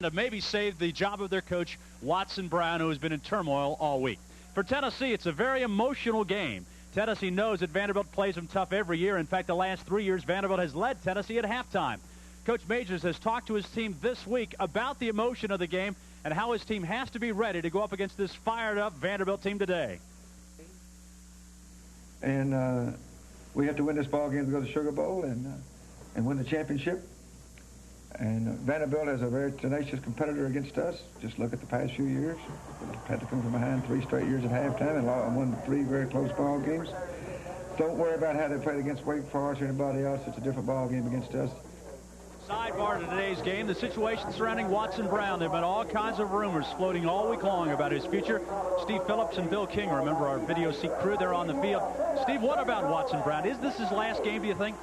to maybe save the job of their coach, Watson Brown, who has been in turmoil all week. For Tennessee, it's a very emotional game. Tennessee knows that Vanderbilt plays them tough every year. In fact, the last 3 years, Vanderbilt has led Tennessee at halftime. Coach Majors has talked to his team this week about the emotion of the game and how his team has to be ready to go up against this fired-up Vanderbilt team today. And we have to win this ball game to go to the Sugar Bowl and win the championship. And Vanderbilt is a very tenacious competitor against us. Just look at the past few years. We've had to come from behind 3 straight years at halftime and won 3 very close ball games. Don't worry about how they played against Wake Forest or anybody else. It's a different ball game against us. Sidebar to today's game, the situation surrounding Watson Brown. There have been all kinds of rumors floating all week long about his future. Steve Phillips and Bill King, remember our video seat crew, they're on the field. Steve, what about Watson Brown? Is this his last game, do you think?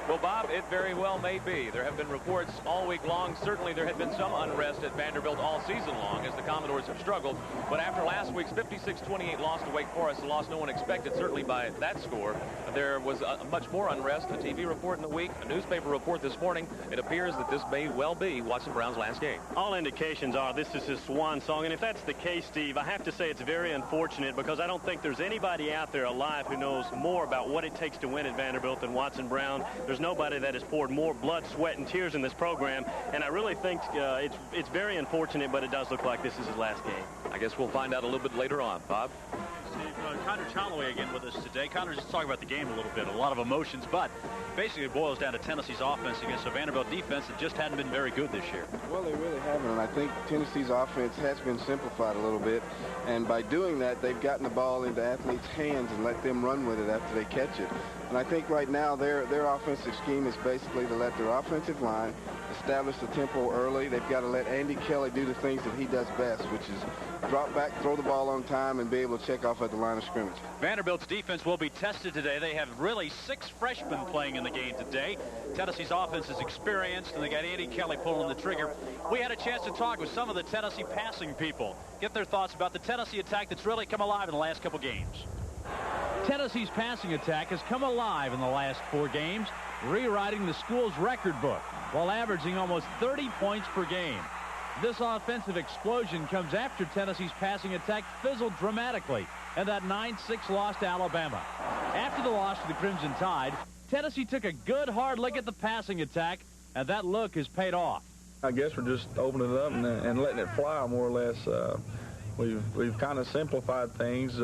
Well, Bob, it very well may be. There have been reports all week long. Certainly there had been some unrest at Vanderbilt all season long as the Commodores have struggled. But after last week's 56-28 loss to Wake Forest, a loss no one expected, certainly by that score, there was much more unrest. A TV report in the week, a newspaper report this morning. It appears that this may well be Watson Brown's last game. All indications are this is his swan song. And if that's the case, Steve, I have to say it's very unfortunate because I don't think there's anybody out there alive who knows more about what it takes to win at Vanderbilt than Watson Brown. There's nobody that has poured more blood, sweat, and tears in this program, and I really think it's very unfortunate, but it does look like this is his last game. I guess we'll find out a little bit later on. Bob? Steve, Connor Holloway again with us today. Connor, just talking about the game a little bit. A lot of emotions, but basically it boils down to Tennessee's offense against a Vanderbilt defense that just hadn't been very good this year. Well, they really haven't, and I think Tennessee's offense has been simplified a little bit, and by doing that, they've gotten the ball into athletes' hands and let them run with it after they catch it. And I think right now their offensive scheme is basically to let their offensive line establish the tempo early. They've got to let Andy Kelly do the things that he does best, which is drop back, throw the ball on time, and be able to check off at the line of scrimmage. Vanderbilt's defense will be tested today. They have really 6 freshmen playing in the game today. Tennessee's offense is experienced, and they got Andy Kelly pulling the trigger. We had a chance to talk with some of the Tennessee passing people, get their thoughts about the Tennessee attack that's really come alive in the last couple games. Tennessee's passing attack has come alive in the last 4 games, rewriting the school's record book while averaging almost 30 points per game. This offensive explosion comes after Tennessee's passing attack fizzled dramatically in that 9-6 loss to Alabama. After the loss to the Crimson Tide, Tennessee took a good hard look at the passing attack, and that look has paid off. I guess we're just opening it up and letting it fly more or less. We've kind of simplified things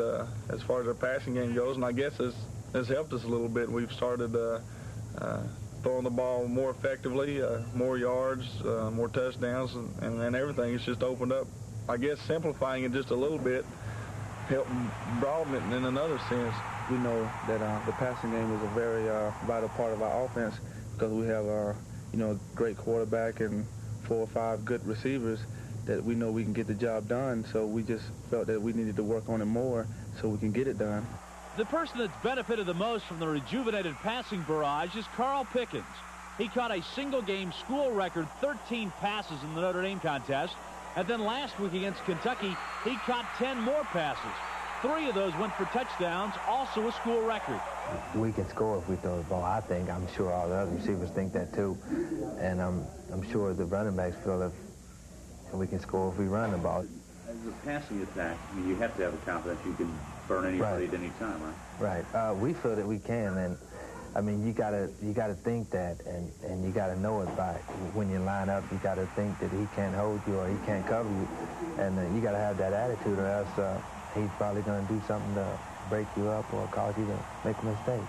as far as our passing game goes, and I guess it's helped us a little bit. We've started throwing the ball more effectively, more yards, more touchdowns, and everything. It's just opened up. I guess simplifying it just a little bit helped broaden it in another sense. We know that the passing game is a very vital part of our offense because we have a great quarterback and 4 or 5 good receivers that we know we can get the job done, so we just felt that we needed to work on it more so we can get it done. The person that's benefited the most from the rejuvenated passing barrage is Carl Pickens. He caught a single-game school record 13 passes in the Notre Dame contest, and then last week against Kentucky, he caught 10 more passes. 3 of those went for touchdowns, also a school record. We can score if we throw the ball, I think. I'm sure all the other receivers think that too, and I'm sure the running backs feel if we can score if we run the ball. As a passing attack, I mean, you have to have a confidence you can burn anybody at any time, right? Right. We feel that we can, and I mean, you gotta think that, and you gotta know it by when you line up. You gotta think that he can't hold you or he can't cover you, and you gotta have that attitude, or else he's probably gonna do something to break you up or cause you to make a mistake.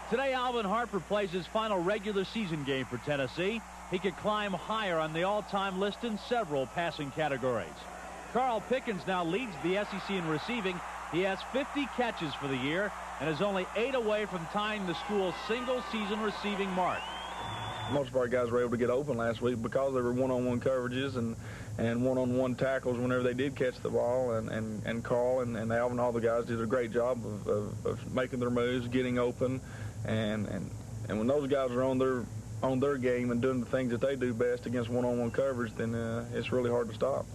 Today, Alvin Harper plays his final regular season game for Tennessee. He could climb higher on the all-time list in several passing categories. Carl Pickens now leads the SEC in receiving. He has 50 catches for the year and is only 8 away from tying the school's single-season receiving mark. Most of our guys were able to get open last week because there were one-on-one coverages and one-on-one tackles whenever they did catch the ball. And Carl and Alvin, all the guys did a great job of making their moves, getting open. And when those guys are on their game and doing the things that they do best against one-on-one coverage, then it's really hard to stop.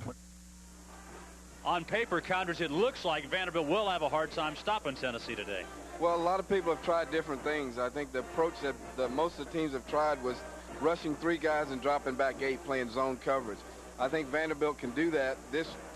On paper, Condors, it looks like Vanderbilt will have a hard time stopping Tennessee today. Well, a lot of people have tried different things. I think the approach that most of the teams have tried was rushing 3 guys and dropping back 8, playing zone coverage. I think Vanderbilt can do that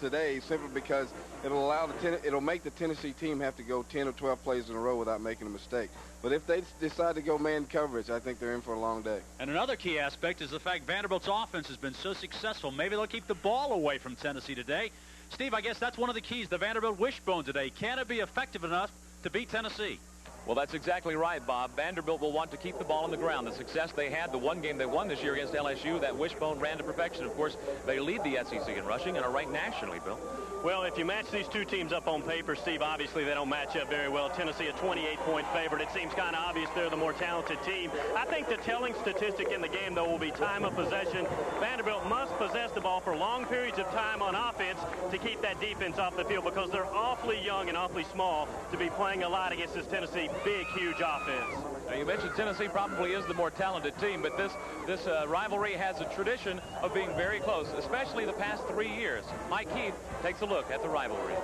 today simply because it'll make the Tennessee team have to go 10 or 12 plays in a row without making a mistake. But if they decide to go man coverage, I think they're in for a long day. And another key aspect is the fact Vanderbilt's offense has been so successful. Maybe they'll keep the ball away from Tennessee today. Steve, I guess that's one of the keys, the Vanderbilt wishbone today. Can it be effective enough to beat Tennessee? Well, that's exactly right, Bob. Vanderbilt will want to keep the ball on the ground. The success they had, the one game they won this year against LSU, that wishbone ran to perfection. Of course, they lead the SEC in rushing and are ranked nationally, Bill. Well, if you match these two teams up on paper, Steve, obviously they don't match up very well. Tennessee a 28-point favorite. It seems kind of obvious they're the more talented team. I think the telling statistic in the game, though, will be time of possession. Vanderbilt must possess the ball for long periods of time on offense to keep that defense off the field because they're awfully young and awfully small to be playing a lot against this Tennessee big, huge offense. Now, you mentioned Tennessee probably is the more talented team, but this rivalry has a tradition of being very close, especially the past 3 years. Mike Heath takes a look at the rivalry.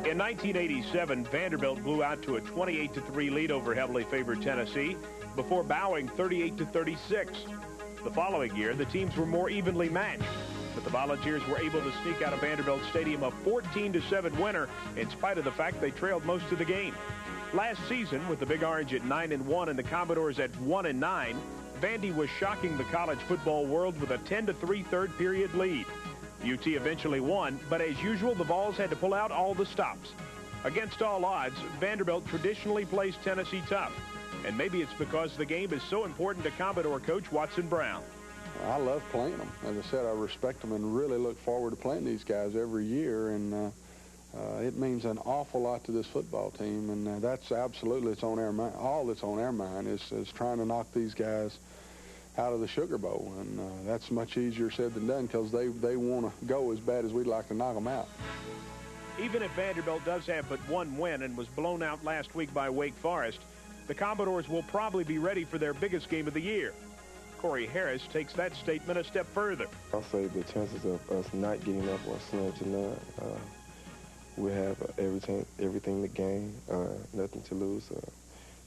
In 1987, Vanderbilt blew out to a 28-3 lead over heavily favored Tennessee before bowing 38-36. The following year, the teams were more evenly matched, but the Volunteers were able to sneak out of Vanderbilt Stadium a 14-7 winner in spite of the fact they trailed most of the game. Last season, with the Big Orange at 9-1 and the Commodores at 1-9, Vandy was shocking the college football world with a 10-3 third period lead. UT eventually won, but as usual, the Vols had to pull out all the stops. Against all odds, Vanderbilt traditionally plays Tennessee tough, and maybe it's because the game is so important to Commodore coach Watson Brown. I love playing them. As I said, I respect them and really look forward to playing these guys every year, and it means an awful lot to this football team, and that's absolutely it's on our mind. All that's on our mind is trying to knock these guys out of the Sugar Bowl, and that's much easier said than done because they want to go as bad as we'd like to knock them out. Even if Vanderbilt does have but one win and was blown out last week by Wake Forest, the Commodores will probably be ready for their biggest game of the year. Corey Harris takes that statement a step further. I'll say the chances of us not getting up are slim to none. We have everything to gain, nothing to lose.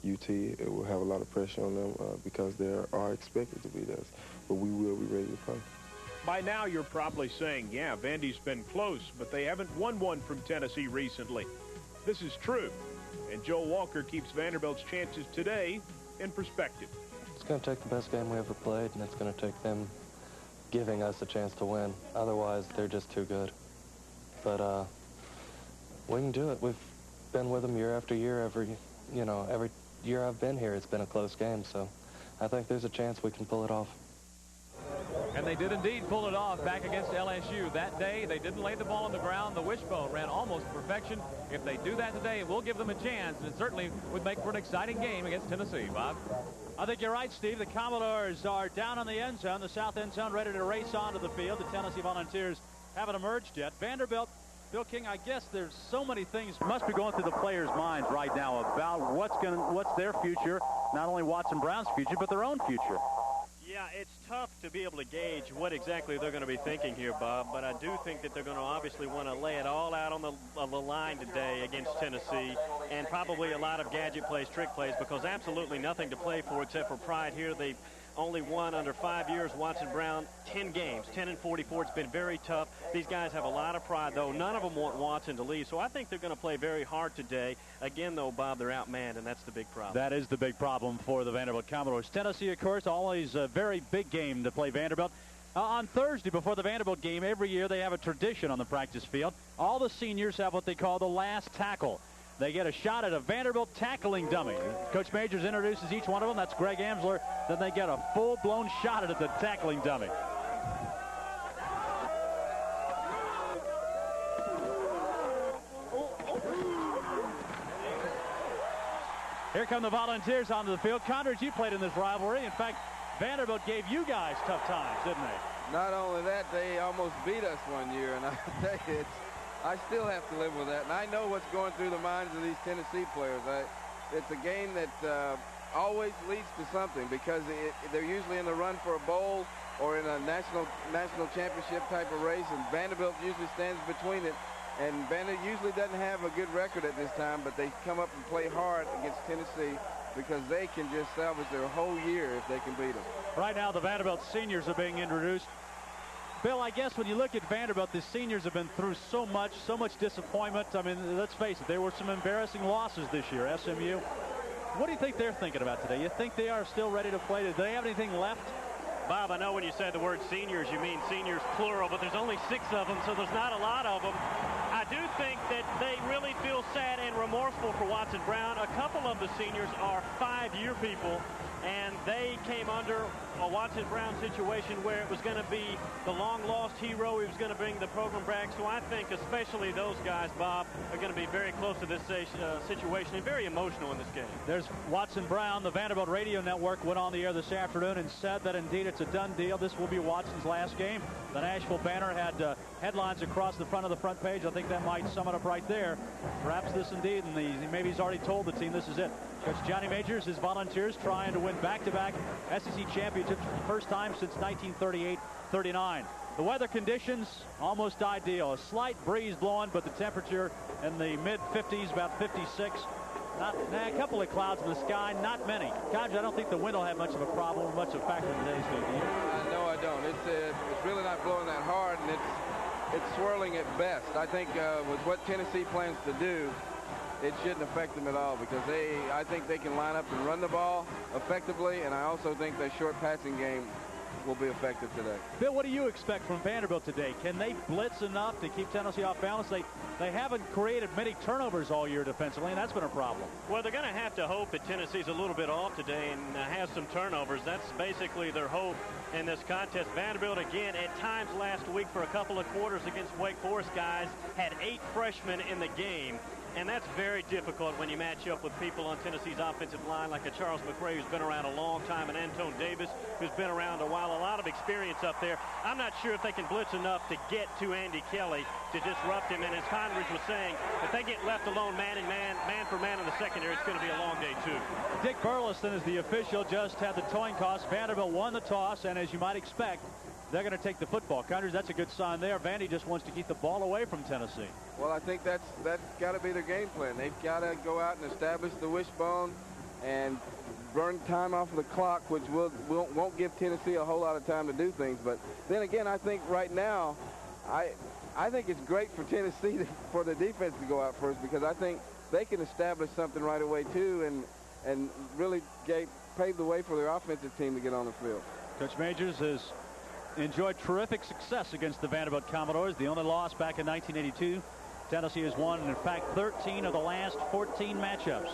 UT will have a lot of pressure on them because they are expected to beat us, but we will be ready to play. By now, you're probably saying, yeah, Vandy's been close, but they haven't won one from Tennessee recently. This is true, and Joe Walker keeps Vanderbilt's chances today in perspective. It's going to take the best game we ever played, and it's going to take them giving us a chance to win. Otherwise, they're just too good. But we can do it. We've been with them year after year. Every year I've been here, it's been a close game. So I think there's a chance we can pull it off. And they did indeed pull it off back against LSU. That day, they didn't lay the ball on the ground. The wishbone ran almost to perfection. If they do that today, we'll give them a chance. And it certainly would make for an exciting game against Tennessee, Bob. I think you're right, Steve. The Commodores are down on the end zone, the south end zone, ready to race onto the field. The Tennessee Volunteers haven't emerged yet. Vanderbilt, Bill King, I guess there's so many things must be going through the players' minds right now about what's their future, not only Watson Brown's future, but their own future. Yeah, it's tough to be able to gauge what exactly they're going to be thinking here, Bob, but I do think that they're going to obviously want to lay it all out on the line today against Tennessee, and probably a lot of gadget plays, trick plays, because absolutely nothing to play for except for pride here. They've only won under 5 years. Watson Brown, 10 games, 10-44. It's been very tough. These guys have a lot of pride, though. None of them want Watson to leave, so I think they're going to play very hard today. Again, though, Bob, they're outmanned, and that's the big problem. That is the big problem for the Vanderbilt Commodores. Tennessee, of course, always a very big game to play Vanderbilt. On Thursday, before the Vanderbilt game, every year they have a tradition on the practice field. All the seniors have what they call the last tackle. They get a shot at a Vanderbilt tackling dummy. Coach Majors introduces each one of them. That's Greg Amsler. Then they get a full-blown shot at the tackling dummy. Here come the Volunteers onto the field. Condors, you played in this rivalry. In fact, Vanderbilt gave you guys tough times, didn't they? Not only that, they almost beat us one year, and I tell you, I still have to live with that, and I know what's going through the minds of these Tennessee players. It's a game that always leads to something because they're usually in the run for a bowl or in a national championship type of race, and Vanderbilt usually stands between it. And Vanderbilt usually doesn't have a good record at this time, but they come up and play hard against Tennessee. because they can just salvage their whole year if they can beat them. Right now, the Vanderbilt seniors are being introduced. Bill, I guess when you look at Vanderbilt, the seniors have been through so much disappointment. I mean, let's face it, there were some embarrassing losses this year. SMU. What do you think they're thinking about today? You think they are still ready to play? Do they have anything left? Bob, I know when you say the word seniors, you mean seniors plural, but there's only 6 of them, so there's not a lot of them. I do think that they really feel sad and remorseful for Watson Brown. A couple of the seniors are 5-year people, and they came under a Watson Brown situation where it was going to be the long-lost hero. He was going to bring the program back. So I think especially those guys, Bob, are going to be very close to this situation and very emotional in this game. There's Watson Brown. The Vanderbilt Radio Network went on the air this afternoon and said that indeed it's a done deal. This will be Watson's last game. The Nashville Banner had headlines across the front of the front page. I think that might sum it up right there. Perhaps this indeed, and maybe he's already told the team this is it. Coach Johnny Majors, his Volunteers trying to win back-to-back SEC championships for the first time since 1938-39. The weather conditions almost ideal. A slight breeze blowing, but the temperature in the mid-50s, about 56. A couple of clouds in the sky, not many. Coach, I don't think the wind will have much of a problem, much of a factor in today's game. No, I don't. It's really not blowing that hard, and it's swirling at best. I think with what Tennessee plans to do, it shouldn't affect them at all because I think they can line up and run the ball effectively, and I also think their short passing game will be effective today. Bill, what do you expect from Vanderbilt today? Can they blitz enough to keep Tennessee off balance? They haven't created many turnovers all year defensively, and that's been a problem. Well, they're going to have to hope that Tennessee's a little bit off today and has some turnovers. That's basically their hope in this contest. Vanderbilt, again, at times last week for a couple of quarters against Wake Forest, guys, had 8 freshmen in the game. And that's very difficult when you match up with people on Tennessee's offensive line like a Charles McRae, who's been around a long time, and Antone Davis, who's been around a while. A lot of experience up there. I'm not sure if they can blitz enough to get to Andy Kelly to disrupt him. And as Conridge was saying, if they get left alone man for man in the secondary, it's going to be a long day, too. Dick Burleson is the official, just had the towing toss. Vanderbilt won the toss, and as you might expect, they're going to take the football. Conridge, that's a good sign there. Vandy just wants to keep the ball away from Tennessee. Well, I think that's got to be their game plan. They've got to go out and establish the wishbone and burn time off of the clock, which won't give Tennessee a whole lot of time to do things. But then again, I think right now, I think it's great for Tennessee for the defense to go out first because I think they can establish something right away too and really pave the way for their offensive team to get on the field. Coach Majors has enjoyed terrific success against the Vanderbilt Commodores. The only loss back in 1982. Tennessee has won, in fact, 13 of the last 14 matchups.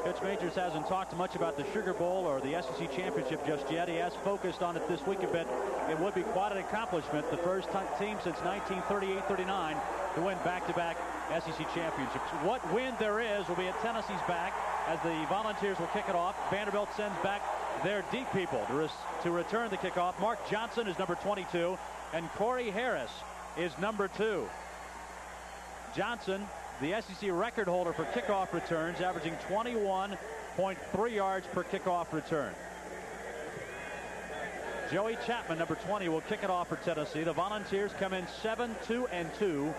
Coach Majors hasn't talked much about the Sugar Bowl or the SEC Championship just yet. He has focused on it this week a bit. It would be quite an accomplishment. The first team since 1938-39 to win back-to-back SEC championships. What win there is will be at Tennessee's back as the Volunteers will kick it off. Vanderbilt sends back their deep people to return the kickoff. Mark Johnson is number 22, and Corey Harris is number 2. Johnson, the SEC record holder for kickoff returns, averaging 21.3 yards per kickoff return. Joey Chapman, number 20, will kick it off for Tennessee. The Volunteers come in 7-2-2,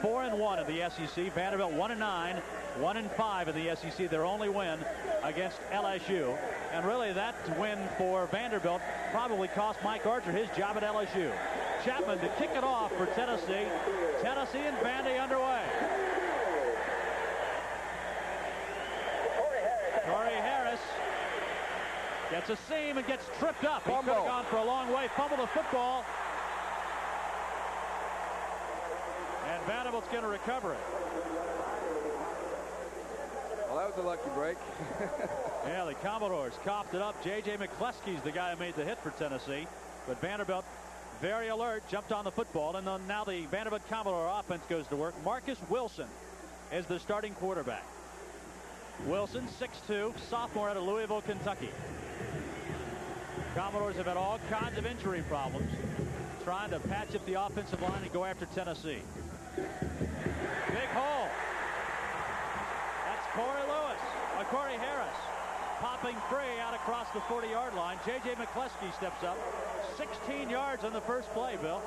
4-1 in the SEC. Vanderbilt 1-9, 1-5 in the SEC. Their only win against LSU. And really that win for Vanderbilt probably cost Mike Archer his job at LSU. Chapman to kick it off for Tennessee. Tennessee and Vandy underway. Corey Harris gets a seam and gets tripped up. He could have gone for a long way. Fumble the football. And Vanderbilt's going to recover it. Well, that was a lucky break. Yeah, the Commodores coughed it up. J.J. McCleskey's the guy who made the hit for Tennessee. But Vanderbilt, very alert, jumped on the football. And then now the Vanderbilt Commodore offense goes to work. Marcus Wilson is the starting quarterback. Wilson, 6'2", sophomore out of Louisville, Kentucky. Commodores have had all kinds of injury problems, trying to patch up the offensive line and go after Tennessee. Big hole. That's Corey Harris. popping free out across the 40-yard line. J.J. McCleskey steps up. 16 yards on the first play, Bill.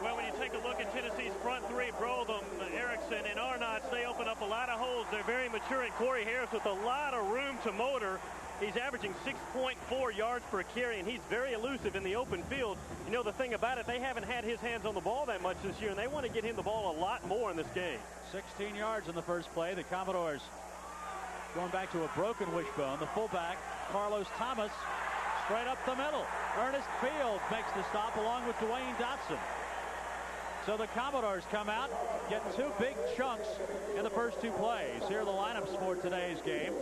Well, when you take a look at Tennessee's front three, Brotham, Erickson, and Arnott, they open up a lot of holes. They're very mature, and Corey Harris with a lot of room to motor. He's averaging 6.4 yards per carry, and he's very elusive in the open field. You know, the thing about it, they haven't had his hands on the ball that much this year, and they want to get him the ball a lot more in this game. 16 yards in the first play. The Commodores going back to a broken wishbone. The fullback, Carlos Thomas, straight up the middle. Ernest Field makes the stop along with Dwayne Dotson. So the Commodores come out, get two big chunks in the first two plays. Here are the lineups for today's game.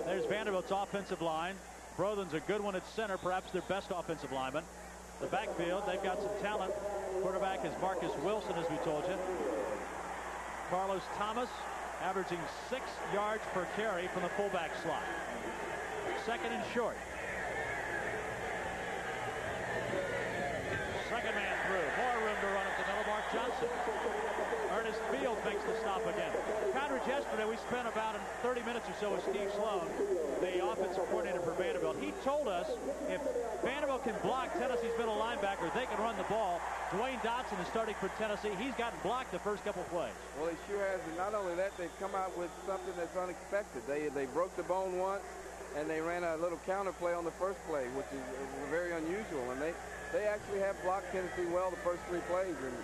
There's Vanderbilt's offensive line. Brothen's a good one at center, perhaps their best offensive lineman. The backfield, they've got some talent. Quarterback is Marcus Wilson, as we told you. Carlos Thomas averaging 6 yards per carry from the fullback slot. Second and short. Second man through. More room to run up the middle. Mark Johnson. Ernest Field makes the stop again. Condredge, yesterday we spent about 30 minutes or so with Steve Sloan, the offensive coordinator for Vanderbilt. He told us if Vanderbilt can block Tennessee's middle linebacker, they can run the ball. Dwayne Dotson is starting for Tennessee. He's gotten blocked the first couple plays. Well, he sure has. And not only that, they've come out with something that's unexpected. They broke the bone once, and they ran a little counter play on the first play, which is very unusual. And they actually have blocked Tennessee well the first three plays, and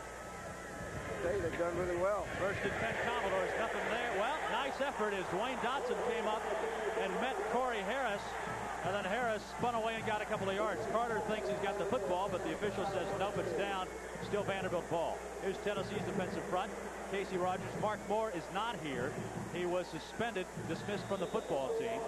they've done really well. First and 10 Commodores, nothing there. Well, nice effort as Dwayne Dotson came up and met Corey Harris, and then Harris spun away and got a couple of yards. Carter thinks he's got the football, but the official says nope, it's down. Still Vanderbilt ball. Here's Tennessee's defensive front. Casey Rogers. Mark Moore is not here. He was suspended, dismissed from the football team.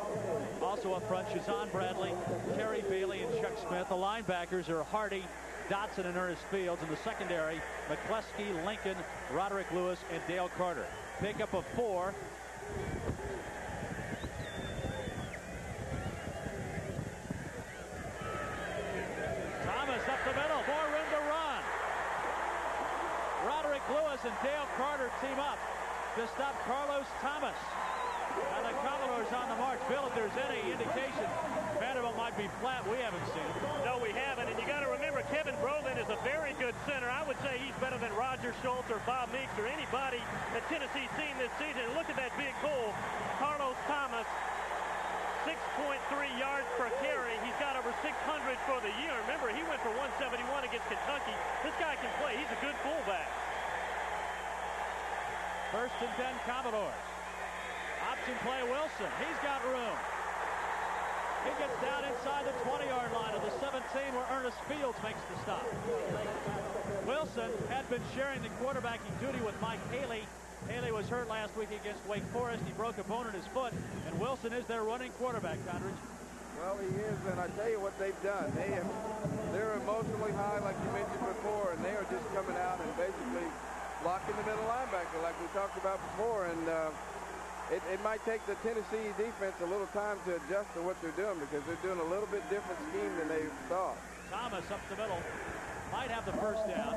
Also up front, Shazan Bradley, Kerry Bailey, and Chuck Smith. The linebackers are Hardy, Dotson, and Ernest Fields. In the secondary, McCleskey, Lincoln, Roderick Lewis, and Dale Carter. Pickup of 4. Thomas up the middle. More room to run. Roderick Lewis and Dale Carter team up to stop Carlos Thomas. And the Commodores on the march. Bill, if there's any indication Vanderbilt might be flat, we haven't seen it. No, we haven't. And you got to remember, Kevin Brothen is a very good center. I would say he's better than Roger Schultz or Bob Meeks or anybody that Tennessee's seen this season. And look at that big hole. Carlos Thomas, 6.3 yards per carry. He's got over 600 for the year. Remember, he went for 171 against Kentucky. This guy can play. He's a good fullback. First and 10 Commodores. Option play Wilson. He's got room. He gets down inside the 20-yard line of the 17 where Ernest Fields makes the stop. Wilson had been sharing the quarterbacking duty with Mike Haley. Haley was hurt last week against Wake Forest. He broke a bone in his foot, and Wilson is their running quarterback, Condredge. Well, he is, and I tell you what they've done. They're emotionally high, like you mentioned before, and they are just coming out and basically blocking the middle linebacker like we talked about before. And it might take the Tennessee defense a little time to adjust to what they're doing because they're doing a little bit different scheme than they thought. Thomas up the middle. Might have the first down.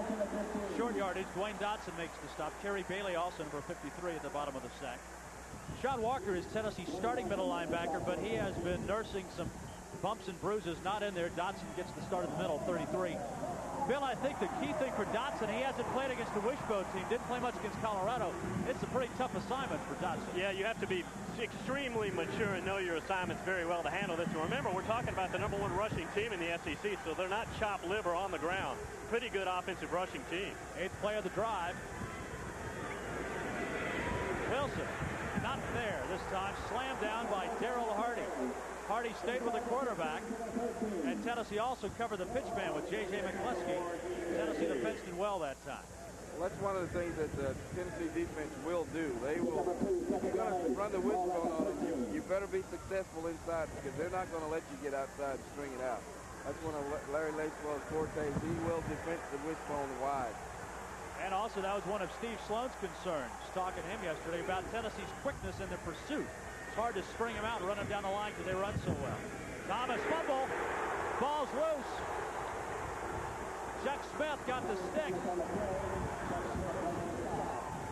Short yardage. Dwayne Dotson makes the stop. Kerry Bailey also number 53 at the bottom of the sack. Sean Walker is Tennessee's starting middle linebacker, but he has been nursing some bumps and bruises. Not in there. Dotson gets the start in the middle, 33. Bill, I think the key thing for Dotson, he hasn't played against the Wishbone team, didn't play much against Colorado. It's a pretty tough assignment for Dotson. Yeah, you have to be extremely mature and know your assignments very well to handle this. And remember, we're talking about the #1 rushing team in the SEC, so they're not chopped liver on the ground. Pretty good offensive rushing team. 8th play of the drive. Wilson, not there this time. Slammed down by Darrell Hardy. Hardy stayed with the quarterback, and Tennessee also covered the pitch man with J.J. McCleskey. Tennessee defensed it well that time. Well, that's one of the things that the Tennessee defense will do. They will, if you're going to run the wishbone on them, you better be successful inside because they're not going to let you get outside and string it out. That's one of Larry Lacewell's fortes. He will defend the wishbone wide. And also, that was one of Steve Sloan's concerns, talking to him yesterday about Tennessee's quickness in the pursuit. It's hard to string them out and run them down the line because they run so well. Thomas fumble. Ball's loose. Chuck Smith got the stick.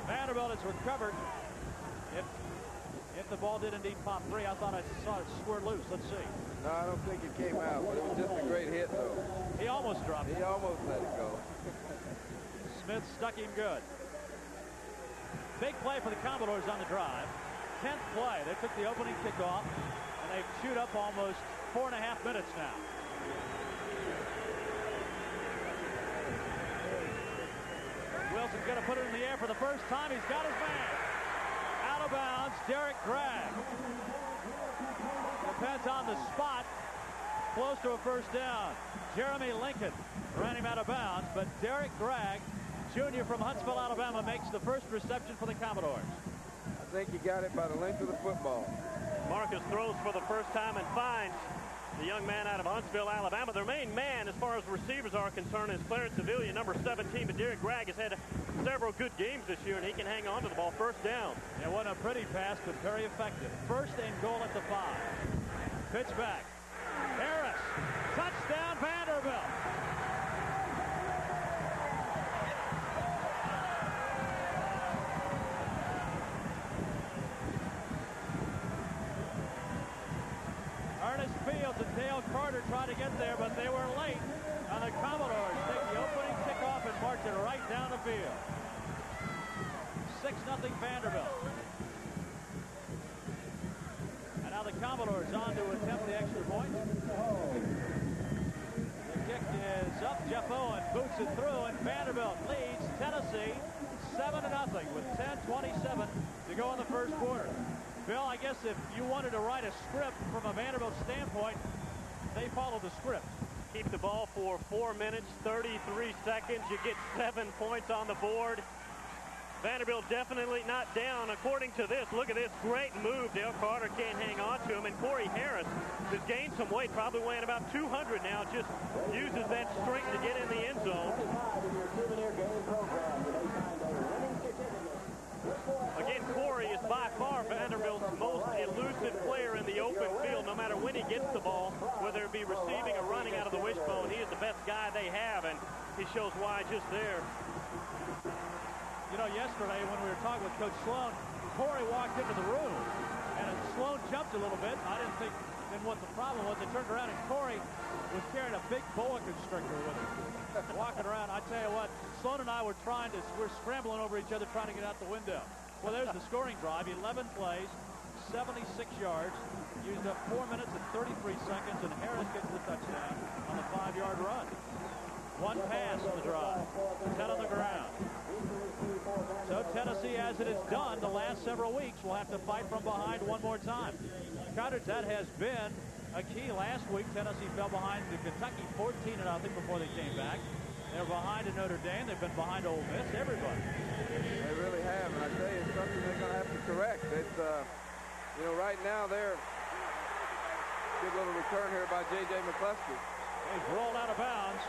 Vanderbilt has recovered it if the ball did indeed pop free. I thought I saw it squirt loose. Let's see. No, I don't think it came out, but it was just a great hit, though. He almost dropped it. He almost let it go. Smith stuck him good. Big play for the Commodores on the drive. 10th play. They took the opening kickoff, and they've chewed up almost 4.5 minutes now. Wilson's going to put it in the air for the first time. He's got his man. Out of bounds, Derek Gregg. Depends on the spot. Close to a first down. Jeremy Lincoln ran him out of bounds, but Derek Gregg, Jr. from Huntsville, Alabama, makes the first reception for the Commodores. I think he got it by the length of the football. Marcus throws for the first time and finds the young man out of Huntsville, Alabama. Their main man, as far as receivers are concerned, is Clarence Sevilla, number 17. But Derek Gregg has had several good games this year, and he can hang on to the ball. First down. It wasn't a pretty pass, but very effective. First and goal at the 5. Pitch back. Harris. Touchdown, Vanderbilt. Ernest Fields and Dale Carter tried to get there, but they were late. And the Commodores take the opening kickoff and march it right down the field. 6-0 Vanderbilt. And now the Commodores on to attempt the extra point. The kick is up. Jeff Owen boots it through, and Vanderbilt leads Tennessee 7-0 with 10:27 to go in the first quarter. Bill, I guess if you wanted to write a script from a Vanderbilt standpoint, they follow the script. Keep the ball for 4 minutes, 33 seconds. You get 7 points on the board. Vanderbilt definitely not down. According to this, look at this great move. Dale Carter can't hang on to him. And Corey Harris has gained some weight, probably weighing about 200 now. Just uses that strength to get in the end zone. Again, Corey is by far Vanderbilt's most elusive player in the open field. No matter when he gets the ball, whether it be receiving or running out of the wishbone, he is the best guy they have, and he shows why just there. You know, yesterday when we were talking with Coach Sloan, Corey walked into the room, and Sloan jumped a little bit. I didn't think then what the problem was. They turned around, and Corey was carrying a big boa constrictor with him, walking around. I tell you what, Sloan and I were we're scrambling over each other trying to get out the window. Well, there's the scoring drive. 11 plays, 76 yards, used up 4 minutes and 33 seconds, and Harris gets the touchdown on the 5-yard run. 1 pass on the drive, 10 on the ground. So Tennessee, as it has done the last several weeks, will have to fight from behind one more time. Carter, that has been a key. Last week, Tennessee fell behind to Kentucky 14-0 before they came back. They were behind to Notre Dame. They've been behind Ole Miss. Everybody. They really have, and I tell you, it's something they're going to have to correct. It's, you know, right now they're good little return here by J.J. McCluskey. He's rolled out of bounds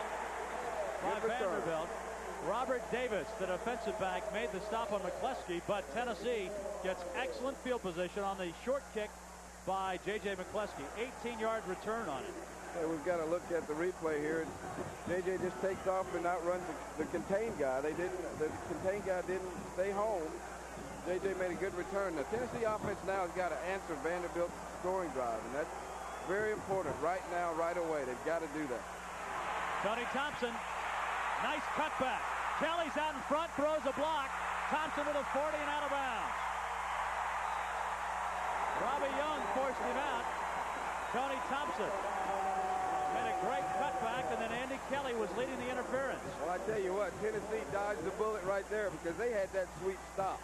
by Vanderbilt. Robert Davis, the defensive back, made the stop on McCluskey, but Tennessee gets excellent field position on the short kick by J.J. McCluskey. 18-yard return on it. Yeah, we've got to look at the replay here. J.J. just takes off and outruns the contained guy. The contained guy didn't stay home. J.J. made a good return. The Tennessee offense now has got to answer Vanderbilt's scoring drive, and that's very important right now, right away. They've got to do that. Tony Thompson, nice cutback. Kelly's out in front, throws a block. Thompson with a 40 and out of bounds. Robbie Young forced him out. Tony Thompson made a great cutback, and then Andy Kelly was leading the interference. Well, I tell you what, Tennessee dodged the bullet right there because they had that sweet stop.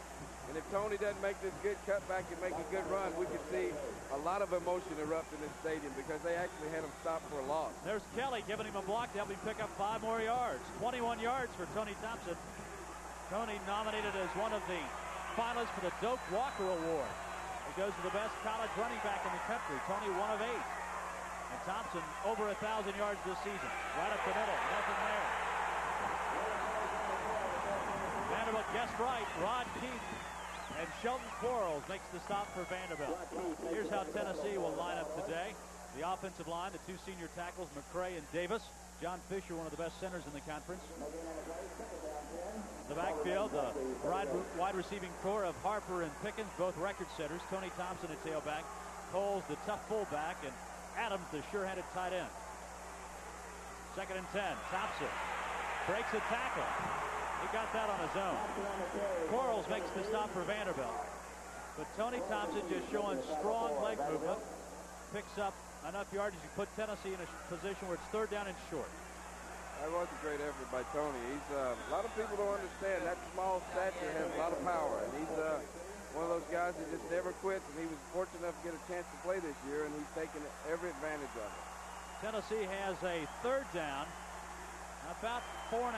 And if Tony doesn't make this good cutback and make a good run, we could see a lot of emotion erupt in this stadium because they actually had him stopped for a loss. There's Kelly giving him a block to help him pick up 5 more yards. 21 yards for Tony Thompson. Tony nominated as one of the finalists for the Doak Walker Award. It goes to the best college running back in the country. Tony, 1 of 8. And Thompson over 1,000 yards this season. Right up the middle, nothing there. Vanderbilt guessed right. Rod Keefe and Shelton Quarles makes the stop for Vanderbilt. Here's how Tennessee will line up today. The offensive line, the 2 senior tackles, McCray and Davis. John Fisher, one of the best centers in the conference. The backfield, the wide receiving core of Harper and Pickens, both record setters. Tony Thompson, a tailback. Coles, the tough fullback, and Adams, the sure-handed tight end. 2nd and 10. Thompson breaks a tackle. He got that on his own. Quarles makes the stop for Vanderbilt. But Tony Thompson just showing strong leg movement. Picks up enough yardage to put Tennessee in a position where it's 3rd down and short. That was a great effort by Tony. He's a lot of people don't understand that small stature has a lot of power, and he's one of those guys that just never quits. And he was fortunate enough to get a chance to play this year, and he's taken every advantage of it. Tennessee has a 3rd down, about 4.5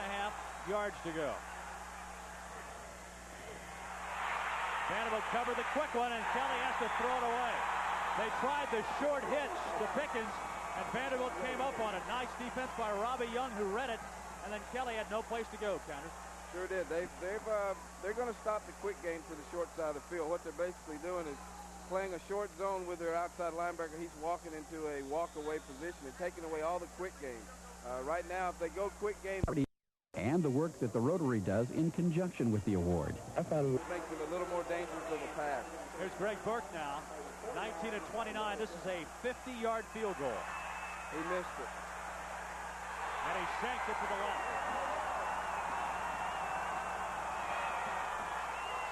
yards to go. Vanderbilt covered the quick one, and Kelly has to throw it away. They tried the short hitch to Pickens, and Vanderbilt came up on it. Nice defense by Robbie Young, who read it, and then Kelly had no place to go. Counter. Sure did. They're going to stop the quick game to the short side of the field. What they're basically doing is playing a short zone with their outside linebacker. He's walking into a walk-away position and taking away all the quick game. Right now, if they go quick game... And the work that the Rotary does in conjunction with the award. I thought it makes it a little more dangerous of a pass. Here's Greg Burke now. 19 of 29. This is a 50-yard field goal. He missed it. And he shanked it to the left.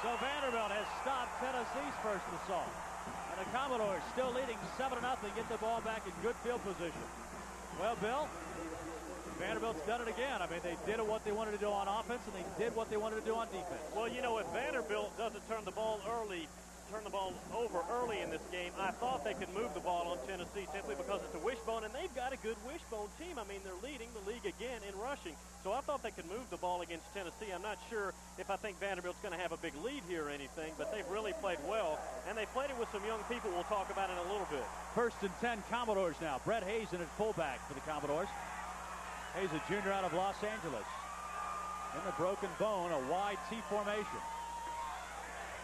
So Vanderbilt has stopped Tennessee's first assault. And the Commodores still leading 7-0. Get the ball back in good field position. Well, Bill, Vanderbilt's done it again. I mean, they did what they wanted to do on offense, and they did what they wanted to do on defense. Well, you know, if Vanderbilt doesn't turn the ball over early in this game, I thought they could move the ball on Tennessee simply because it's a wishbone, and they've got a good wishbone team. I mean, they're leading the league again in rushing. So I thought they could move the ball against Tennessee. I'm not sure if I think Vanderbilt's going to have a big lead here or anything, but they've really played well, and they played it with some young people. We'll talk about it in a little bit. 1st and 10 Commodores now. Brett Hayes in at fullback for the Commodores. Hayes, a junior out of Los Angeles. In the broken bone, a wide T formation.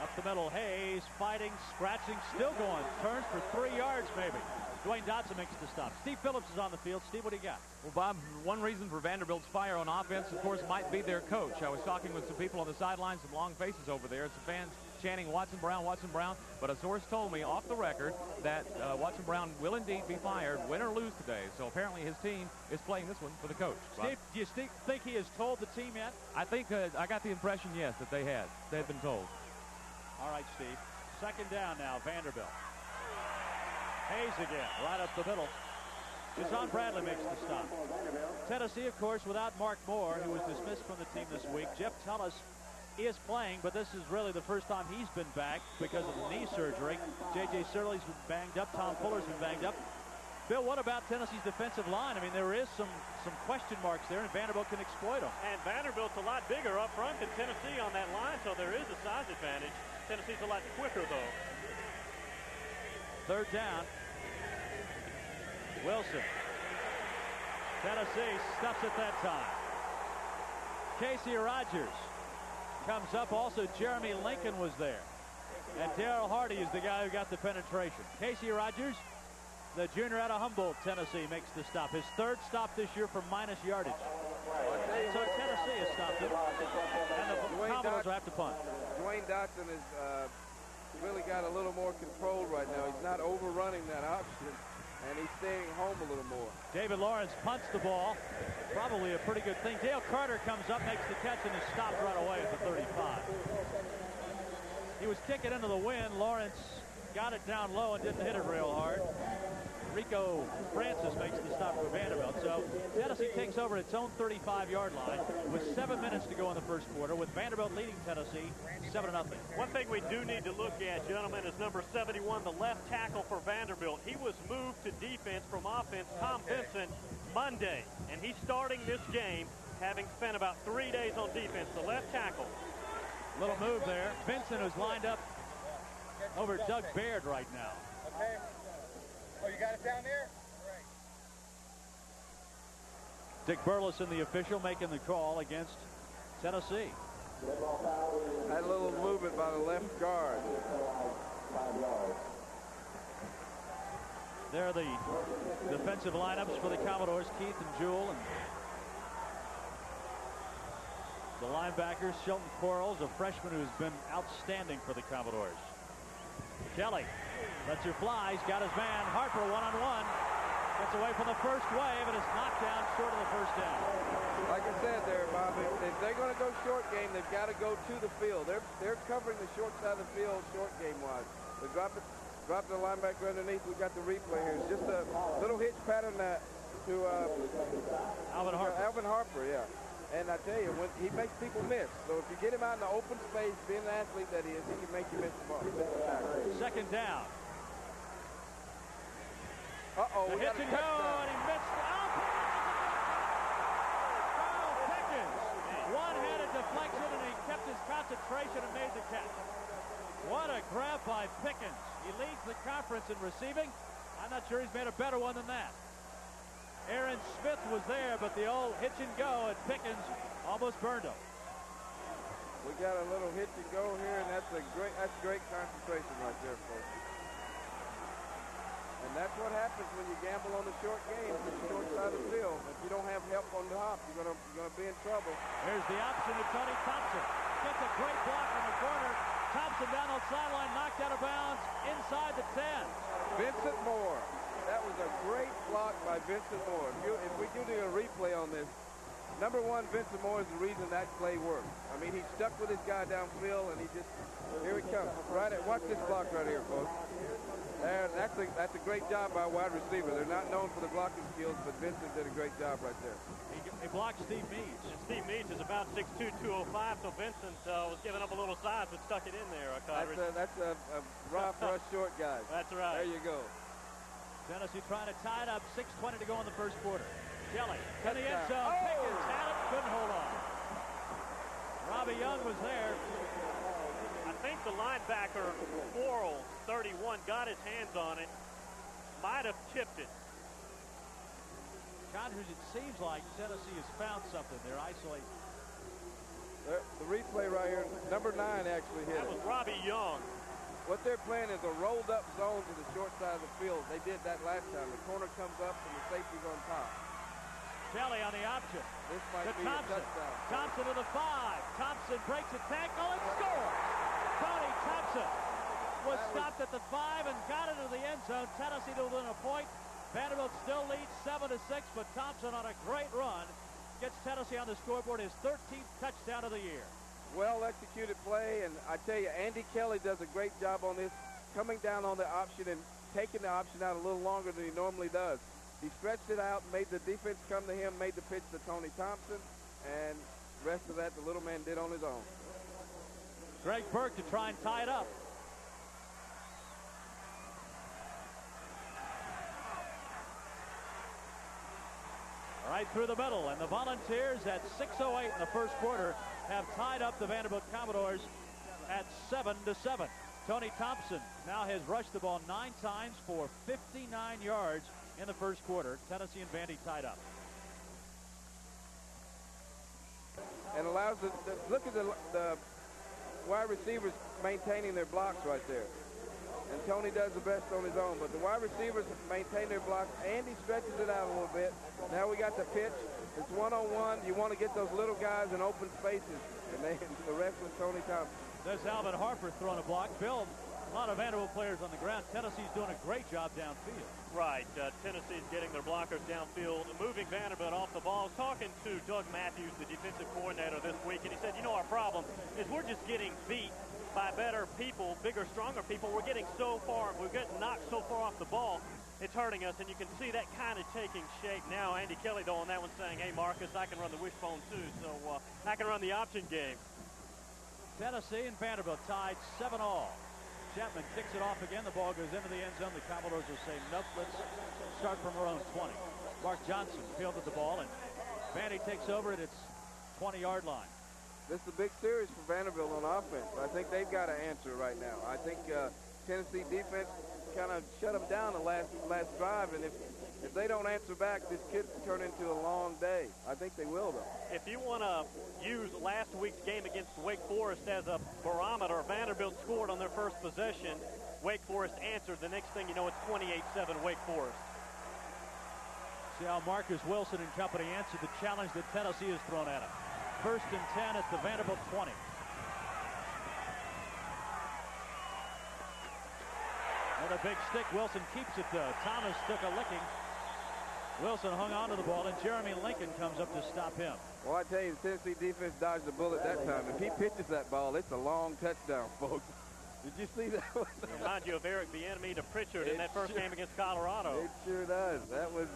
Up the middle, Hayes fighting, scratching, still going. Turns for 3 yards maybe. Dwayne Dotson makes the stop. Steve Phillips is on the field. Steve, what do you got? Well, Bob, one reason for Vanderbilt's fire on offense, of course, might be their coach. I was talking with some people on the sidelines, some long faces over there, some fans chanting Watson Brown, but a source told me off the record that Watson Brown will indeed be fired, win or lose today. So apparently his team is playing this one for the coach. Steve, do you think he has told the team yet? I think I got the impression, yes, that they had been told. All right, Steve. 2nd down now, Vanderbilt. Hayes again, right up the middle. Deshaun Bradley makes the stop. Tennessee, of course, without Mark Moore, who was dismissed from the team this week. Jeff Tullis is playing, but this is really the first time he's been back because of the knee surgery. J.J. Surley's been banged up. Tom Fuller's been banged up. Bill, what about Tennessee's defensive line? I mean, there is some question marks there, and Vanderbilt can exploit them. And Vanderbilt's a lot bigger up front than Tennessee on that line, so there is a size advantage. Tennessee's a lot quicker, though. 3rd down. Wilson. Tennessee stuffs it that time. Casey Rogers comes up. Also, Jeremy Lincoln was there. And Darrell Hardy is the guy who got the penetration. Casey Rogers, the junior out of Humboldt, Tennessee, makes the stop. His 3rd stop this year for minus yardage. So Tennessee has stopped it. And the Commodores will have to punt. Dwayne Dotson has really got a little more control right now. He's not overrunning that option, and he's staying home a little more. David Lawrence punts the ball. Probably a pretty good thing. Dale Carter comes up, makes the catch, and is stopped right away at the 35. He was kicking into the wind. Lawrence got it down low and didn't hit it real hard. Rico Francis makes the stop for Vanderbilt. So Tennessee takes over its own 35-yard line with 7 minutes to go in the first quarter, with Vanderbilt leading Tennessee 7-0. One thing we do need to look at, gentlemen, is number 71, the left tackle for Vanderbilt. He was moved to defense from offense, Tom Vincent, Monday, and he's starting this game having spent about 3 days on defense, the left tackle. Little move there. Vincent is lined up over Doug Baird right now. Okay. Oh, you got it down there? All right. Dick Burleson, the official, making the call against Tennessee. Had a little movement by the left guard. There are the defensive lineups for the Commodores, Keith and Jewell. And the linebackers, Shelton Quarles, a freshman who's been outstanding for the Commodores. Kelly lets her fly. He's got his man. Harper one-on-one. Gets away from the first wave and is knocked down short of the first down. Like I said there, Bob, if they're going to go short game, they've got to go to the field. They're covering the short side of the field short game-wise. They drop the linebacker underneath. We got the replay here. It's just a little hitch pattern to Alvin Harper, yeah. And I tell you, when he makes people miss. So if you get him out in the open space, being the athlete that he is, he can make you miss the ball. Second down. Uh-oh, we got a touchdown. And he missed. Kyle Pickens. One-handed deflection, and he kept his concentration and made the catch. What a grab by Pickens. He leads the conference in receiving. I'm not sure he's made a better one than that. Aaron Smith was there, but the old hitch and go at Pickens almost burned him. We got a little hitch and go here, and that's great concentration right there, folks. And that's what happens when you gamble on the short game, the short side of the field. If you don't have help on the hop, you're gonna be in trouble. Here's the option to Tony Thompson. Gets a great block in the corner. Thompson down on the sideline, knocked out of bounds inside the 10. Vincent Moore. That was a great block by Vincent Moore. If we do a replay on this, number one, Vincent Moore is the reason that play worked. I mean, he stuck with his guy downfield, and here he comes. Watch this block right here, folks. That's a great job by a wide receiver. They're not known for the blocking skills, but Vincent did a great job right there. He blocked Steve Meads. And Steve Meads is about 6'2", 205, so Vincent was giving up a little size but stuck it in there. That's a raw for us short guys. That's right. There you go. Tennessee trying to tie it up. 6:20 to go in the first quarter. Kelly in the end zone. Pickens had it, couldn't hold on. Robbie Young was there. I think the linebacker, Quarles, 31, got his hands on it. Might have tipped it. Condors, it seems like Tennessee has found something. They're isolated. The replay right here, number 9 actually hit it. That was Robbie Young. What they're playing is a rolled-up zone to the short side of the field. They did that last time. The corner comes up and the safety's on top. Kelly on the option. This might be a touchdown. Thompson to the 5. Thompson breaks a tackle and scores. Tony Thompson was stopped at the 5 and got into the end zone. Tennessee to within a point. Vanderbilt still leads 7-6, but Thompson on a great run gets Tennessee on the scoreboard, his 13th touchdown of the year. Well-executed play, and I tell you, Andy Kelly does a great job on this, coming down on the option and taking the option out a little longer than he normally does. He stretched it out, made the defense come to him, made the pitch to Tony Thompson, and the rest of that the little man did on his own. Greg Burke to try and tie it up. Right through the middle, and the Volunteers at 6:08 in the first quarter have tied up the Vanderbilt Commodores at 7-7. Tony Thompson now has rushed the ball 9 times for 59 yards in the first quarter. Tennessee and Vandy tied up. And allows look at the wide receivers maintaining their blocks right there. And Tony does the best on his own, but the wide receivers maintain their blocks. Andy stretches it out a little bit. Now we got the pitch. It's one-on-one. You want to get those little guys in open spaces, and the rest was Tony Thompson. There's Alvin Harper throwing a block. Bill, a lot of Vanderbilt players on the ground. Tennessee's doing a great job downfield. Right. Tennessee's getting their blockers downfield, moving Vanderbilt off the ball. Talking to Doug Matthews, the defensive coordinator this week, and he said, you know, our problem is we're just getting beat by better people, bigger, stronger people. We're getting so far, we're getting knocked so far off the ball, it's hurting us, and you can see that kind of taking shape now. Andy Kelly, though, on that one saying, hey, Marcus, I can run the wishbone, too, so I can run the option game. Tennessee and Vanderbilt tied 7-all. Chapman kicks it off again. The ball goes into the end zone. The Commodores will say, nope, let's start from our own 20. Mark Johnson fielded the ball, and Vandy takes over at its 20-yard line. This is a big series for Vanderbilt on offense. I think they've got to answer right now. I think Tennessee defense kind of shut them down the last drive, and if they don't answer back, this could turn into a long day. I think they will, though. If you want to use last week's game against Wake Forest as a barometer, Vanderbilt scored on their first possession Wake Forest answered. The next thing you know, it's 28-7 Wake Forest. See how Marcus Wilson and company answered the challenge that Tennessee has thrown at him. 1st and 10 at the Vanderbilt 20. And a big stick. Wilson keeps it though. Thomas took a licking. Wilson hung on to the ball, and Jeremy Lincoln comes up to stop him. Well, I tell you, the Tennessee defense dodged the bullet that time. If he pitches that ball, it's a long touchdown, folks. Did you see that? Remind you of Eric Bieniemy to Pritchard in that first game against Colorado. It sure does. That was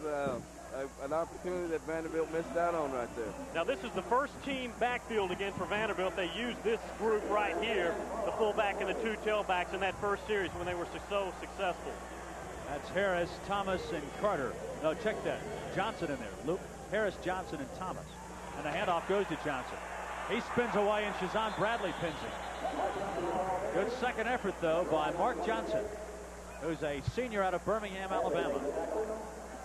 an opportunity that Vanderbilt missed out on right there. Now, this is the first team backfield again for Vanderbilt. They used this group right here, the fullback and the 2 tailbacks in that first series when they were so successful. That's Harris, Thomas, and Carter. No, check that. Johnson in there. Luke, Harris, Johnson, and Thomas. And the handoff goes to Johnson. He spins away, and Shazan Bradley pins him. Good second effort, though, by Mark Johnson, who's a senior out of Birmingham, Alabama.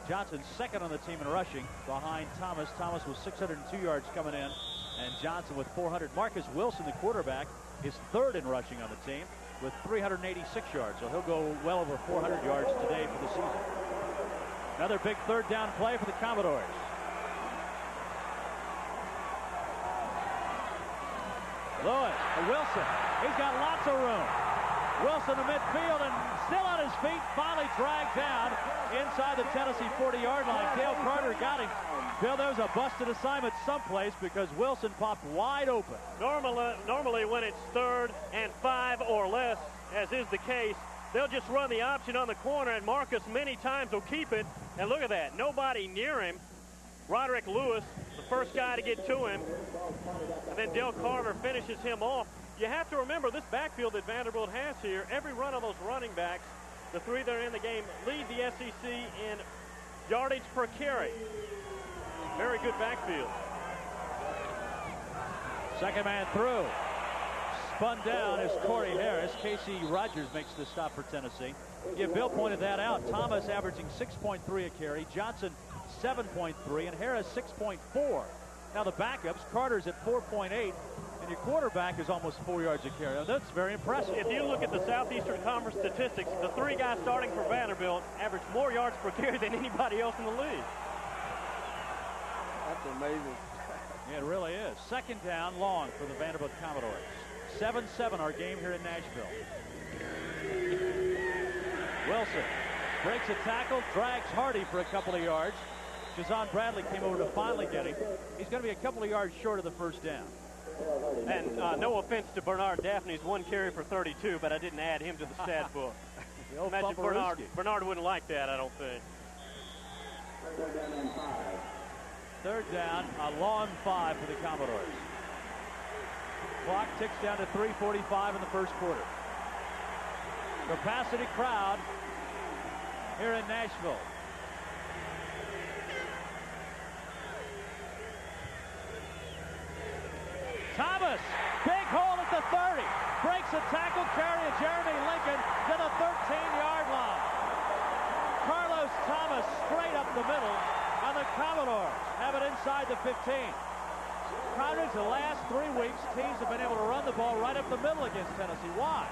Johnson second on the team in rushing behind Thomas. Thomas with 602 yards coming in, and Johnson with 400. Marcus Wilson, the quarterback, is 3rd in rushing on the team with 386 yards. So he'll go well over 400 yards today for the season. Another big 3rd down play for the Commodores. Lewis, Wilson, he's got lots of room. Wilson to midfield and still on his feet, finally dragged down inside the Tennessee 40-yard line. Dale Carter got him. Bill, there was a busted assignment someplace because Wilson popped wide open. Normally when it's 3rd and 5 or less, as is the case, they'll just run the option on the corner, and Marcus many times will keep it. And look at that, nobody near him. Roderick Lewis, the first guy to get to him, and then Dale Carter finishes him off. You have to remember this backfield that Vanderbilt has here, every run of those running backs, the 3 that are in the game, lead the SEC in yardage per carry. Very good backfield. Second man through. Spun down is Corey Harris. Casey Rogers makes the stop for Tennessee. Yeah, Bill pointed that out. Thomas averaging 6.3 a carry. Johnson 7.3, and Harris 6.4. Now the backups, Carter's at 4.8, and your quarterback is almost 4 yards a carry. Now, that's very impressive. If you look at the Southeastern Conference statistics, the 3 guys starting for Vanderbilt average more yards per carry than anybody else in the league. That's amazing. Yeah, it really is. Second down, long for the Vanderbilt Commodores. 7-7 our game here in Nashville. Wilson breaks a tackle, drags Hardy for a couple of yards. Shazan Bradley came over to finally get him. He's going to be a couple of yards short of the first down. And no offense to Bernard Daphne's 1 carry for 32, but I didn't add him to the stat book. Imagine Bernard wouldn't like that, I don't think. 3rd down, a long 5 for the Commodores. Clock ticks down to 3:45 in the first quarter. Capacity crowd here in Nashville. Thomas, big hole at the 30. Breaks a tackle, carry of Jeremy Lincoln to the 13-yard line. Carlos Thomas straight up the middle, and the Commodores have it inside the 15. Conrad's the last 3 weeks, teams have been able to run the ball right up the middle against Tennessee. Why?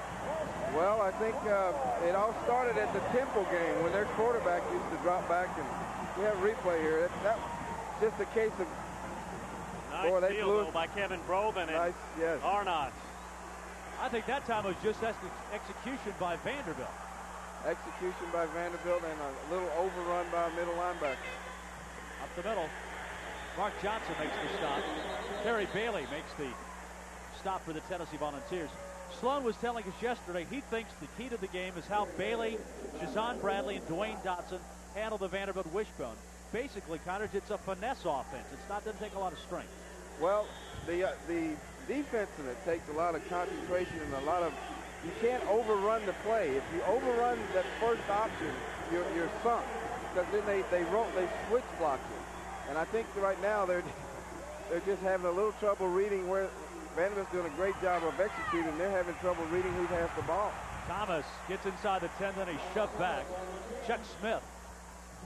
Well, I think it all started at the Temple game when their quarterback used to drop back, and we have a replay here. That's just a case of nice steal by Kevin Broven and Arnott. I think that time was just execution by Vanderbilt. Execution by Vanderbilt and a little overrun by a middle linebacker. Up the middle. Mark Johnson makes the stop. Terry Bailey makes the stop for the Tennessee Volunteers. Sloan was telling us yesterday he thinks the key to the game is how Bailey, Shazan Bradley, and Dwayne Dotson handle the Vanderbilt wishbone. Basically, Connors, it's a finesse offense. Doesn't take a lot of strength. Well, the defense in it takes a lot of concentration and a lot of. You can't overrun the play. If you overrun that first option, you're sunk because then they switch block you. And I think right now they're just having a little trouble reading where Vanderbilt's doing a great job of executing. They're having trouble reading who has the ball. Thomas gets inside the 10, then he's shoved back. Chuck Smith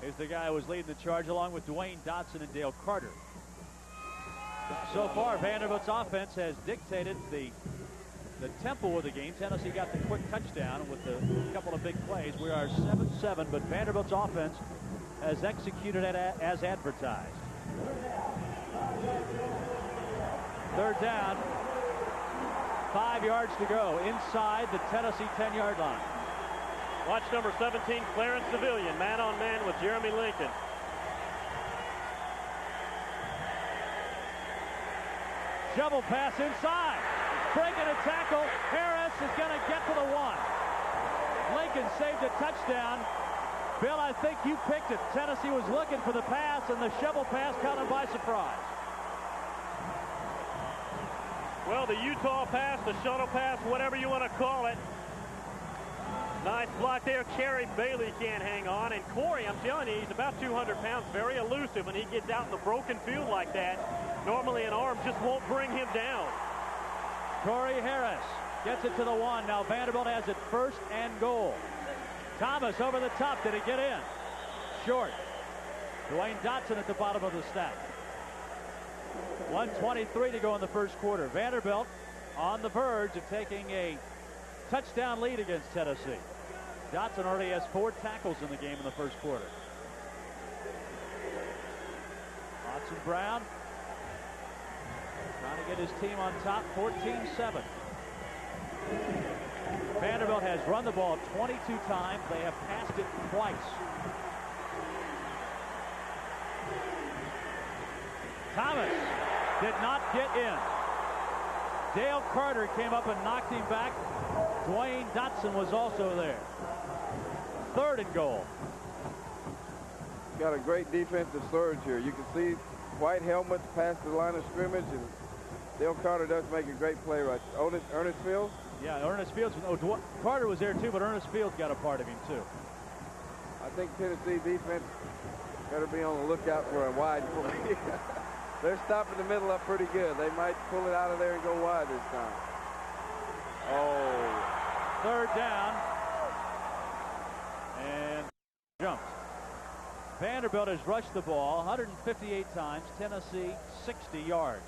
is the guy who was leading the charge along with Dwayne Dotson and Dale Carter. So far, Vanderbilt's offense has dictated the the tempo of the game. Tennessee got the quick touchdown with a couple of big plays. We are 7-7, but Vanderbilt's offense has executed it as advertised. Third down, 5 yards to go inside the Tennessee 10-yard line. Watch number 17, Clarence Civilian, man-on-man with Jeremy Lincoln. Shovel pass inside. Breaking a tackle. Harris is going to get to the 1. Lincoln saved a touchdown. Bill, I think you picked it. Tennessee was looking for the pass, and the shovel pass caught him by surprise. Well, the Utah pass, the shuttle pass, whatever you want to call it. Nice block there. Kerry Bailey can't hang on. And Corey, I'm telling you, he's about 200 pounds, very elusive when he gets out in the broken field like that. Normally an arm just won't bring him down. Corey Harris gets it to the 1. Now Vanderbilt has it 1st and goal. Thomas over the top. Did he get in? Short. Dwayne Dotson at the bottom of the stack. 1:23 to go in the first quarter. Vanderbilt on the verge of taking a touchdown lead against Tennessee. Dotson already has 4 tackles in the game in the first quarter. Watson Brown trying to get his team on top, 14-7. Vanderbilt has run the ball 22 times. They have passed it twice. Thomas did not get in. Dale Carter came up and knocked him back. Dwayne Dotson was also there. 3rd and goal. Got a great defensive surge here. You can see white helmets past the line of scrimmage, and Dale Carter does make a great play right there. Ernest Fields? Yeah, Ernest Fields. Oh, Carter was there too, but Ernest Fields got a part of him too. I think Tennessee defense better be on the lookout for a wide play. They're stopping the middle up pretty good. They might pull it out of there and go wide this time. Oh. 3rd down. And jumped. Vanderbilt has rushed the ball 158 times. Tennessee 60 yards.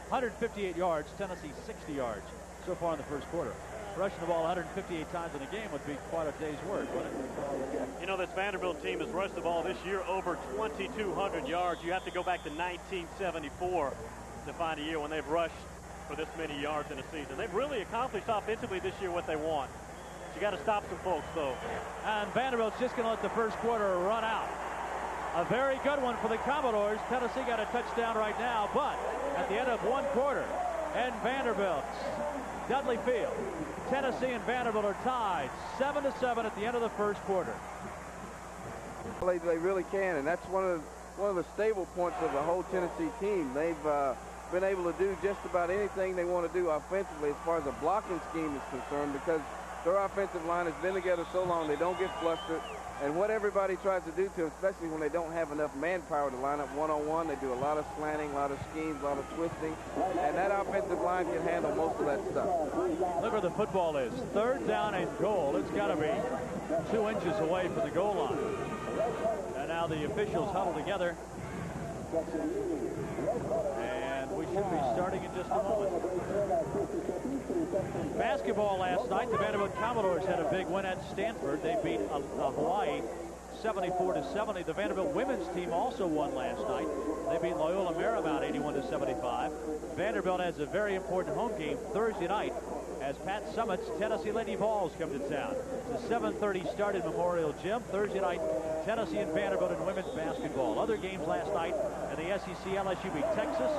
158 yards. Tennessee 60 yards so far in the first quarter. Rushing the ball 158 times in a game would be quite a day's work, wouldn't it? You know, this Vanderbilt team has rushed the ball this year over 2,200 yards. You have to go back to 1974 to find a year when they've rushed for this many yards in a season. They've really accomplished offensively this year what they want. But you got to stop some folks, though. And Vanderbilt's just going to let the first quarter run out. A very good one for the Commodores. Tennessee got a touchdown right now, but at the end of 1 quarter, and Vanderbilt, Dudley Field, Tennessee and Vanderbilt are tied 7-7 at the end of the first quarter. They really can, and that's one of the stable points of the whole Tennessee team. They've been able to do just about anything they want to do offensively as far as the blocking scheme is concerned, because their offensive line has been together so long they don't get flustered. And what everybody tries to do to them, especially when they don't have enough manpower to line up one-on-one, they do a lot of slanting, a lot of schemes, a lot of twisting, and that offensive line can handle most of that stuff. Look where the football is. 3rd down and goal. It's got to be 2 inches away from the goal line. And now the officials huddle together. And we should be starting in just a moment. Basketball last night, the Vanderbilt Commodores had a big win at Stanford. They beat Hawaii 74-70. The Vanderbilt women's team also won last night. They beat Loyola Marymount 81-75. Vanderbilt has a very important home game Thursday night as Pat Summitt's Tennessee Lady Vols come to town. It's a 7:30 start in Memorial Gym. Thursday night, Tennessee and Vanderbilt in women's basketball. Other games last night in the SEC, LSU beat Texas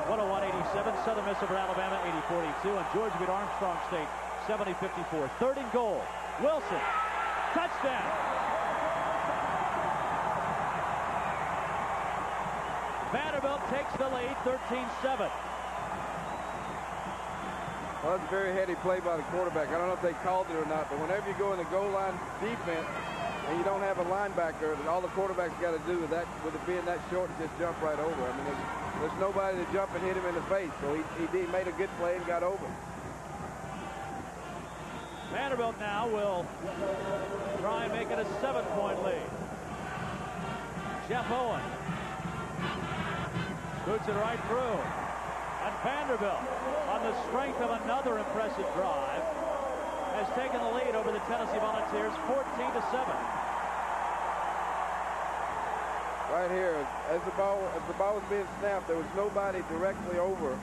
101-87. Southern Miss over Alabama 80-42. And Georgia beat Armstrong State 70-54. 3rd and goal. Wilson. Touchdown. Vanderbilt takes the lead 13-7. Well, that's a very heady play by the quarterback. I don't know if they called it or not, but whenever you go in the goal line defense and you don't have a linebacker, all the quarterback's got to do with it being that short, is just jump right over. I mean, there's nobody to jump and hit him in the face, so he made a good play and got over. Vanderbilt now will try and make it a 7-point lead. Jeff Owen boots it right through. And Vanderbilt, on the strength of another impressive drive, has taken the lead over the Tennessee Volunteers 14-7. Right here, as the ball was being snapped, there was nobody directly over.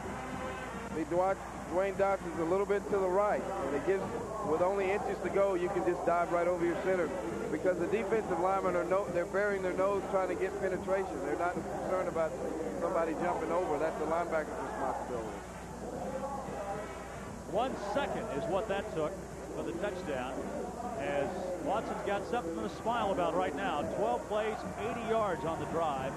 Dwayne Dotson's a little bit to the right, and it gives, with only inches to go, you can just dive right over your center, because the defensive linemen they're burying their nose trying to get penetration. They're not concerned about somebody jumping over. That's the linebacker's responsibility. 1 second is what that took for the touchdown, as Watson's got something to smile about right now. 12 plays, 80 yards on the drive.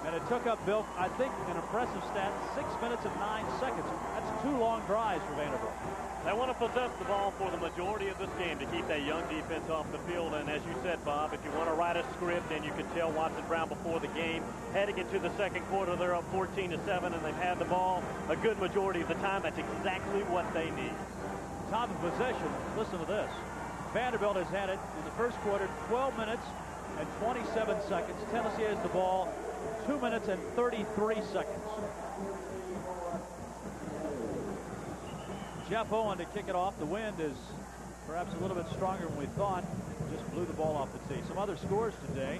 And it took up, Bill, I think, an impressive stat, 6 minutes and 9 seconds. That's 2 long drives for Vanderbilt. They want to possess the ball for the majority of this game to keep that young defense off the field. And as you said, Bob, if you want to write a script, and you could tell Watson Brown before the game, heading into the second quarter, they're up 14-7, and they've had the ball a good majority of the time. That's exactly what they need. Time of possession, listen to this. Vanderbilt has had it in the first quarter, 12 minutes and 27 seconds. Tennessee has the ball 2 minutes and 33 seconds. Jeff Owen to kick it off. The wind is perhaps a little bit stronger than we thought. Just blew the ball off the tee. Some other scores today.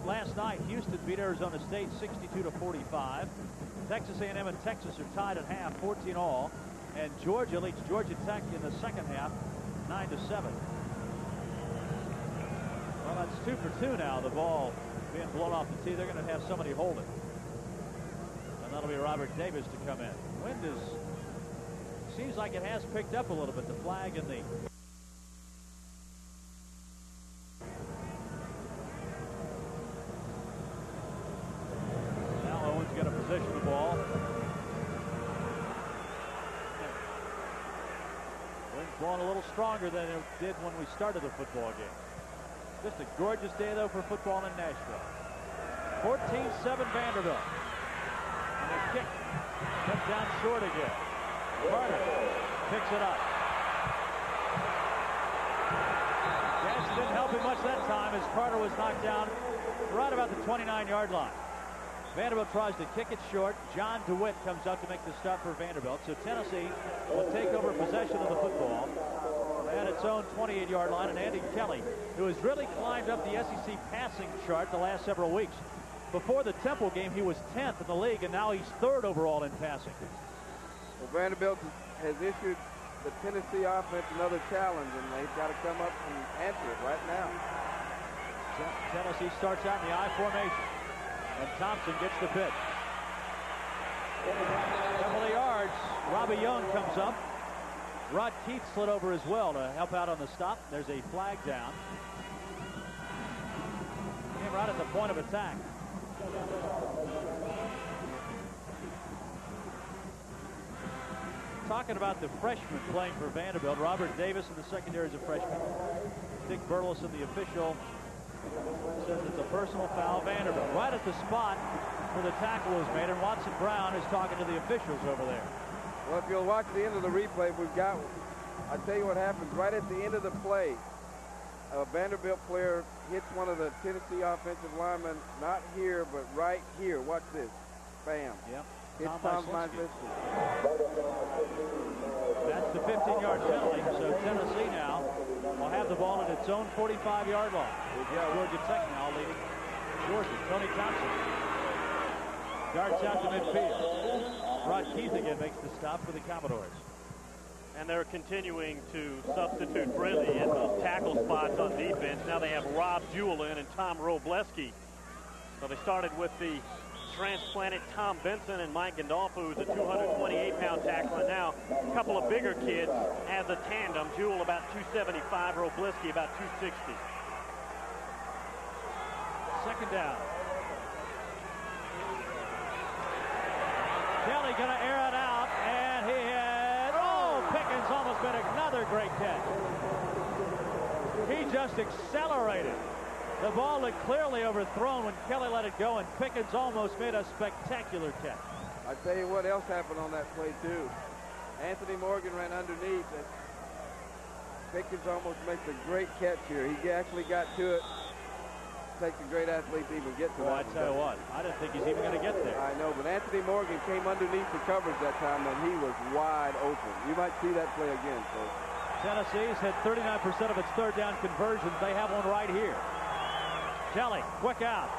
Last night, Houston beat Arizona State 62-45. Texas A&M and Texas are tied at half, 14 all. And Georgia leads Georgia Tech in the second half, 9-7. Well, that's 2 for 2 now. The ball being blown off the tee. They're going to have somebody hold it. And that'll be Robert Davis to come in. Wind seems like it has picked up a little bit. The flag and the now Owen's going to position the ball. Wind's blowing a little stronger than it did when we started the football game. Just a gorgeous day, though, for football in Nashville. 14-7 Vanderbilt. And a kick comes down short again. Carter picks it up. Gas didn't help him much that time, as Carter was knocked down right about the 29-yard line. Vanderbilt tries to kick it short. John DeWitt comes up to make the stop for Vanderbilt. So Tennessee will take over possession of the football at its own 28-yard line. And Andy Kelly, who has really climbed up the SEC passing chart the last several weeks. Before the Temple game, he was 10th in the league, and now he's 3rd overall in passing. Well, Vanderbilt has issued the Tennessee offense another challenge, and they've got to come up and answer it right now. Tennessee starts out in the I formation, and Thompson gets the pitch. Couple of yards. Robbie Young comes up. Rod Keith slid over as well to help out on the stop. There's a flag down. Came right at the point of attack. Talking about the freshman playing for Vanderbilt, Robert Davis in the secondary is a freshman. Dick Burleson, the official, says it's a personal foul. Vanderbilt right at the spot where the tackle was made, and Watson Brown is talking to the officials over there. Well, if you'll watch the end of the replay, we've got, I'll tell you what happens. Right at the end of the play, a Vanderbilt player hits one of the Tennessee offensive linemen, not here, but right here. Watch this. Bam. Yep. Hits Tom Myslinski. That's the 15-yard penalty. So Tennessee now will have the ball at its own 45-yard line. Georgia Tech now leading Georgia. Tony Thompson darts out to midfield. Rod Keith again makes the stop for the Commodores. And they're continuing to substitute Briley at those tackle spots on defense. Now they have Rob Jewell in and Tom Robleski. So they started with the transplanted Tom Benson and Mike Gandolfo, who's a 228-pound tackler. Now a couple of bigger kids as a tandem. Jewell about 275, Robleski about 260. Second down. Kelly going to air it out, and he had, Pickens almost made another great catch. He just accelerated. The ball looked clearly overthrown when Kelly let it go, and Pickens almost made a spectacular catch. I tell you what else happened on that play, too. Anthony Morgan ran underneath, and Pickens almost makes a great catch here. He actually got to it takes a great athlete to even get to Well, that. I tell you what, I didn't think he's even going to get there. I know, but Anthony Morgan came underneath the coverage that time, and he was wide open. You might see that play again, folks. Tennessee's hit 39% of its third down conversions. They have one right here. Kelly, quick out.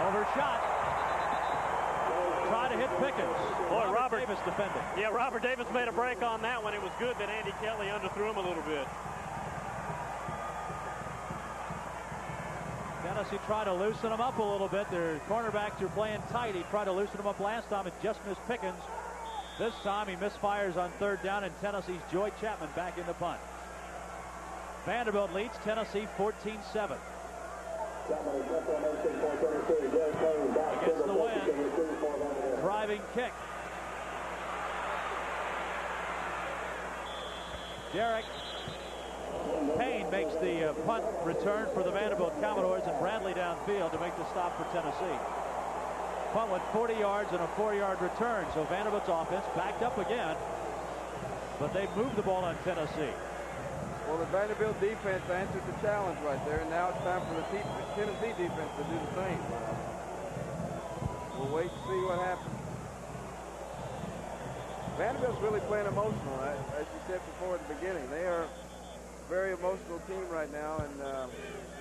Overshot. Try to hit Pickens. Boy, Robert Davis defending. Yeah, Robert Davis made a break on that one. It was good that Andy Kelly underthrew him a little bit. Tennessee tried to loosen him up a little bit. Their cornerbacks are playing tight. He tried to loosen him up last time. It just missed Pickens. This time he misfires on third down, and Tennessee's Joy Chapman back in the punt. Vanderbilt leads Tennessee 14-7. Against the wind. Driving kick. Derek Payne makes the punt return for the Vanderbilt Commodores, and Bradley downfield to make the stop for Tennessee. Punt went 40 yards and a 4-yard return, so Vanderbilt's offense backed up again, but they moved the ball on Tennessee. Well, the Vanderbilt defense answered the challenge right there, and now it's time for the Tennessee defense to do the same. We'll wait and see what happens. Vanderbilt's really playing emotional, as you said before at the beginning. They are a very emotional team right now, and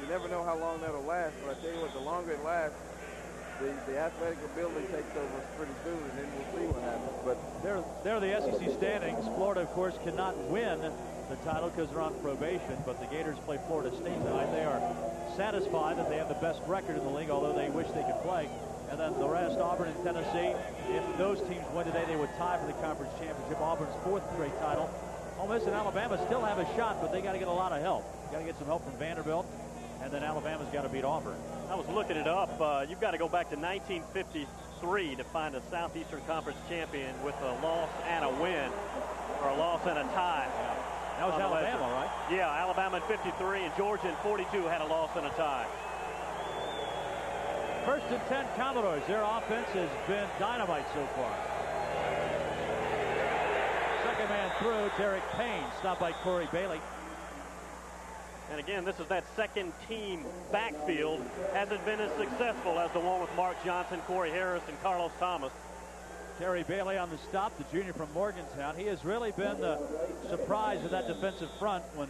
you never know how long that'll last, but I tell you what, the longer it lasts, the athletic ability takes over pretty soon, and then we'll see what happens. But they're the SEC standings. Florida, of course, cannot win the title because they're on probation, but the Gators play Florida State tonight. They are satisfied that they have the best record in the league, although they wish they could play. And then the rest, Auburn and Tennessee, if those teams win today, they would tie for the conference championship. Auburn's 4th straight title. Ole Miss and Alabama still have a shot, but they got to get a lot of help. Got to get some help from Vanderbilt, and then Alabama's got to beat Auburn. I was looking it up. You've got to go back to 1953 to find a Southeastern Conference champion with a loss and a win, or a loss and a tie. Yeah. That was Alabama, right? Yeah, Alabama in 53, and Georgia in 42 had a loss and a tie. 1st and 10 Commodores. Their offense has been dynamite so far. Second man through, Derek Payne, stopped by Corey Bailey. And again, this is that second team backfield. Hasn't been as successful as the one with Mark Johnson, Corey Harris, and Carlos Thomas. Terry Bailey on the stop, the junior from Morgantown. He has really been the surprise of that defensive front. When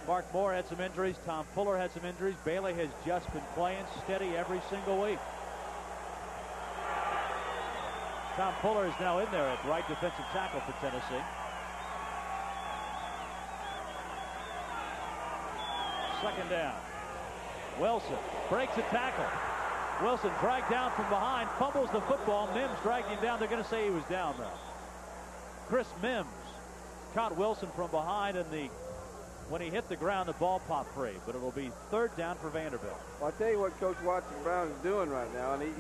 Mark Moore had some injuries, Tom Fuller had some injuries, Bailey has just been playing steady every single week. Tom Fuller is now in there at right defensive tackle for Tennessee. Second down. Wilson breaks a tackle. Wilson dragged down from behind, fumbles the football. Mims dragged him down. They're going to say he was down, though. Chris Mims caught Wilson from behind, and when he hit the ground, the ball popped free. But it will be 3rd down for Vanderbilt. Well, I'll tell you what Coach Watson Brown is doing right now, and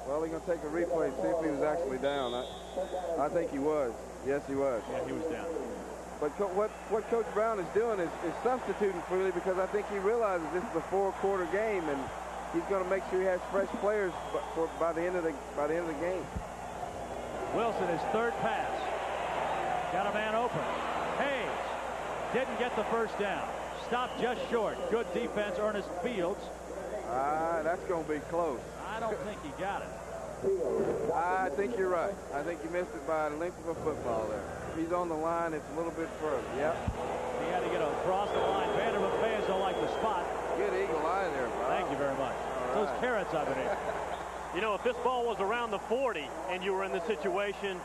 well, he's going to take a replay and see if he was actually down. I think he was. Yes, he was. Yeah, he was down. But what Coach Brown is doing is substituting freely, because I think he realizes this is a 4-quarter game, and he's going to make sure he has fresh players by the end of the game. Wilson, his 3rd pass. Got a man open. Hayes didn't get the first down. Stopped just short. Good defense, Ernest Fields. That's going to be close. I don't think he got it. I think you're right. I think you missed it by the length of a football there. If he's on the line, it's a little bit further. Yep. He had to get across the line. Vanderbilt fans don't like the spot. Good eagle eye there, Bob. Thank you very much. All Those right. carrots I've been eating. You know, if this ball was around the 40 and you were in this situation,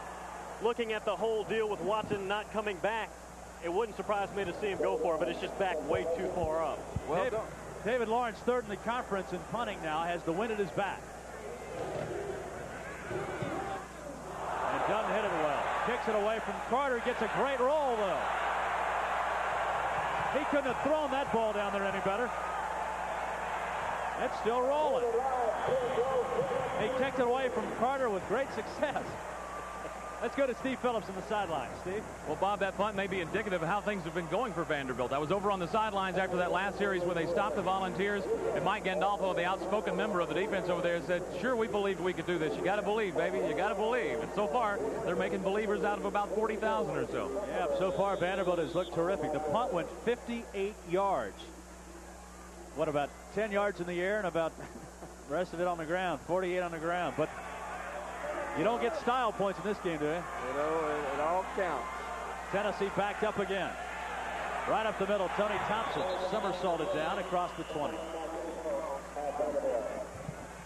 looking at the whole deal with Watson not coming back, it wouldn't surprise me to see him go for it, but it's just back way too far up. Well David Lawrence, 3rd in the conference in punting now, has the win at his back. And doesn't hit it well. Kicks it away from Carter. Gets a great roll, though. He couldn't have thrown that ball down there any better. It's still rolling. He kicked it away from Carter with great success. Let's go to Steve Phillips on the sideline. Steve? Well, Bob, that punt may be indicative of how things have been going for Vanderbilt. I was over on the sidelines after that last series where they stopped the Volunteers, and Mike Gandolfo, the outspoken member of the defense over there, said, sure, we believed we could do this. You got to believe, baby. You got to believe. And so far, they're making believers out of about 40,000 or so. Yeah, so far, Vanderbilt has looked terrific. The punt went 58 yards. What, about 10 yards in the air and about the rest of it on the ground, 48 on the ground. But you don't get style points in this game, do you? You know, it all counts. Tennessee backed up again. Right up the middle, Tony Thompson somersaulted down across the 20.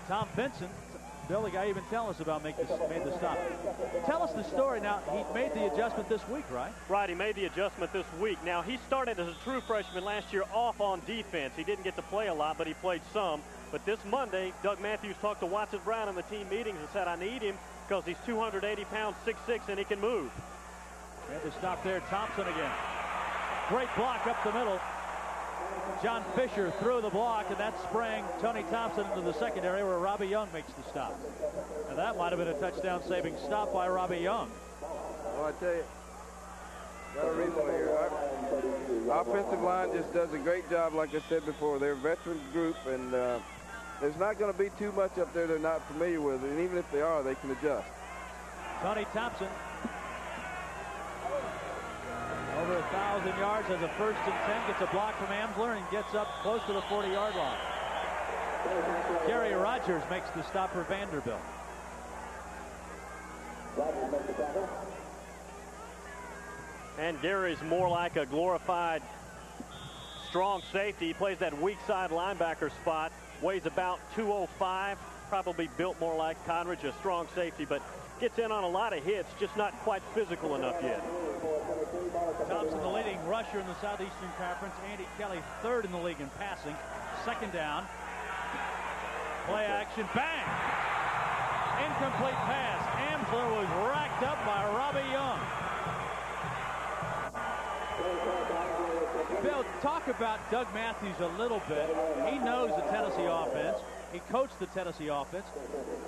Tom Vincent, Bill, the guy you've been telling us about, made the stop. Tell us the story now. He made the adjustment this week, right? Right, he made the adjustment this week. Now, he started as a true freshman last year off on defense. He didn't get to play a lot, but he played some. But this Monday, Doug Matthews talked to Watson Brown in the team meetings and said, I need him because he's 280 pounds, 6'6", and he can move. Had to stop there. Thompson again. Great block up the middle. John Fisher threw the block, and that sprang Tony Thompson into the secondary where Robbie Young makes the stop. And that might have been a touchdown-saving stop by Robbie Young. Well, I tell you, got a reason here. Our offensive line just does a great job, like I said before. They're a veteran group, and there's not going to be too much up there they're not familiar with, and even if they are, they can adjust. Tony Thompson, over 1,000 yards, has a 1st and 10, gets a block from Amsler, and gets up close to the 40-yard line. Gary Rogers makes the stop for Vanderbilt. And Gary's more like a glorified strong safety. He plays that weak side linebacker spot, weighs about 205, probably built more like Conridge, a strong safety, but gets in on a lot of hits, just not quite physical enough yet. Thompson, the leading rusher in the Southeastern Conference. Andy Kelly, 3rd in the league in passing. 2nd down. Play action, bang! Incomplete pass. Amsler was racked up by Robbie Young. Bill, talk about Doug Matthews a little bit. He knows the Tennessee offense. He coached the Tennessee offense.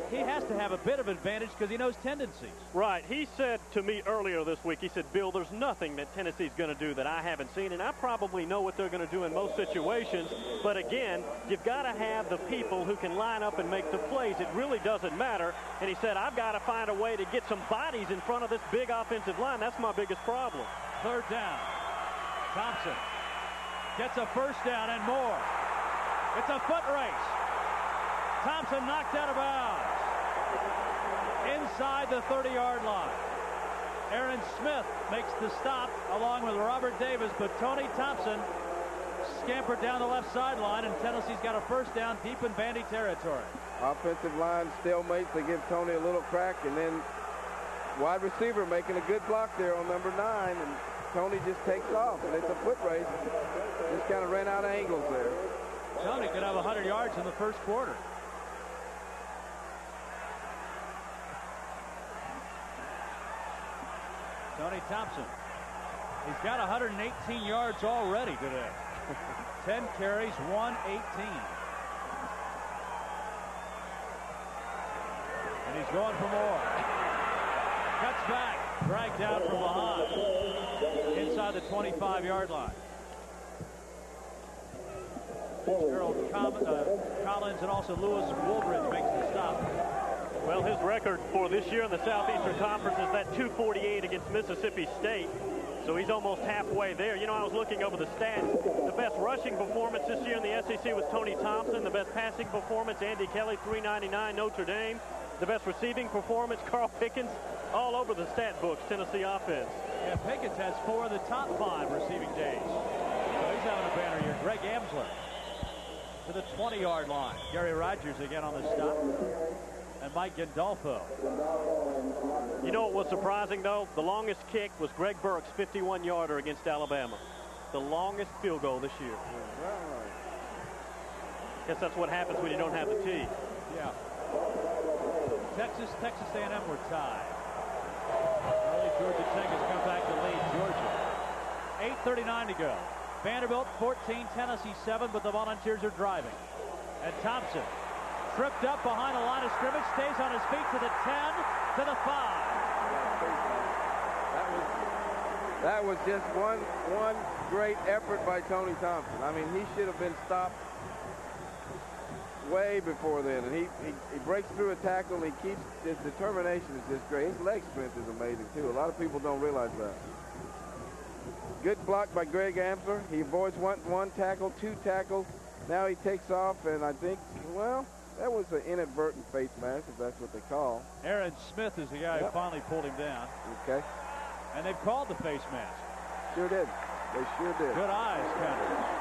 He has to have a bit of advantage because he knows tendencies. Right. He said to me earlier this week, he said, Bill, there's nothing that Tennessee's going to do that I haven't seen, and I probably know what they're going to do in most situations. But again, you've got to have the people who can line up and make the plays. It really doesn't matter. And he said, I've got to find a way to get some bodies in front of this big offensive line. That's my biggest problem. 3rd down. Thompson gets a 1st down and more. It's a foot race. Thompson knocked out of bounds inside the 30-yard line. Aaron Smith makes the stop along with Robert Davis, but Tony Thompson scampered down the left sideline, and Tennessee's got a 1st down deep in Vandy territory. Offensive line stalemates. They give Tony a little crack, and then wide receiver making a good block there on number 9, and Tony just takes off, and it's a foot race. Just kind of ran out of angles there. Tony could have 100 yards in the 1st quarter. Tony Thompson. He's got 118 yards already today. 10 carries, 118. And he's going for more. Cuts back, dragged down from behind. Inside the 25-yard line. Gerald Collins and also Lewis Woolbridge makes the stop. Well, his record for this year in the Southeastern Conference is that 248 against Mississippi State. So he's almost halfway there. You know, I was looking over the stats. The best rushing performance this year in the SEC was Tony Thompson. The best passing performance, Andy Kelly, 399, Notre Dame. The best receiving performance, Carl Pickens. All over the stat books, Tennessee offense. Yeah, Pickens has 4 of the top 5 receiving days. So he's having a banner year. Greg Amsler to the 20-yard line. Gary Rogers again on the stop. And Mike Gandolfo. You know what was surprising, though? The longest kick was Greg Burke's 51-yarder against Alabama. The longest field goal this year. Guess that's what happens when you don't have the tee. Yeah. Texas A&M were tied. Early Georgia Tech has come back to lead Georgia. 8:39 to go. Vanderbilt 14, Tennessee 7, but the Volunteers are driving. And Thompson tripped up behind the line of scrimmage, stays on his feet to the 10, to the 5. That was just one great effort by Tony Thompson. I mean, he should have been stopped way before then, and he breaks through a tackle, and he keeps his determination is just great. His leg strength is amazing too. A lot of people don't realize that. Good block by Greg Amsler. He avoids one tackle, 2 tackles, Now he takes off, and I think, well, that was an inadvertent face mask, if that's what they call. Aaron Smith is the guy who finally pulled him down. Okay. And they've called the face mask. Sure did. They sure did. Good eyes, Conrad.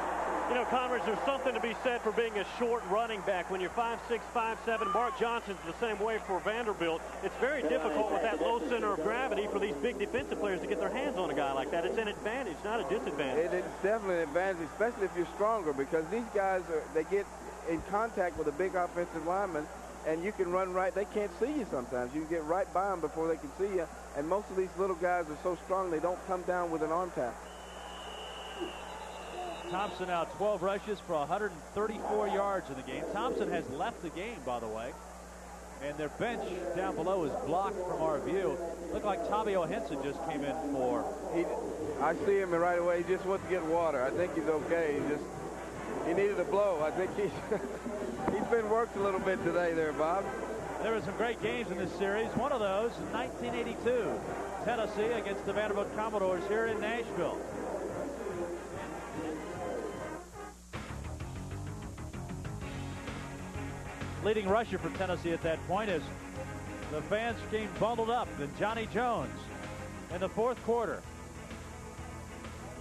You know, Conrad, there's something to be said for being a short running back. When you're 5'6", 5'7", Mark Johnson's the same way for Vanderbilt. It's very difficult with that low center of gravity for these big defensive players to get their hands on a guy like that. It's an advantage, not a disadvantage. It's definitely an advantage, especially if you're stronger, because these guys, they get in contact with a big offensive lineman, and you can run right. They can't see you sometimes. You can get right by them before they can see you, and most of these little guys are so strong they don't come down with an arm tackle. Thompson now 12 rushes for 134 yards in the game. Thompson has left the game, by the way. And their bench down below is blocked from our view. Looked like Tavio Henson just came in for. I see him right away. He just wants to get water. I think he's okay. He needed a blow. I think he's been worked a little bit today there, Bob. There were some great games in this series. One of those, 1982, Tennessee against the Vanderbilt Commodores here in Nashville. Leading rusher for Tennessee at that point is the fans came bundled up. Then Johnny Jones in the fourth quarter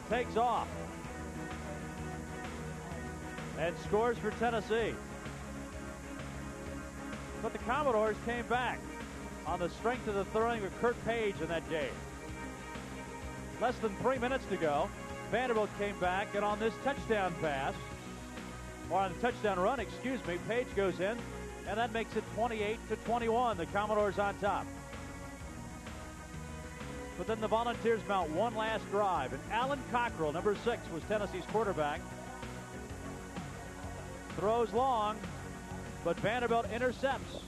takes off and scores for Tennessee. But the Commodores came back on the strength of the throwing of Kurt Page in that game. Less than 3 minutes to go, Vanderbilt came back, and on this touchdown pass, or on the touchdown run, excuse me, Page goes in, and that makes it 28-21. The Commodores on top. But then the Volunteers mount one last drive, and Alan Cockrell, number 6, was Tennessee's quarterback. Throws long, but Vanderbilt intercepts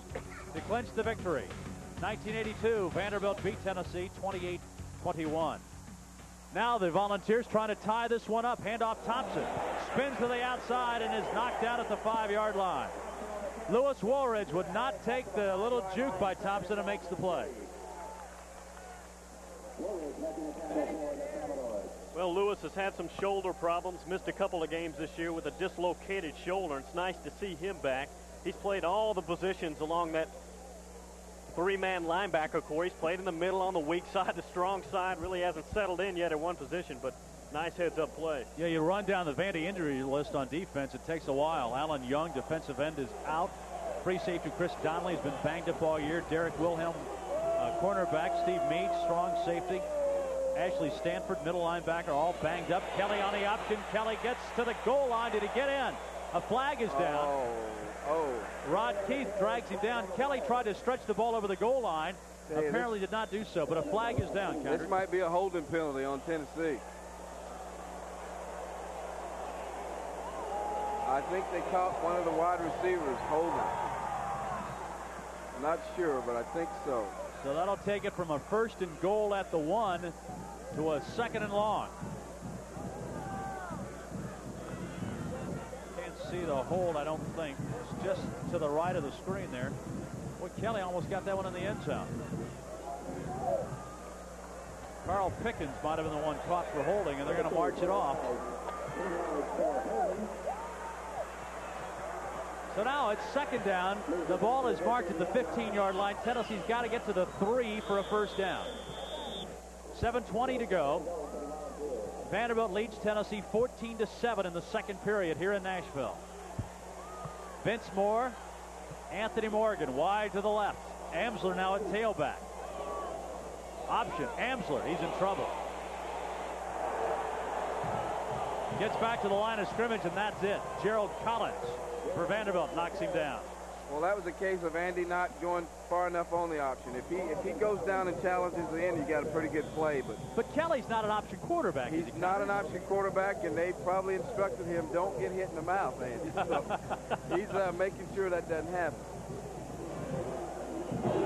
to clinch the victory. 1982, Vanderbilt beat Tennessee 28-21. Now the Volunteers trying to tie this one up. Handoff Thompson. Spins to the outside and is knocked out at the 5-yard line. Lewis Woolridge would not take the little juke by Thompson and makes the play. Well, Lewis has had some shoulder problems, missed a couple of games this year with a dislocated shoulder. It's nice to see him back. He's played all the positions along that three-man linebacker core. He's played in the middle, on the weak side, the strong side. Really hasn't settled in yet at one position, but nice heads-up play. Yeah, you run down the Vandy injury list on defense. It takes a while. Alan Young, defensive end, is out. Free safety Chris Donnelly has been banged up all year. Derek Wilhelm, cornerback. Steve Meade, strong safety. Ashley Stanford, middle linebacker, all banged up. Kelly on the option. Kelly gets to the goal line. Did he get in? A flag is down. Rod Keith drags him down. Kelly tried to stretch the ball over the goal line. Apparently did not do so, but a flag is down. This might be a holding penalty on Tennessee. I think they caught one of the wide receivers holding. I'm not sure, but I think so. So that'll take it from a 1st and goal at the 1 to a 2nd and long. See the hold, I don't think. It's just to the right of the screen there. Boy, Kelly almost got that one in the end zone. Carl Pickens might have been the one caught for holding, and they're going to march it off. So now it's 2nd down. The ball is marked at the 15-yard line. Tennessee's got to get to the 3 for a 1st down. 7:20 to go. Vanderbilt leads Tennessee 14-7 in the 2nd period here in Nashville. Vince Moore, Anthony Morgan wide to the left. Amsler now at tailback. Option, Amsler, he's in trouble. Gets back to the line of scrimmage, and that's it. Gerald Collins for Vanderbilt knocks him down. Well, that was a case of Andy not going far enough on the option. If he goes down and challenges the end, you got a pretty good play. But Kelly's not an option quarterback. He's not an option quarterback, and they probably instructed him, don't get hit in the mouth, Andy. So he's making sure that doesn't happen.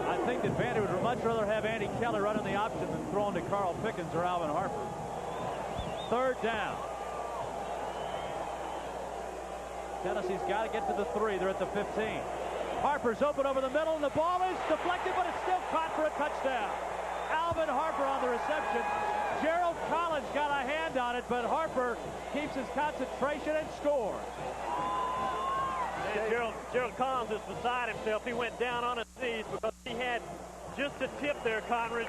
I think that Vandy would much rather have Andy Kelly running the option than throwing to Carl Pickens or Alvin Harper. 3rd down. Tennessee's got to get to the 3. They're at the 15. Harper's open over the middle, and the ball is deflected, but it's still caught for a touchdown. Alvin Harper on the reception. Gerald Collins got a hand on it, but Harper keeps his concentration and scores. And Gerald Collins is beside himself. He went down on his knees because he had just a tip there, Conrad.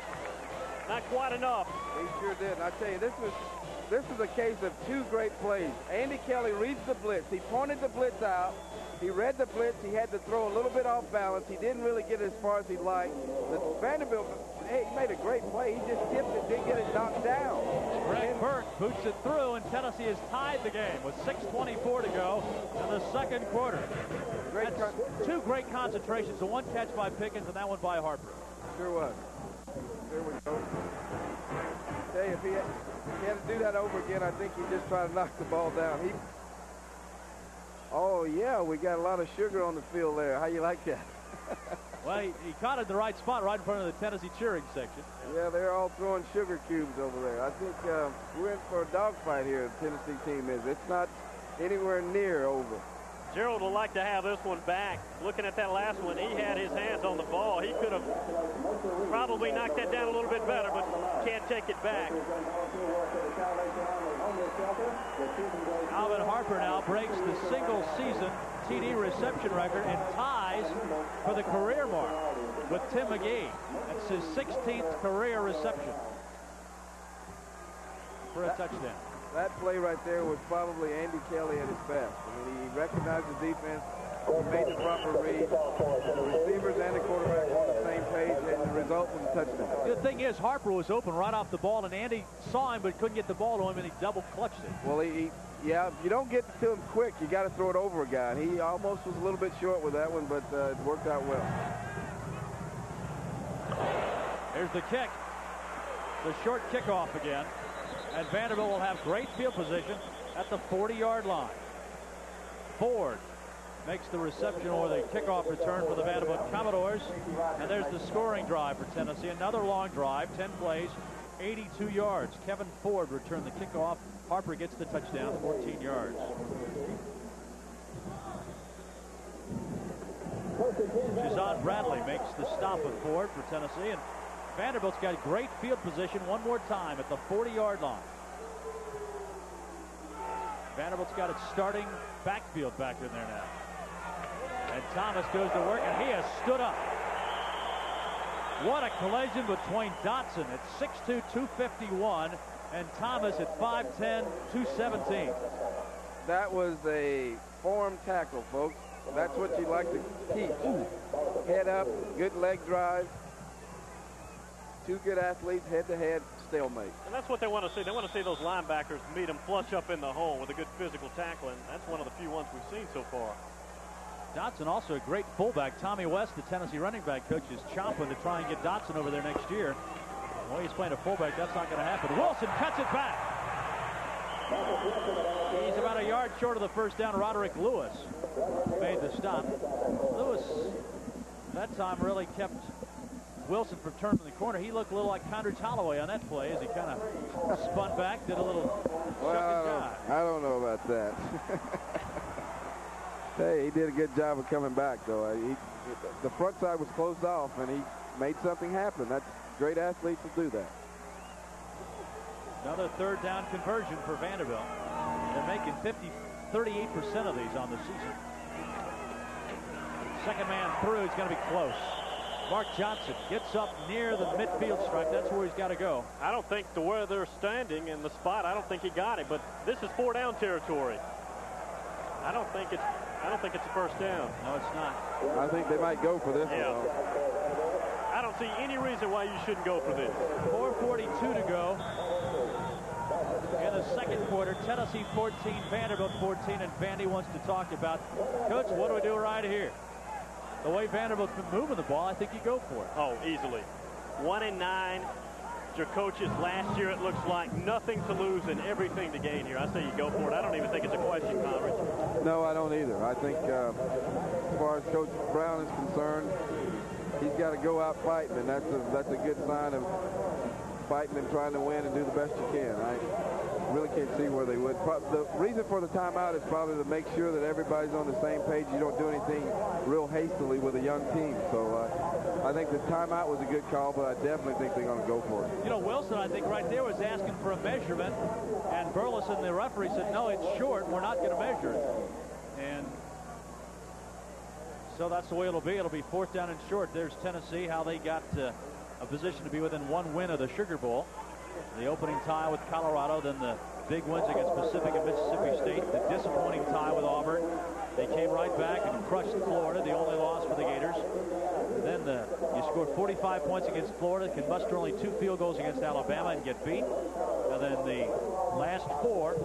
Not quite enough. He sure did. And I tell you, this is a case of two great plays. Andy Kelly reads the blitz. He pointed the blitz out. He read the blitz. He had to throw a little bit off balance. He didn't really get it as far as he'd like. But Vanderbilt, hey, he made a great play. He just tipped it, didn't get it knocked down. Greg Burke boots it through, and Tennessee has tied the game with 6:24 to go in the second quarter. Two great concentrations, the one catch by Pickens and that one by Harper. Sure was. There we go. Hey, if he had to do that over again, I think he'd just try to knock the ball down. Oh, yeah, we got a lot of sugar on the field there. How you like that? Well, he caught it in the right spot, right in front of the Tennessee cheering section. Yeah, they're all throwing sugar cubes over there. I think we're in for a dogfight here, the Tennessee team is. It's not anywhere near over. Gerald would like to have this one back. Looking at that last one, he had his hands on the ball. He could have probably knocked that down a little bit better, but can't take it back. Alvin Harper now breaks the single-season TD reception record and ties for the career mark with Tim McGee. That's his 16th career reception for a touchdown. That play right there was probably Andy Kelly at his best. I mean, he recognized the defense, he made the proper read. The receivers and the quarterback were on the same page, and the result was a touchdown. The thing is, Harper was open right off the ball, and Andy saw him but couldn't get the ball to him, and he double clutched it. Well, yeah, if you don't get to him quick, you got to throw it over a guy. And he almost was a little bit short with that one, but it worked out well. Here's the kick. The short kickoff again. And Vanderbilt will have great field position at the 40-yard line. Ford makes the reception or the kickoff return for the Vanderbilt Commodores. And there's the scoring drive for Tennessee. Another long drive, 10 plays, 82 yards. Kevin Ford returned the kickoff. Harper gets the touchdown, 14 yards. Shazon Bradley makes the stop with Ford for Tennessee. And Vanderbilt's got great field position one more time at the 40-yard line. Vanderbilt's got its starting backfield back in there now. And Thomas goes to work, and he has stood up. What a collision between Dotson at 6'2", 251, and Thomas at 5'10", 217. That was a form tackle, folks. That's what you like to keep. Head up, good leg drive. Two good athletes, head-to-head, stalemate. And that's what they want to see. They want to see those linebackers meet them flush up in the hole with a good physical tackling. That's one of the few ones we've seen so far. Dotson also a great fullback. Tommy West, the Tennessee running back coach, is chomping to try and get Dotson over there next year. Well, he's playing a fullback. That's not going to happen. Wilson cuts it back. He's about a yard short of the first down. Roderick Lewis made the stop. Lewis, that time, really kept Wilson from turning the corner. He looked a little like Condridge Holloway on that play as he kind of spun back, did a little I don't know about that. Hey, he did a good job of coming back, though. The front side was closed off, and he made something happen. That's great athletes will do that. Another third down conversion for Vanderbilt. They're making 38% of these on the season. Second man through, he's going to be close. Mark Johnson gets up near the midfield stripe. That's where he's got to go. I don't think to where they're standing in the spot, I don't think he got it, but this is 4-down territory. I don't think it's a first down. No, it's not. I think they might go for this one. I don't see any reason why you shouldn't go for this. 4:42 to go in the second quarter. Tennessee 14, Vanderbilt 14, and Vandy wants to talk about, Coach, what do we do right here? The way Vanderbilt's been moving the ball, I think you go for it. Oh, easily. 1-9. Your coaches last year, it looks like nothing to lose and everything to gain here. I say you go for it. I don't even think it's a question, Conrad. No, I don't either. I think as far as Coach Brown is concerned, he's got to go out fighting, and that's a good sign of fighting and trying to win and do the best you can. I really can't see where they would. The reason for the timeout is probably to make sure that everybody's on the same page. You don't do anything real hastily with a young team. So I think the timeout was a good call, but I definitely think they're going to go for it. You know, Wilson, I think right there was asking for a measurement, and Burleson, the referee, said, no, it's short. We're not going to measure it. And So that's the way it'll be. It'll be 4th down and short. There's Tennessee, how they got a position to be within 1 win of the Sugar Bowl. The opening tie with Colorado, then the big wins against Pacific and Mississippi State, the disappointing tie with Auburn. They came right back and crushed Florida, the only loss for the Gators. And then you scored 45 points against Florida, can muster only 2 field goals against Alabama and get beat. And then the last 4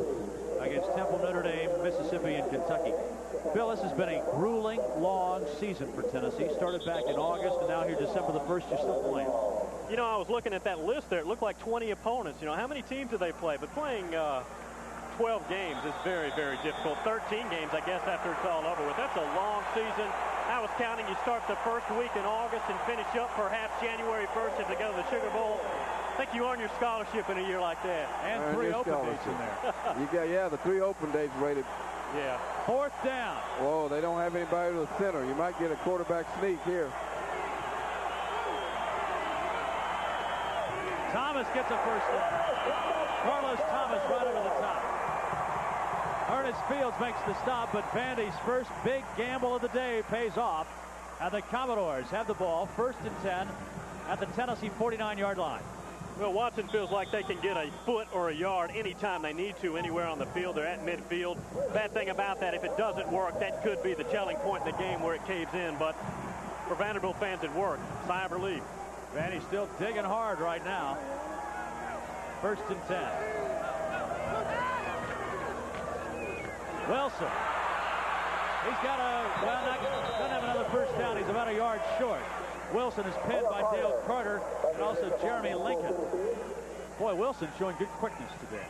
against Temple, Notre Dame, Mississippi, and Kentucky. Bill, this has been a grueling, long season for Tennessee. Started back in August, and now here December the 1st, you're still playing. You know, I was looking at that list there. It looked like 20 opponents. You know, how many teams do they play? But playing 12 games is very, very difficult. 13 games, I guess, after it's all over with. That's a long season. I was counting you start the first week in August and finish up perhaps January 1st if they go to the Sugar Bowl. I think you earn your scholarship in a year like that. And 3 open dates in there. You got, yeah, the 3 open dates rated. Yeah. 4th down. Whoa, they don't have anybody to the center. You might get a quarterback sneak here. Thomas gets a first down. Carlos Thomas right over the top. Ernest Fields makes the stop, but Vandy's first big gamble of the day pays off. And the Commodores have the ball 1st and 10 at the Tennessee 49-yard line. Well, Watson feels like they can get a foot or a yard anytime they need to, anywhere on the field. They're at midfield. Bad thing about that, if it doesn't work, that could be the telling point in the game where it caves in. But for Vanderbilt fans, it worked. Sigh of relief. Vandy's still digging hard right now. 1st and 10. Wilson. He's got doesn't have another first down. He's about a yard short. Wilson is pinned by Dale Carter and also Jeremy Lincoln. Boy, Wilson's showing good quickness today.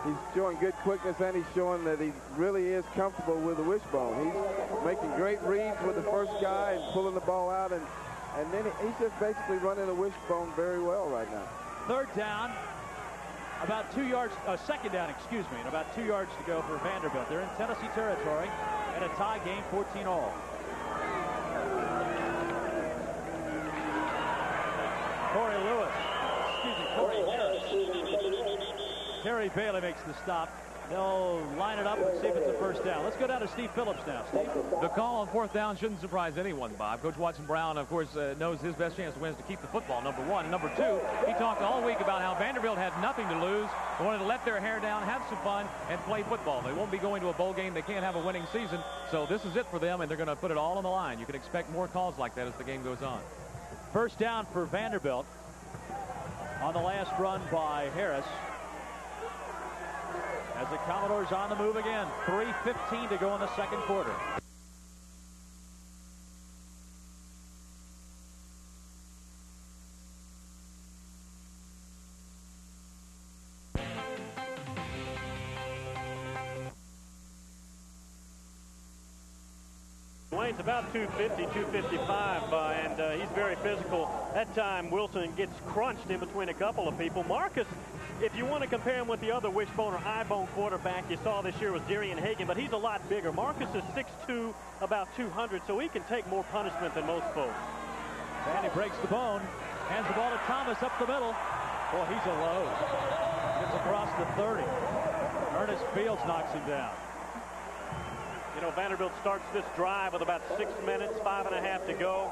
He's showing good quickness, and he's showing that he really is comfortable with the wishbone. He's making great reads with the first guy and pulling the ball out, and then he's just basically running the wishbone very well right now. 3rd down, about 2 yards, 2nd down, excuse me, and about 2 yards to go for Vanderbilt. They're in Tennessee territory and a tie game, 14-all. Corey Harris. Terry Bailey makes the stop. They'll line it up and see if it's a first down. Let's go down to Steve Phillips now. Steve? The call on 4th down shouldn't surprise anyone, Bob. Coach Watson Brown, of course, knows his best chance to win is to keep the football, number 1. Number 2, he talked all week about how Vanderbilt had nothing to lose. They wanted to let their hair down, have some fun, and play football. They won't be going to a bowl game. They can't have a winning season. So this is it for them, and they're going to put it all on the line. You can expect more calls like that as the game goes on. First down for Vanderbilt on the last run by Harris. As the Commodores on the move again. 3:15 to go in the 2nd quarter. Dwayne's about 250, 255, and he's very physical. That time, Wilson gets crunched in between a couple of people. Marcus, if you want to compare him with the other wishbone or eyebone quarterback you saw this year was Darian Hagan, but he's a lot bigger. Marcus is 6'2", about 200, so he can take more punishment than most folks. Vandy breaks the bone, hands the ball to Thomas up the middle. Boy, he's a load. Gets across the 30. Ernest Fields knocks him down. You know, Vanderbilt starts this drive with about 6 minutes, 5.5 to go.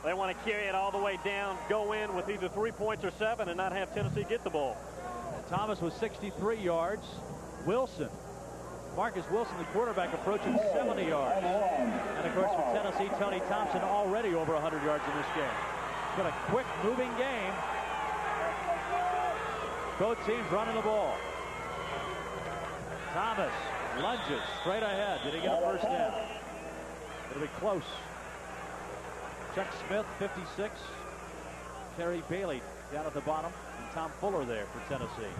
They want to carry it all the way down, go in with either 3 points or 7, and not have Tennessee get the ball. Thomas was 63 yards. Marcus Wilson, the quarterback, approaching 70 yards. And, of course, for Tennessee, Tony Thompson already over 100 yards in this game. It's been a quick moving game. Both teams running the ball. Thomas lunges straight ahead. Did he get a first down? It'll be close. Chuck Smith, 56. Terry Bailey down at the bottom. And Tom Fuller there for Tennessee.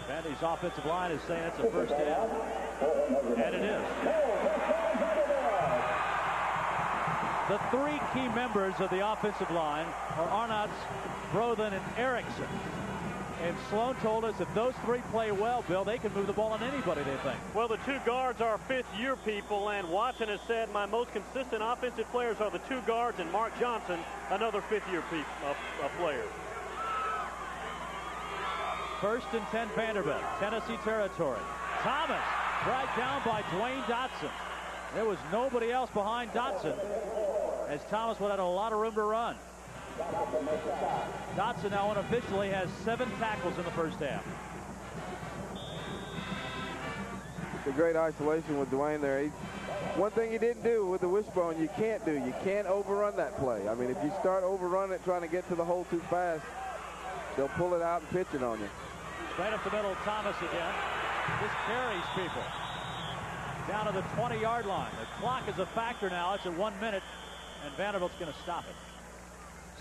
Vandy's offensive line is saying it's a first down. And it is. The 3 key members of the offensive line are Arnotts, Brothen, and Erickson. And Sloan told us if those 3 play well, Bill, they can move the ball on anybody, they think. Well, the 2 guards are 5th-year people, and Watson has said my most consistent offensive players are the 2 guards and Mark Johnson, another 5th-year player. 1st and 10 Vanderbilt, Tennessee territory. Thomas dragged down by Dwayne Dotson. There was nobody else behind Dotson, as Thomas would have had a lot of room to run. Dotson now unofficially has 7 tackles in the first half. It's a great isolation with Dwayne there. One thing he didn't do with the wishbone, you can't overrun that play. I mean, if you start overrunning it, trying to get to the hole too fast, they'll pull it out and pitch it on you. Right up the middle, Thomas again. This carries people down to the 20-yard line. The clock is a factor now. It's at 1 minute, and Vanderbilt's going to stop it.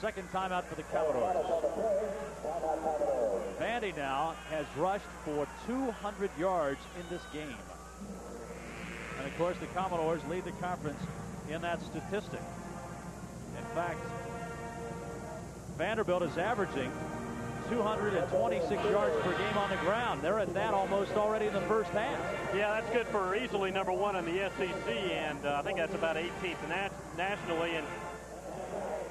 Second timeout for the Commodores. Vandy now has rushed for 200 yards in this game. And, of course, the Commodores lead the conference in that statistic. In fact, Vanderbilt is averaging 226 yards per game on the ground. They're at that almost already in the first half. Yeah, that's good for easily #1 in the SEC, and I think that's about 18th nationally. And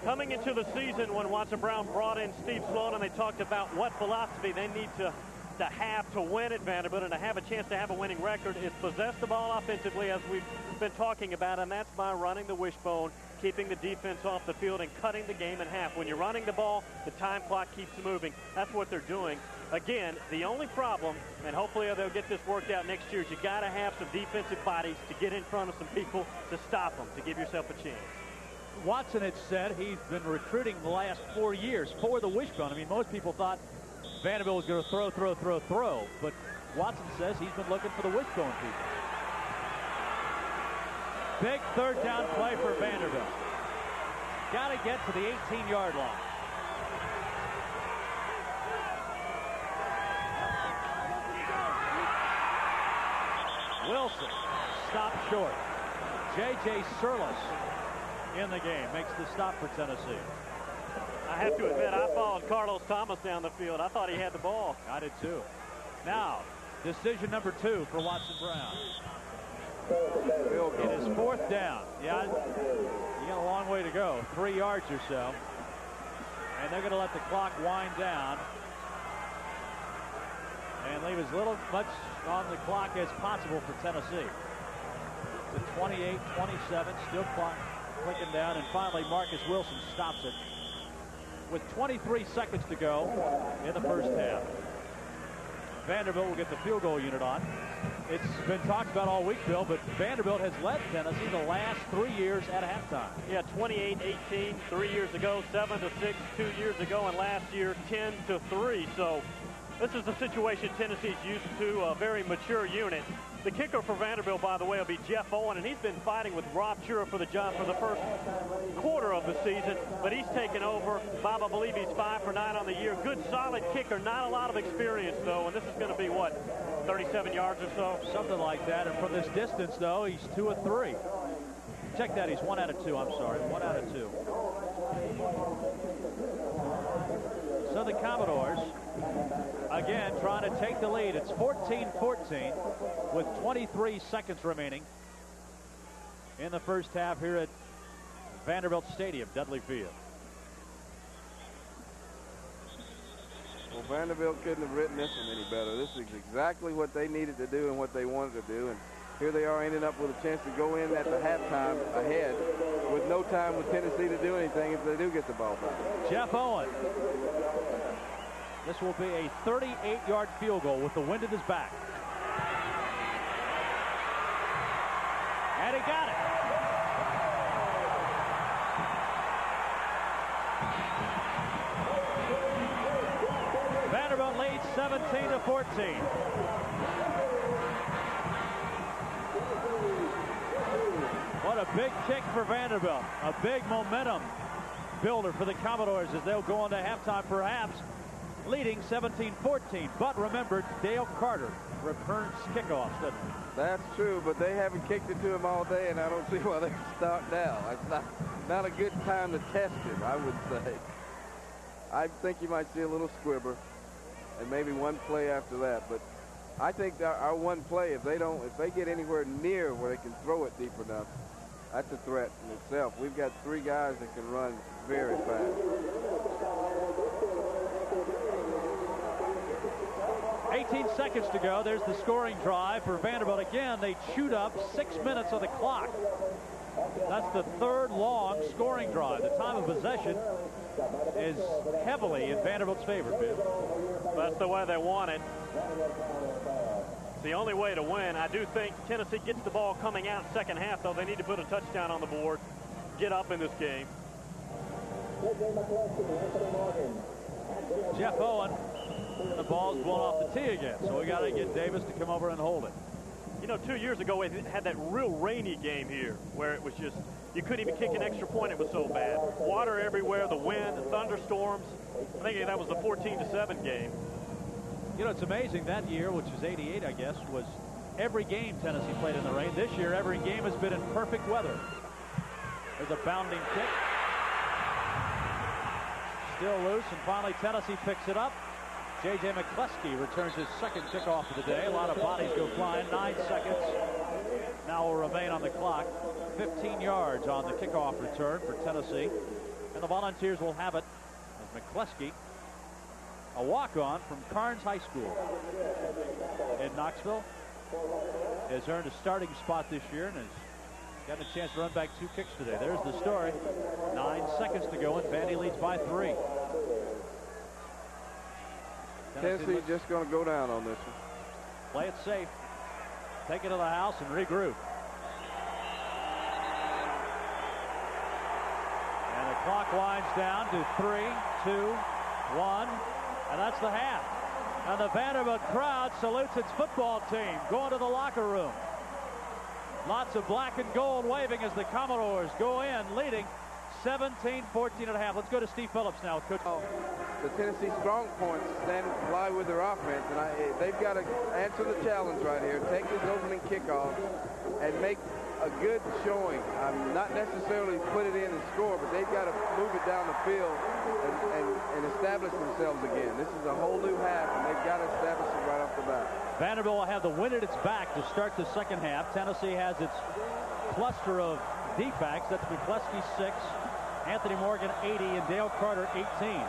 coming into the season, when Watson Brown brought in Steve Sloan and they talked about what philosophy they need to have to win at Vanderbilt and to have a chance to have a winning record, is possess the ball offensively, as we've been talking about, and that's by running the wishbone, keeping the defense off the field, and cutting the game in half. When you're running the ball, the time clock keeps moving. That's what they're doing. Again, the only problem, and hopefully they'll get this worked out next year, is you got to have some defensive bodies to get in front of some people to stop them, to give yourself a chance. Watson had said he's been recruiting the last 4 years for the wishbone. I mean, most people thought Vanderbilt was going to throw, but Watson says he's been looking for the wishbone people. Big third down play for Vanderbilt. Got to get to the 18-yard line. Wilson stopped short. J.J. Surlis in the game makes the stop for Tennessee. I have to admit, I followed Carlos Thomas down the field. I thought he had the ball. I did too. Now, decision number 2 for Watson Brown. It is 4th down. Yeah, you got a long way to go, 3 yards or so. And they're going to let the clock wind down and leave as much on the clock as possible for Tennessee. The 28-27, still clock clicking down, and finally Marcus Wilson stops it with 23 seconds to go in the first half. Vanderbilt will get the field goal unit on. It's been talked about all week, Bill, but Vanderbilt has led Tennessee the last 3 years at halftime. Yeah, 28-18 3 years ago, 7-6 2 years ago, and last year 10-3. So this is the situation Tennessee's used to, a very mature unit. The kicker for Vanderbilt, by the way, will be Jeff Owen, and he's been fighting with Rob Chura for the job for the first quarter of the season, but he's taken over. Bob, I believe he's 5 for 9 on the year. Good, solid kicker. Not a lot of experience, though, and this is going to be, what, 37 yards or so? Something like that, and from this distance, though, he's 2 of 3. Check that. He's 1 out of 2. I'm sorry. 1 out of 2. So the Commodores, again, trying to take the lead. It's 14-14 with 23 seconds remaining in the first half here at Vanderbilt Stadium, Dudley Field. Well, Vanderbilt couldn't have written this one any better. This is exactly what they needed to do and what they wanted to do. And here they are ending up with a chance to go in at the halftime ahead with no time with Tennessee to do anything if they do get the ball back. Jeff Owen. This will be a 38-yard field goal with the wind at his back. And he got it. Vanderbilt leads 17-14. What a big kick for Vanderbilt. A big momentum builder for the Commodores as they'll go into halftime, perhaps leading 17-14. But remember, Dale Carter returns kickoffs, doesn't he? That's true, but they haven't kicked it to him all day, and I don't see why they start now. It's not a good time to test him, I would say. I think you might see a little squibber and maybe one play after that. But I think our one play, if they get anywhere near where they can throw it deep enough, that's a threat in itself. We've got 3 guys that can run very fast. 18 seconds to go. There's the scoring drive for Vanderbilt. Again, they chewed up 6 minutes of the clock. That's the third long scoring drive. The time of possession is heavily in Vanderbilt's favor, Ben. That's the way they want it. It's the only way to win. I do think Tennessee gets the ball coming out second half, though. They need to put a touchdown on the board, get up in this game. Jeff Owen, the ball's blown off the tee again, so we got to get Davis to come over and hold it. You know, 2 years ago, we had that real rainy game here where it was just, you couldn't even kick an extra point. It was so bad. Water everywhere, the wind, the thunderstorms. I think that was the 14-7 game. You know, it's amazing that year, which is 88, I guess, was every game Tennessee played in the rain. This year, every game has been in perfect weather. There's a bounding kick. Still loose, and finally Tennessee picks it up. J.J. McCleskey returns his second kickoff of the day. A lot of bodies go flying. 9 seconds now will remain on the clock. 15 yards on the kickoff return for Tennessee. And the Volunteers will have it as McCleskey, a walk-on from Carnes High School in Knoxville, has earned a starting spot this year and has gotten a chance to run back 2 kicks today. There's the story. 9 seconds to go, and Vandy leads by 3. Tennessee's just going to go down on this one. Play it safe. Take it to the house and regroup. And the clock winds down to 3, 2, 1, and that's the half. And the Vanderbilt crowd salutes its football team going to the locker room. Lots of black and gold waving as the Commodores go in, leading 17-14.5. Let's go to Steve Phillips now, Coach. The Tennessee strong points lie with their offense, and they've got to answer the challenge right here. Take this opening kickoff and make a good showing. Not necessarily put it in and score, but they've got to move it down the field and establish themselves again. This is a whole new half, and they've got to establish it right off the bat. Vanderbilt will have the wind at its back to start the second half. Tennessee has its cluster of D-backs. That's McCleskey 6, Anthony Morgan 80, and Dale Carter 18.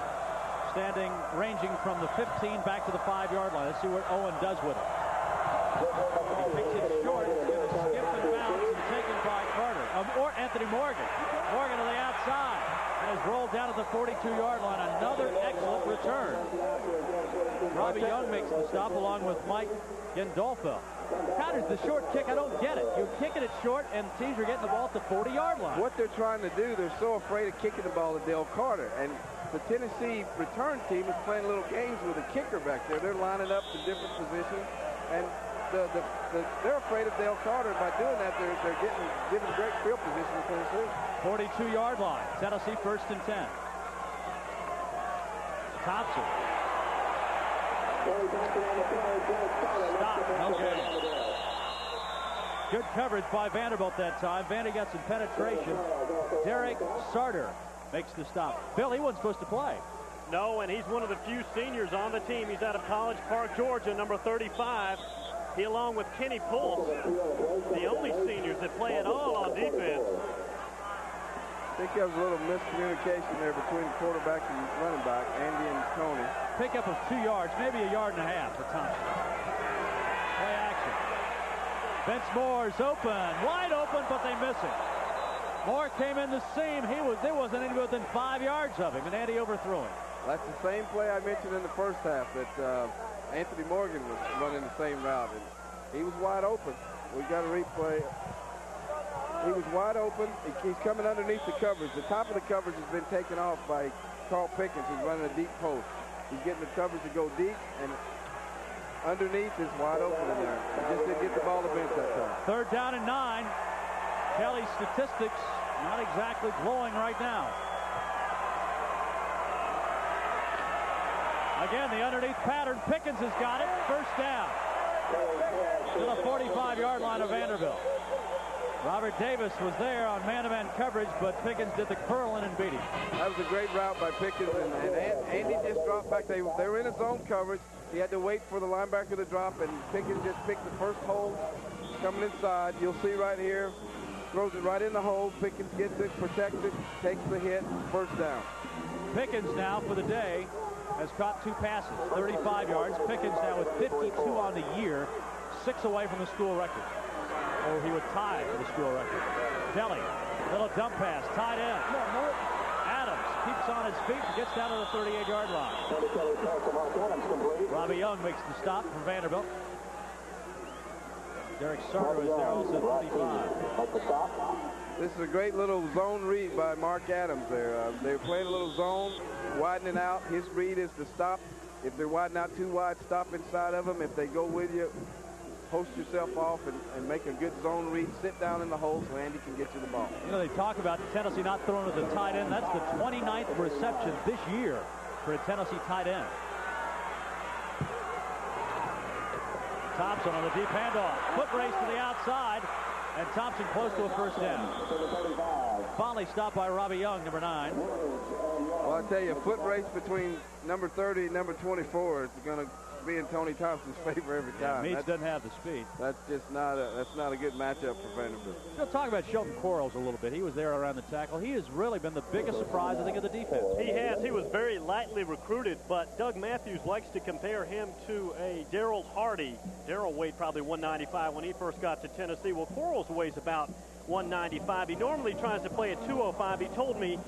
Standing, ranging from the 15 back to the 5-yard line. Let's see what Owen does with it. He picks it short. It's going to skip and bounce and taken by Carter. Or Anthony Morgan. Morgan to the outside. And is rolled down at the 42-yard line. Another excellent return. Robbie Young makes the stop along with Mike Gendolfo. Connors, the short kick, I don't get it. You're kicking it short, and teams are getting the ball at the 40-yard line. What they're trying to do, they're so afraid of kicking the ball to Dale Carter. And the Tennessee return team is playing little games with a kicker back there. They're lining up to different positions, and they're afraid of Dale Carter. By doing that, they're giving great field position to Tennessee. 42-yard line. Tennessee 1st and 10. Thompson. Stop. Okay. Good coverage by Vanderbilt that time. Vandy got some penetration. Derek Sarter makes the stop. Bill, he wasn't supposed to play. No, and he's one of the few seniors on the team. He's out of College Park, Georgia, number 35. He, along with Kenny Pulse, the only seniors that play at all on defense. I think there was a little miscommunication there between the quarterback and running back, Andy and Tony. Pickup of 2 yards, maybe a yard and a half for Thompson. Play action. Vince Moore's open, wide open, but they miss him. Moore came in the seam. There wasn't anybody within 5 yards of him, and Andy overthrew him. That's the same play I mentioned in the first half that Anthony Morgan was running the same route. And he was wide open. We got a replay. He was wide open. He's coming underneath the coverage. The top of the coverage has been taken off by Carl Pickens, who's running a deep post. He's getting the coverage to go deep, and underneath is wide open in there. He just didn't get the ball to bench that time. 3rd down and 9. Kelly's statistics not exactly glowing right now. Again, the underneath pattern. Pickens has got it. 1st down. To the 45-yard line of Vanderbilt. Robert Davis was there on man-to-man coverage, but Pickens did the curl in and beat him. That was a great route by Pickens, and Andy just dropped back. They were in his zone coverage. He had to wait for the linebacker to drop, and Pickens just picked the first hole coming inside. You'll see right here. Throws it right in the hole. Pickens gets it, protects it, takes the hit, 1st down. Pickens now for the day has caught 2 passes, 35 yards. Pickens now with 52 on the year, 6 away from the school record. Or he would tie for the school record. Kelly, little dump pass, tight end. Adams keeps on his feet and gets down to the 38-yard line. Robbie Young makes the stop for Vanderbilt. Derek Sarter is there also at 35. This is a great little zone read by Mark Adams there. They're playing a little zone, widening out. His read is to stop. If they're widening out too wide, stop inside of them. If they go with you, post yourself off and make a good zone read. Sit down in the hole so Andy can get you the ball. You know, they talk about Tennessee not throwing at the tight end. That's the 29th reception this year for a Tennessee tight end. Thompson on the deep handoff. Foot race to the outside. And Thompson close to a first down. Finally stopped by Robbie Young, number 9. Well, I tell you, a foot race between number 30 and number 24 is going to be in Tony Thompson's favor every time. Meach doesn't have the speed. That's just not a good matchup for Vanderbilt. We'll talk about Shelton Quarles a little bit. He was there around the tackle. He has really been the biggest surprise, I think, of the defense. He has. He was very lightly recruited, but Doug Matthews likes to compare him to a Darryl Hardy. Darryl weighed probably 195 when he first got to Tennessee. Well, Quarles weighs about 195. He normally tries to play at 205. He told me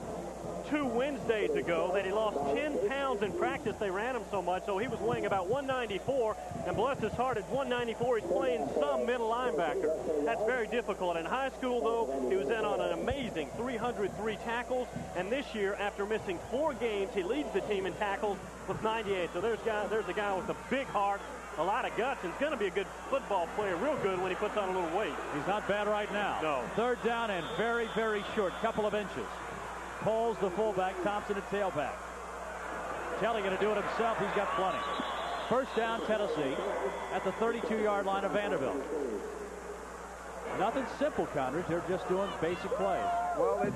2 Wednesdays ago that he lost 10 pounds in practice. They ran him so much, so he was weighing about 194, and bless his heart, at 194 he's playing some middle linebacker. That's very difficult. In high school, though, he was in on an amazing 303 tackles, and this year, after missing 4 games, he leads the team in tackles with 98. So there's a guy with a big heart, a lot of guts, and he's going to be a good football player, real good when he puts on a little weight. He's not bad right now. No. 3rd down and very, very short, couple of inches. Poles the fullback, Thompson at tailback. Kelly going to do it himself. He's got plenty. First down, Tennessee at the 32-yard line of Vanderbilt. Nothing simple, Condridge. They're just doing basic plays. Well,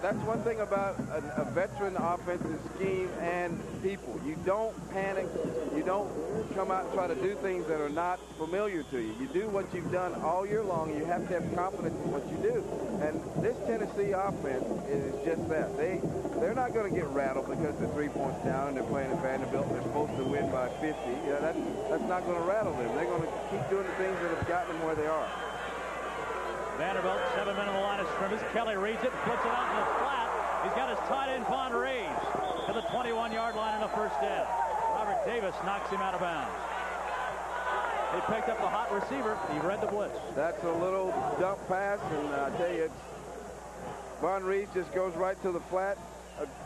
that's one thing about a veteran offensive scheme and people. You don't panic. You don't come out and try to do things that are not familiar to you. You do what you've done all year long. You have to have confidence in what you do. And this Tennessee offense is just that. They're not going to get rattled because they're 3 points down and they're playing at Vanderbilt and they're supposed to win by 50. Yeah, that's not going to rattle them. They're going to keep doing the things that have gotten them where they are. Vanderbilt, 7 men on the line of scrimmage. Kelly reads it, puts it out in the flat. He's got his tight end, Von Reeves, to the 21-yard line in the first down. Robert Davis knocks him out of bounds. He picked up the hot receiver. He read the blitz. That's a little dump pass, and I tell you, Von Reeves just goes right to the flat.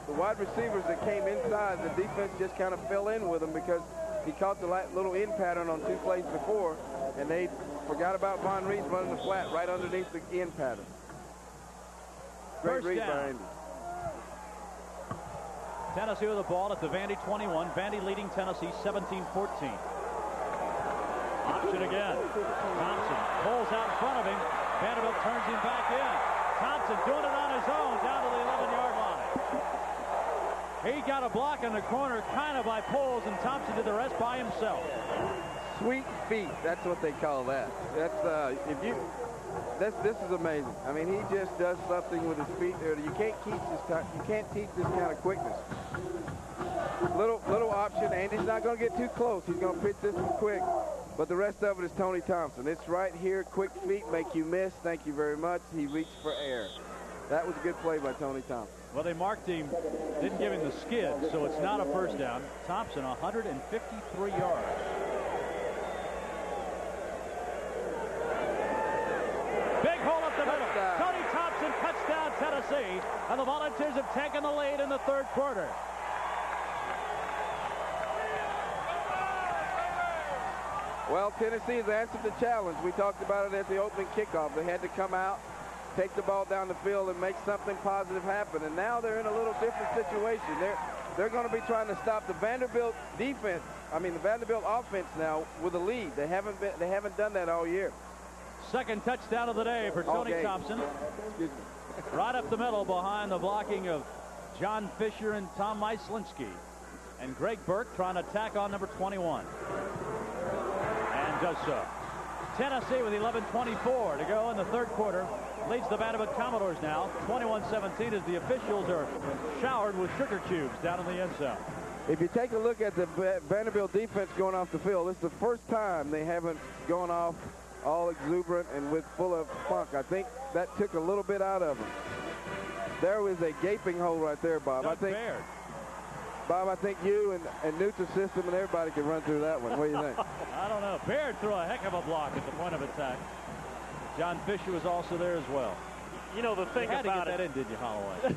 The wide receivers that came inside, the defense just kind of fell in with him because he caught the little in pattern on 2 plays before, and they forgot about Von Reeves running the flat right underneath the in pattern. Great read by Andy. Tennessee with the ball at the Vandy 21. Vandy leading Tennessee 17-14. Option again. Thompson pulls out in front of him. Vanderbilt turns him back in. Thompson doing it on his own down to the 11-yard line. He got a block in the corner kind of by Poles, and Thompson did the rest by himself. Sweet feet, that's what they call that. This is amazing. I mean, he just does something with his feet there. You can't teach this kind of quickness. Little option. Andy's not going to get too close. He's going to pitch this one quick. But the rest of it is Tony Thompson. It's right here. Quick feet make you miss. Thank you very much. He reached for air. That was a good play by Tony Thompson. Well, they marked him, didn't give him the skid, so it's not a first down. Thompson, 153 yards. Big hole up the middle. Tony Thompson, touchdown Tennessee, and the Volunteers have taken the lead in the 3rd quarter. Well, Tennessee has answered the challenge. We talked about it at the opening kickoff. They had to come out, take the ball down the field, and make something positive happen. And now they're in a little different situation. They're going to be trying to stop the Vanderbilt defense. I mean, the Vanderbilt offense now with a lead. They haven't done that all year. Second touchdown of the day for Tony Thompson. Right up the middle behind the blocking of John Fisher and Tom Myslinski. And Greg Burke trying to tack on number 21. And does so. Tennessee with 11:24 to go in the 3rd quarter. Leads the Vanderbilt Commodores now 21-17 as the officials are showered with sugar cubes down in the end zone. If you take a look at the Vanderbilt defense going off the field, this is the first time they haven't gone off all exuberant and full of funk. I think that took a little bit out of them. There was a gaping hole right there, Bob. I think you and Newton's system and everybody can run through that one. What do you think? I don't know. Baird threw a heck of a block at the point of attack. John Fisher was also there as well. You know, the thing about it... You had to get that in, did you, Holloway?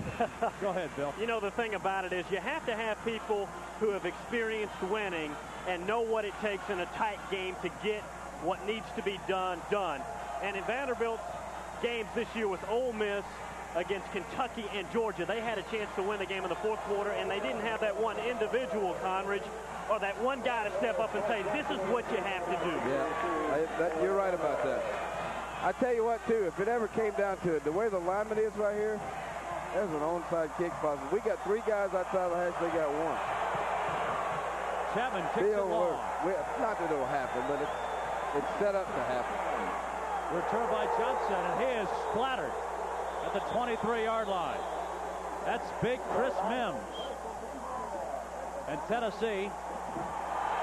Go ahead, Bill. You know, the thing about it is you have to have people who have experienced winning and know what it takes in a tight game to get what needs to be done. And in Vanderbilt's games this year with Ole Miss against Kentucky and Georgia, they had a chance to win the game in the fourth quarter, and they didn't have that one individual, Conridge, or that one guy to step up and say, this is what you have to do. Yeah, you're right about that. I tell you what, too, if it ever came down to it, the way the lineman is right here, there's an onside kick possible. We got 3 guys outside the hash, they got 1. Chapman kicks it long. Not that it'll happen, but it's set up to happen. Return by Johnson, and he is splattered at the 23-yard line. That's big Chris Mims. And Tennessee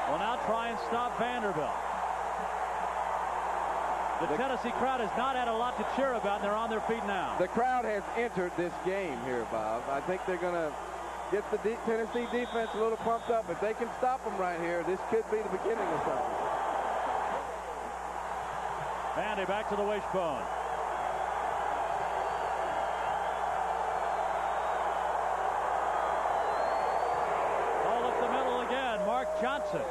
will now try and stop Vanderbilt. The Tennessee crowd has not had a lot to cheer about, and they're on their feet now. The crowd has entered this game here, Bob. I think they're going to get the Tennessee defense a little pumped up. If they can stop them right here, this could be the beginning of something. Vandy back to the wishbone. Ball up the middle again. Mark Johnson.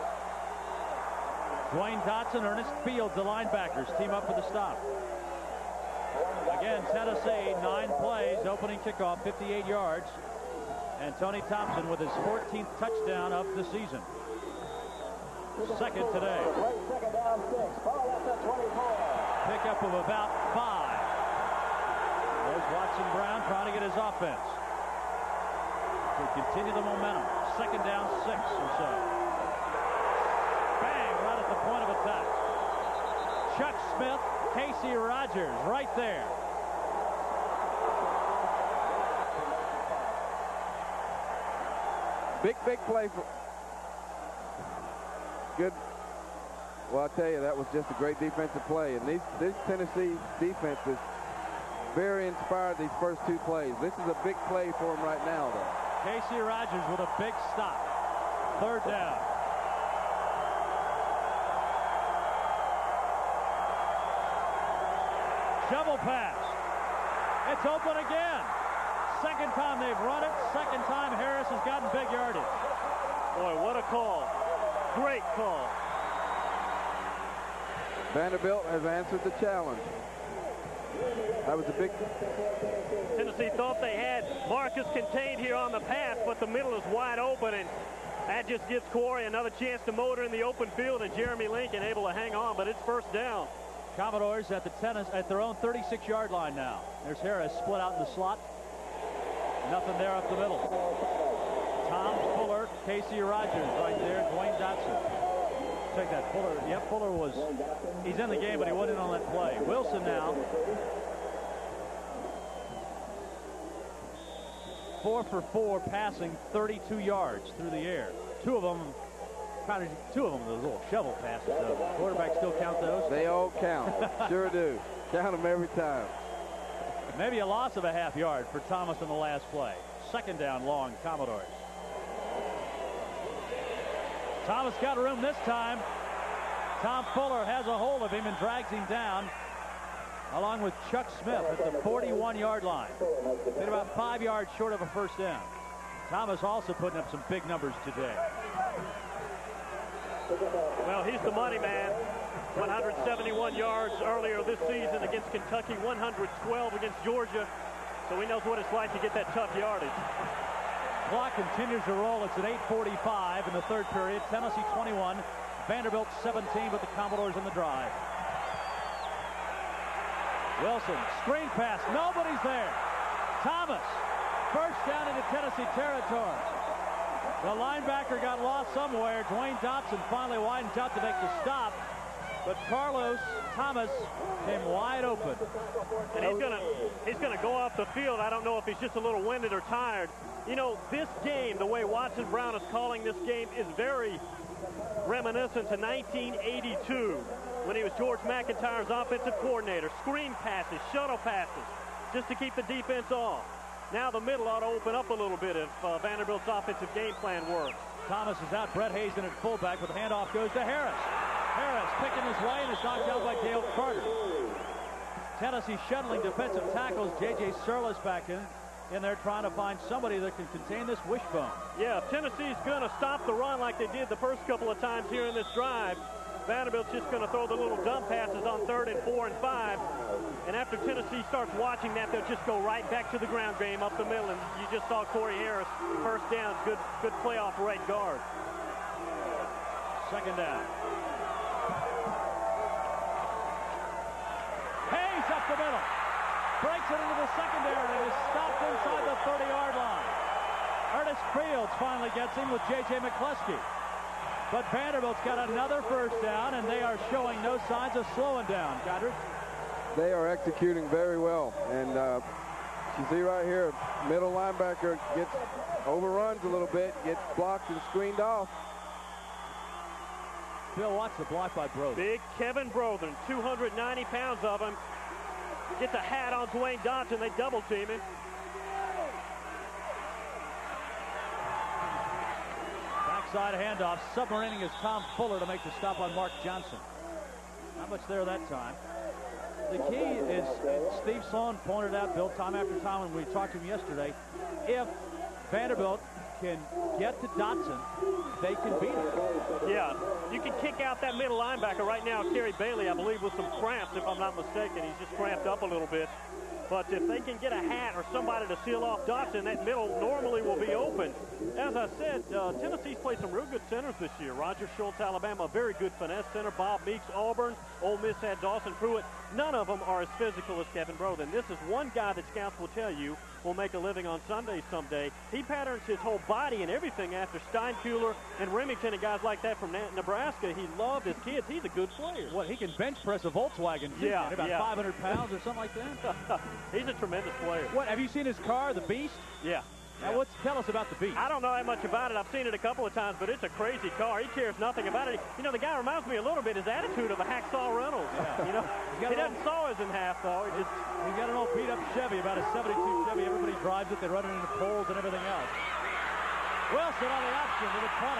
Dwayne Dotson, Ernest Fields, the linebackers, team up for the stop. Again, Tennessee, 9 plays, opening kickoff, 58 yards. And Tony Thompson with his 14th touchdown of the season. Second today. Pickup of about 5. There's Watson Brown trying to get his offense to continue the momentum. Second down, 6 or so. Bang, right at the point of attack. Chuck Smith, Casey Rogers right there. Big play for good. Well, I'll tell you, that was just a great defensive play. And this Tennessee defense is very inspired these first 2 plays. This is a big play for them right now, though. Casey Rogers with a big stop. Third down. Shovel pass. It's open again. Second time they've run it. Second time Harris has gotten big yardage. Boy, what a call. Great call. Vanderbilt has answered the challenge. That was a big... Tennessee thought they had Marcus contained here on the pass, but the middle is wide open, and that just gives Corey another chance to motor in the open field, and Jeremy Lincoln able to hang on, but it's first down. Commodores at their own 36-yard line now. There's Harris split out in the slot. Nothing there up the middle. Tom Fuller, Casey Rogers right there, Dwayne Dotson. Check that, Fuller. Yep, Fuller he's in the game, but he wasn't on that play. Wilson now. 4 for 4 passing, 32 yards through the air. Two of them, those little shovel passes. Quarterbacks still count those? They all count. Sure do. Count them every time. Maybe a loss of a half yard for Thomas in the last play. Second down long, Commodores. Thomas got room this time. Tom Fuller has a hold of him and drags him down, along with Chuck Smith at the 41-yard line. Been about 5 yards short of a first down. Thomas also putting up some big numbers today. Well, he's the money man. 171 yards earlier this season against Kentucky, 112 against Georgia. So he knows what it's like to get that tough yardage. Clock continues to roll. It's at 8:45 in the third period. Tennessee 21, Vanderbilt 17, but the Commodores on the drive. Wilson, screen pass. Nobody's there. Thomas, first down into Tennessee territory. The linebacker got lost somewhere. Dwayne Dotson finally widens out to make the stop. But Carlos Thomas came wide open. And he's gonna go off the field. I don't know if he's just a little winded or tired. You know, this game, the way Watson Brown is calling this game, is very reminiscent to 1982 when he was George McIntyre's offensive coordinator. Screen passes, shuttle passes, just to keep the defense off. Now the middle ought to open up a little bit if Vanderbilt's offensive game plan works. Thomas is out. Brett Hazen at fullback, but the handoff goes to Harris. Harris picking his way and is knocked out by Dale Carter. Tennessee shuttling defensive tackles. J.J. Surlis back in there trying to find somebody that can contain this wishbone. Yeah, if Tennessee's going to stop the run like they did the first couple of times here in this drive, Vanderbilt's just going to throw the little dump passes on 3rd and 4 and 5. And after Tennessee starts watching that, they'll just go right back to the ground game up the middle. And you just saw Corey Harris, first down, good playoff right guard. Second down. Hayes up the middle. Breaks it into the secondary and is stopped inside the 30-yard line. Ernest Fields finally gets him with J.J. McCluskey. But Vanderbilt's got another first down, and they are showing no signs of slowing down. Godrich? They are executing very well. And you see right here, middle linebacker gets overruns a little bit, gets blocked and screened off. Bill, watch the block by Brothers. Big Kevin Brothers, 290 pounds of him. Gets a hat on Dwayne Dodson. They double team him. Backside handoff. Submarining is Tom Fuller to make the stop on Mark Johnson. Not much there that time. The key is, Steve Sloan pointed out, Bill, time after time when we talked to him yesterday, if Vanderbilt can get to Dotson, they can beat him. Yeah, you can kick out that middle linebacker right now. Kerry Bailey, I believe, with some cramps, if I'm not mistaken. He's just cramped up a little bit. But if they can get a hat or somebody to seal off Dotson, that middle normally will be open. As I said, Tennessee's played some real good centers this year. Roger Schultz, Alabama, a very good finesse center. Bob Meeks, Auburn. Ole Miss had Dawson Pruitt. None of them are as physical as Kevin Broden. This is one guy that scouts will tell you will make a living on Sundays someday. He patterns his whole body and everything after Steinkuhler and Remington and guys like that from Nebraska. He loved his kids. He's a good player. What, he can bench press a Volkswagen, yeah, about 500 pounds or something like that? He's a tremendous player. What, have you seen his car, the Beast? Yeah. Now, tell us about the Beast. I don't know that much about it. I've seen it a couple of times, but it's a crazy car. He cares nothing about it. You know, the guy reminds me a little bit his attitude of a Hacksaw Reynolds. Yeah. You know, he doesn't saw us in half, though. He's got an old beat-up Chevy, about a 72 Chevy. Everybody drives it. They run it into poles and everything else. Wilson on the option to the 20.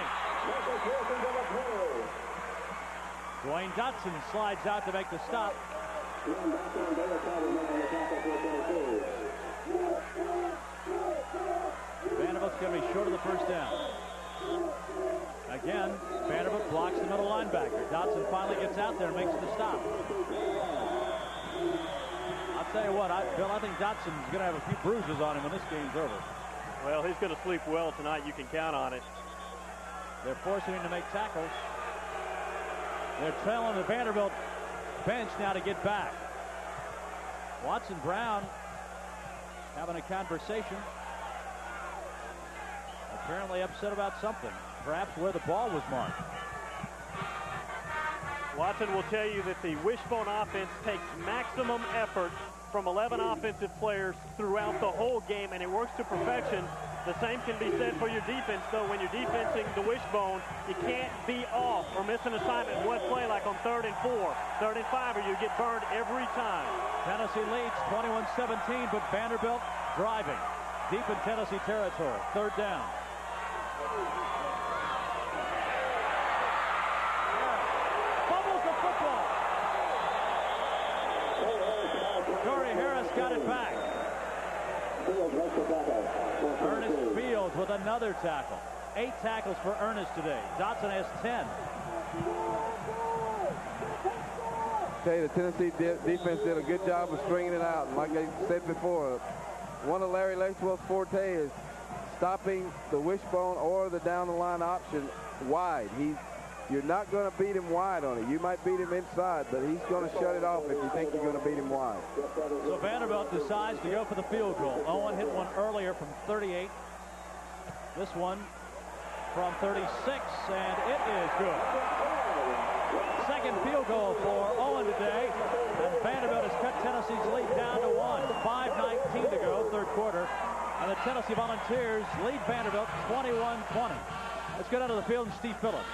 Dwayne Dotson slides out to make the stop. Vanderbilt's going to be short of the first down. Again, Vanderbilt blocks the middle linebacker. Dotson finally gets out there and makes the stop. I'll tell you what, Bill, I think Dotson's going to have a few bruises on him when this game's over. Well, he's going to sleep well tonight. You can count on it. They're forcing him to make tackles. They're trailing the Vanderbilt bench now to get back. Watson Brown having a conversation. Apparently upset about something. Perhaps where the ball was marked. Watson will tell you that the wishbone offense takes maximum effort from 11 offensive players throughout the whole game, and it works to perfection. The same can be said for your defense, though. When you're defensing the wishbone, you can't be off or miss an assignment in one play like on 3rd and 4, 3rd and 5, or you get burned every time. Tennessee leads 21-17, but Vanderbilt driving deep in Tennessee territory. 3rd down. Fumbles the football. Corey Harris got it back. Ernest Fields with another tackle. 8 tackles for Ernest today. Dotson has 10. Tell you, the Tennessee defense did a good job of stringing it out. And like I said before, one of Larry Lexwell's forte is stopping the wishbone or the down-the-line option wide. You're not going to beat him wide on it. You might beat him inside, but he's going to shut it off if you think you're going to beat him wide. So Vanderbilt decides to go for the field goal. Owen hit one earlier from 38. This one from 36, and it is good. Second second field goal for Owen today. And Vanderbilt has cut Tennessee's lead down to 1. 5:19 to go, third quarter. And the Tennessee Volunteers lead Vanderbilt 21-20. Let's go down to the field and Steve Phillips.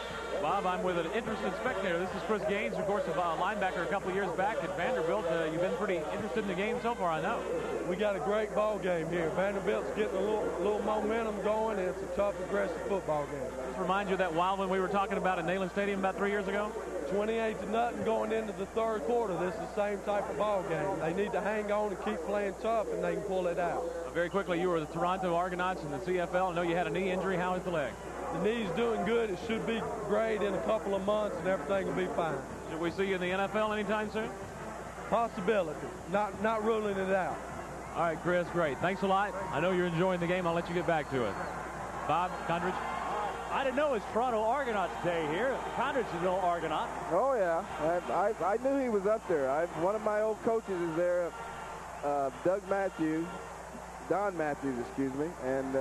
Bob, I'm with an interested spectator. This is Chris Gaines, of course, a linebacker a couple of years back at Vanderbilt. You've been pretty interested in the game so far, I know. We got a great ball game here. Vanderbilt's getting a little momentum going, and it's a tough, aggressive football game. Just remind you of that wild one we were talking about at Neyland Stadium about 3 years ago? 28-0 going into the third quarter. This is the same type of ball game. They need to hang on and keep playing tough, and they can pull it out. Very quickly, you were the Toronto Argonauts in the CFL. I know you had a knee injury. How is the leg? The knee's doing good. It should be great in a couple of months, and everything will be fine. Should we see you in the NFL anytime soon? Possibility. Not ruling it out. All right, Chris, great. Thanks a lot. I know you're enjoying the game. I'll let you get back to it. Bob, Condridge? I didn't know it was Toronto Argonauts Day here. Condridge is an old Argonaut. Oh, yeah. I knew he was up there. One of my old coaches is there, Don Matthews, excuse me, and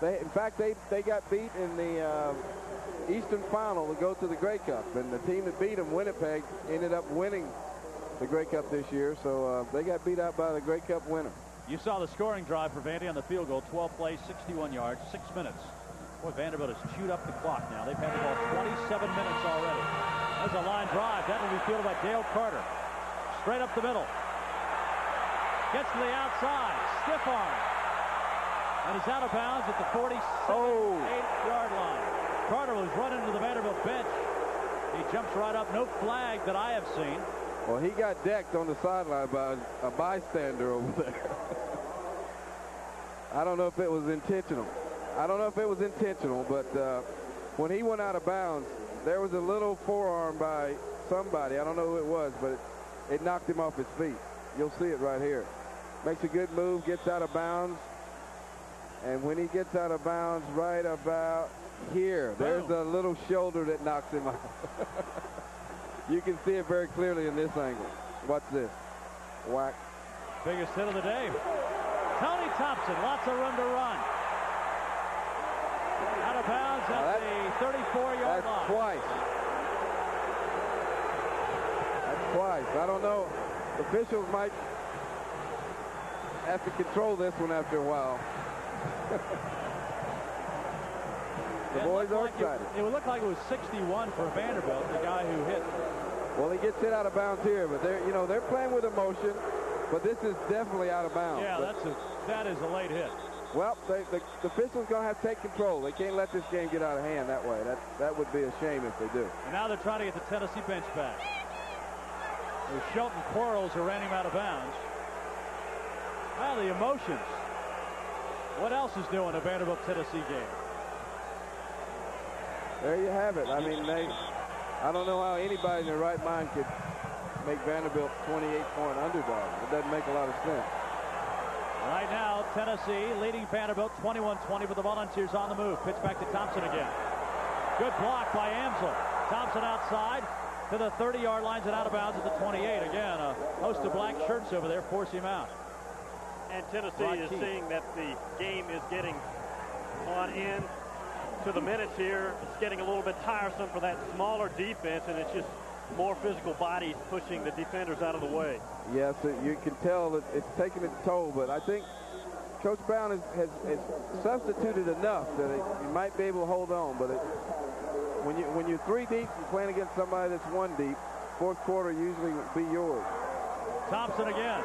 in fact, they got beat in the Eastern Final to go to the Grey Cup, and the team that beat them, Winnipeg, ended up winning the Grey Cup this year, so they got beat out by the Grey Cup winner. You saw the scoring drive for Vandy on the field goal, 12 plays, 61 yards, 6 minutes. Boy, Vanderbilt has chewed up the clock now. They've had the ball 27 minutes already. There's a line drive. That will be fielded by Dale Carter. Straight up the middle. Gets to the outside. Stiff arm. And he's out of bounds at the 48-yard line. Carter was running to the Vanderbilt bench. He jumps right up. No flag that I have seen. Well, he got decked on the sideline by a bystander over there. I don't know if it was intentional. But when he went out of bounds, there was a little forearm by somebody. I don't know who it was, but it knocked him off his feet. You'll see it right here. Makes a good move, gets out of bounds. And when he gets out of bounds right about here, there's a little shoulder that knocks him off. You can see it very clearly in this angle. Watch this. Whack. Biggest hit of the day. Tony Thompson, lots of room to run. Out of bounds at the 34-yard line. That's twice. I don't know. Officials might have to control this one after a while. The boys are excited. It would look like it was 61 for Vanderbilt, the guy who hit. Well, he gets hit out of bounds here, but they're playing with emotion. But this is definitely out of bounds. Yeah, that is a late hit. Well, the officials going to have to take control. They can't let this game get out of hand that way. That would be a shame if they do. And now they're trying to get the Tennessee bench back. There's Shelton Quarles who ran him out of bounds. Well, the emotions. What else is new in a Vanderbilt-Tennessee game? There you have it. I mean, I don't know how anybody in their right mind could make Vanderbilt 28-point underdog. It doesn't make a lot of sense. Right now, Tennessee leading Vanderbilt 21-20 with the Volunteers on the move. Pitch back to Thompson again. Good block by Amsel. Thompson outside to the 30-yard lines and out of bounds at the 28. Again, a host of black shirts over there force him out. And Tennessee is seeing that the game is getting on in to the minutes here. It's getting a little bit tiresome for that smaller defense, and it's just more physical bodies pushing the defenders out of the way. Yes, you can tell that it's taking its toll, but I think Coach Brown has substituted enough that he might be able to hold on. But when you're 3 deep and playing against somebody that's 1 deep, fourth quarter usually will be yours. Thompson again.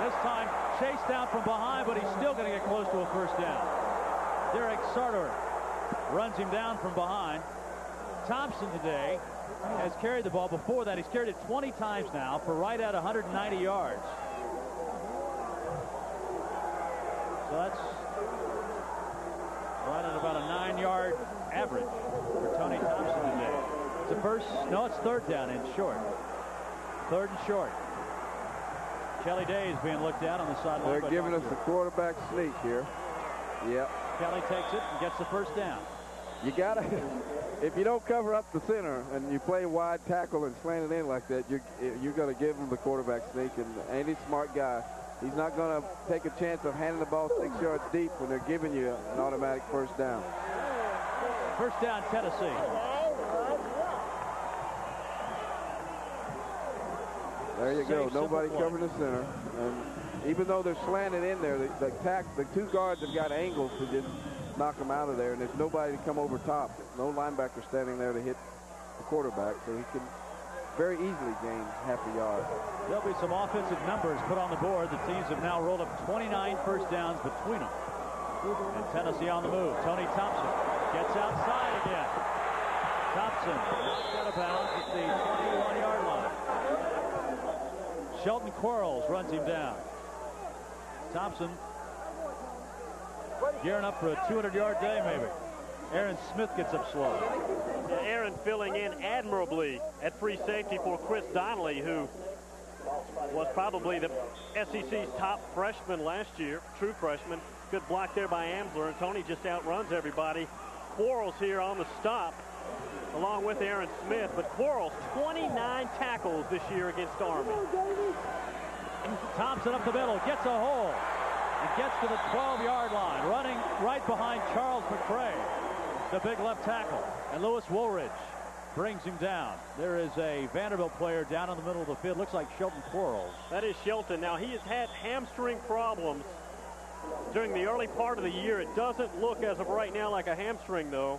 This time chased down from behind, but he's still going to get close to a first down. Derek Sartor runs him down from behind. Thompson today has carried the ball. Before that, he's carried it 20 times now for right at 190 yards. So that's right at about a 9-yard average for Tony Thompson today. It's a first, no, it's third down and short. Third and short. Kelly Day is being looked at on the sideline. They're giving us the quarterback sneak here. Yep. Kelly takes it and gets the first down. You got to, if you don't cover up the center and you play wide tackle and slant it in like that, you're going to give him the quarterback sneak. And Andy's a smart guy. He's not going to take a chance of handing the ball 6 yards deep when they're giving you an automatic first down. First down, Tennessee. There you go. Nobody covering the center. And even though they're slanted in there, the two guards have got angles to just knock them out of there, and there's nobody to come over top. No linebacker standing there to hit the quarterback, so he can very easily gain half a yard. There'll be some offensive numbers put on the board. The teams have now rolled up 29 first downs between them. And Tennessee on the move. Tony Thompson gets outside again. Thompson knocked out of bounds at the 21-yard line. Shelton Quarles runs him down. Thompson gearing up for a 200-yard day, maybe. Aaron Smith gets up slow. Yeah, Aaron filling in admirably at free safety for Chris Donnelly, who was probably the SEC's top freshman last year, true freshman. Good block there by Amsler, and Tony just outruns everybody. Quarles here on the stop, along with Aaron Smith, but Quarles 29 tackles this year against Army. Thompson up the middle, gets a hole, and gets to the 12-yard line, running right behind Charles McCray, the big left tackle, and Lewis Woolridge brings him down. There is a Vanderbilt player down in the middle of the field. Looks like Shelton Quarles. That is Shelton. Now, he has had hamstring problems during the early part of the year. It doesn't look as of right now like a hamstring, though.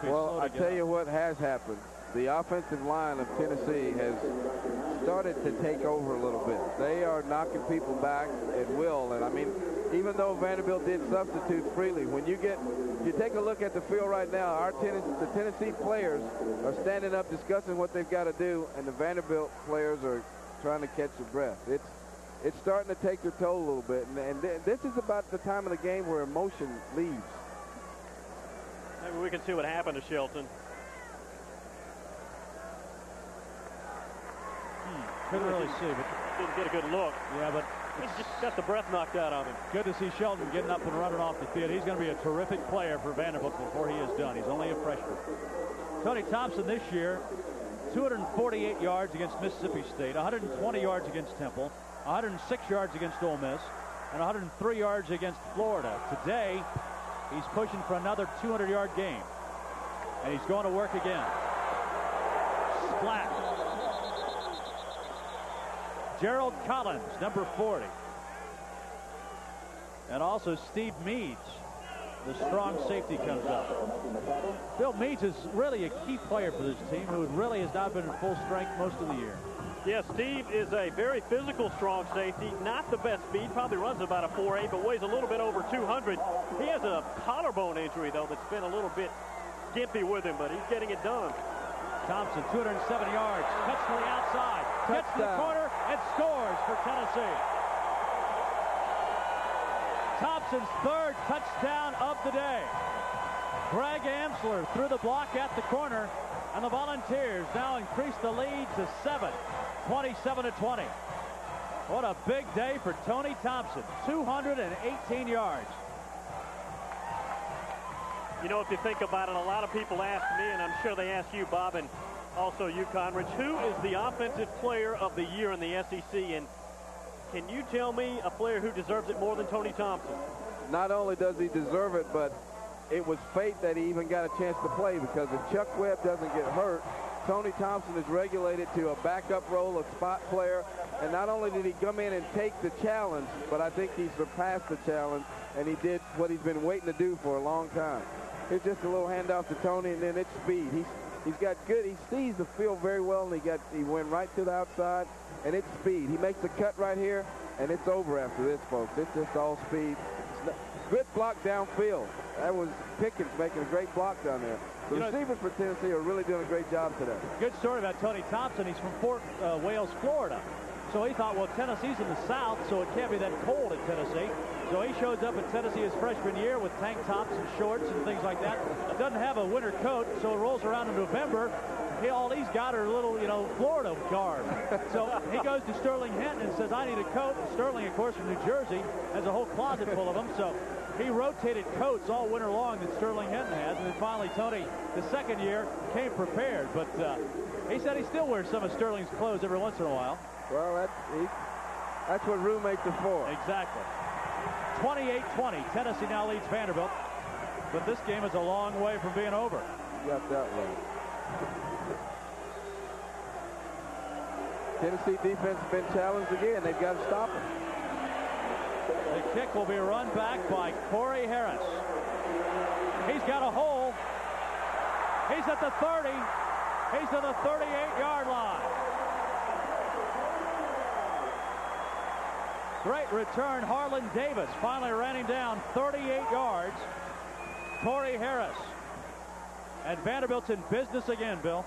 Well, I tell you what has happened. The offensive line of Tennessee has started to take over a little bit. They are knocking people back at will, and I mean, even though Vanderbilt did substitute freely, when you take a look at the field right now, the Tennessee players are standing up discussing what they've got to do, and the Vanderbilt players are trying to catch their breath. It's starting to take their toll a little bit, and this is about the time of the game where emotion leaves. Maybe we can see what happened to Shelton. Couldn't really see, but didn't get a good look. Yeah, but he just got the breath knocked out of him. Good to see Shelton getting up and running off the field. He's going to be a terrific player for Vanderbilt before he is done. He's only a freshman. Tony Thompson this year, 248 yards against Mississippi State, 120 yards against Temple, 106 yards against Ole Miss, and 103 yards against Florida. Today, he's pushing for another 200-yard game, and he's going to work again. Splat. Gerald Collins, number 40. And also Steve Meads, the strong safety, comes up. Bill Meads is really a key player for this team, who really has not been in full strength most of the year. Yeah, Steve is a very physical, strong safety. Not the best speed, probably runs about a 4.8, but weighs a little bit over 200. He has a collarbone injury, though, that's been a little bit gimpy with him, but he's getting it done. Thompson, 207 yards, cuts to the outside, gets to the corner, and scores for Tennessee. Thompson's third touchdown of the day. Greg Amsler threw the block at the corner, and the Volunteers now increase the lead to 7, 27-20. What a big day for Tony Thompson, 218 yards. You know, if you think about it, a lot of people ask me, and I'm sure they ask you, Bob, and also you, Conrich, who is the offensive player of the year in the SEC? And can you tell me a player who deserves it more than Tony Thompson? Not only does he deserve it, but it was fate that he even got a chance to play, because if Chuck Webb doesn't get hurt, Tony Thompson is regulated to a backup role, a spot player, and not only did he come in and take the challenge, but I think he surpassed the challenge, and he did what he's been waiting to do for a long time. It's just a little handoff to Tony, and then it's speed. He's got good. He sees the field very well, and he went right to the outside, and it's speed. He makes the cut right here, and it's over after this, folks. It's just all speed. Good block downfield. That was Pickens making a great block down there. The receivers for Tennessee are really doing a great job today. Good story about Tony Thompson. He's from Fort Wales, Florida. So he thought, well, Tennessee's in the South, so it can't be that cold at Tennessee. So he shows up at Tennessee his freshman year with tank tops and shorts and things like that. Doesn't have a winter coat, so it rolls around in November. All he's got are little, Florida garb. So he goes to Sterling Hinton and says, I need a coat. And Sterling, of course, from New Jersey, has a whole closet full of them. So he rotated coats all winter long that Sterling Hinton has. And then finally, Tony, the second year, came prepared. But he said he still wears some of Sterling's clothes every once in a while. Well, that's what roommates are for. Exactly. 28-20. Tennessee now leads Vanderbilt. But this game is a long way from being over. You got that right. Tennessee defense has been challenged again. They've got to stop him. The kick will be run back by Corey Harris. He's got a hole. He's at the 30. He's at the 38-yard line. Great return. Harlan Davis finally ran him down 38 yards. Corey Harris. And Vanderbilt's in business again, Bill.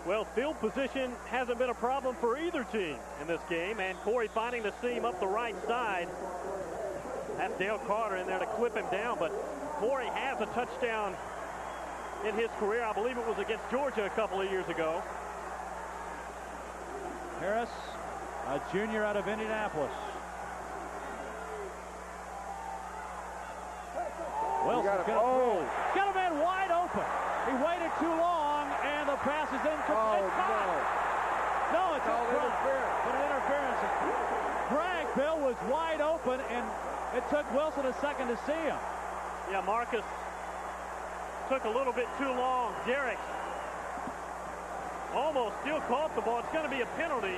Well, field position hasn't been a problem for either team in this game, and Corey finding the seam up the right side. That's Dale Carter in there to clip him down, but Corey has a touchdown in his career. I believe it was against Georgia a couple of years ago. Harris, a junior out of Indianapolis. Wilson got a man wide open. He waited too long, and the pass is incomplete. No, it's interference. But an interference. Greg, Bill, was wide open, and it took Wilson a second to see him. Yeah, Marcus took a little bit too long. Derrick almost still caught the ball. It's going to be a penalty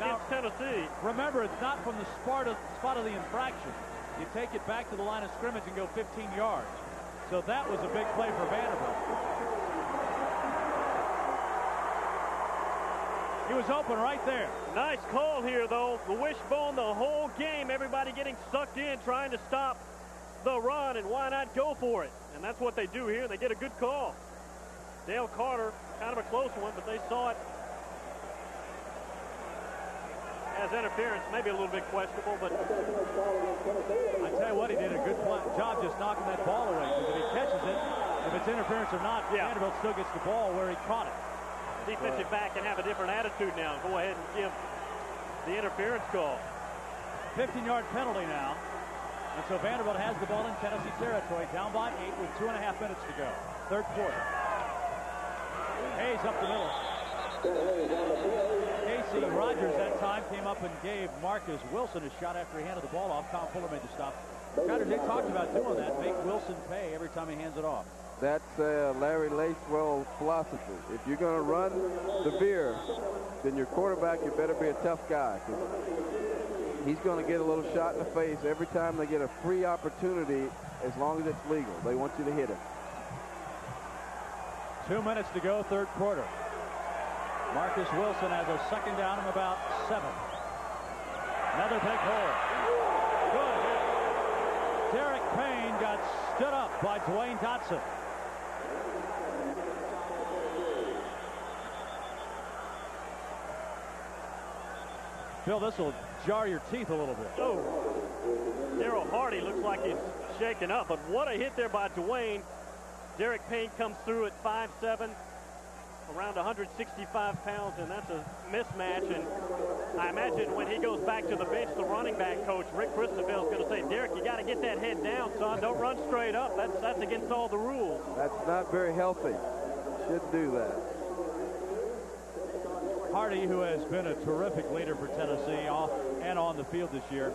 against Tennessee. Remember, it's not from the spot of the infraction. You take it back to the line of scrimmage and go 15 yards. So that was a big play for Vanderbilt. He was open right there. Nice call here, though. The wishbone the whole game. Everybody getting sucked in, trying to stop the run, and why not go for it? And that's what they do here. They get a good call. Dale Carter, kind of a close one, but they saw it as interference, maybe a little bit questionable, but I tell you what, he did a good job just knocking that ball away. Because if he catches it, if it's interference or not, Vanderbilt still gets the ball where he caught it. Defensive back can have a different attitude now. Go ahead and give the interference call. 15-yard penalty now. And so Vanderbilt has the ball in Tennessee territory, down by 8 with 2.5 minutes to go. Third quarter. Hayes up the middle. Casey Rogers that time came up and gave Marcus Wilson a shot after he handed the ball off. Tom Fuller made the stop. Carter Dick talked about doing that. Make Wilson pay every time he hands it off. That's Larry Lacewell's philosophy. If you're going to run severe, then your quarterback, you better be a tough guy. He's going to get a little shot in the face every time they get a free opportunity, as long as it's legal. They want you to hit him. 2 minutes to go, third quarter. Marcus Wilson has a second down and about 7. Another big hole. Good. Derek Payne got stood up by Dwayne Dotson. Bill, this will jar your teeth a little bit. Oh, Daryl Hardy looks like he's shaken up, but what a hit there by Dwayne. Derek Payne comes through at 5'7", around 165 pounds, and that's a mismatch. And I imagine when he goes back to the bench, the running back coach, Rick Christabel, is going to say, Derek, you got to get that head down, son. Don't run straight up. That's against all the rules. That's not very healthy. Shouldn't do that. Hardy, who has been a terrific leader for Tennessee off and on the field this year.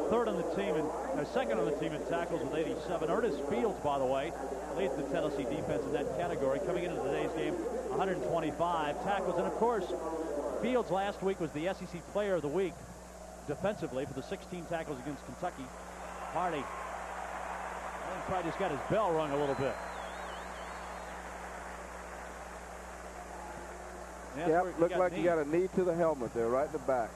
Third on the team and second on the team in tackles with 87. Ernest Fields, by the way, leads the Tennessee defense in that category. Coming into today's game, 125 tackles. And, of course, Fields last week was the SEC Player of the Week defensively for the 16 tackles against Kentucky. Hardy, I think, probably just got his bell rung a little bit. Yep, looked like he got a knee to the helmet there, right in the back.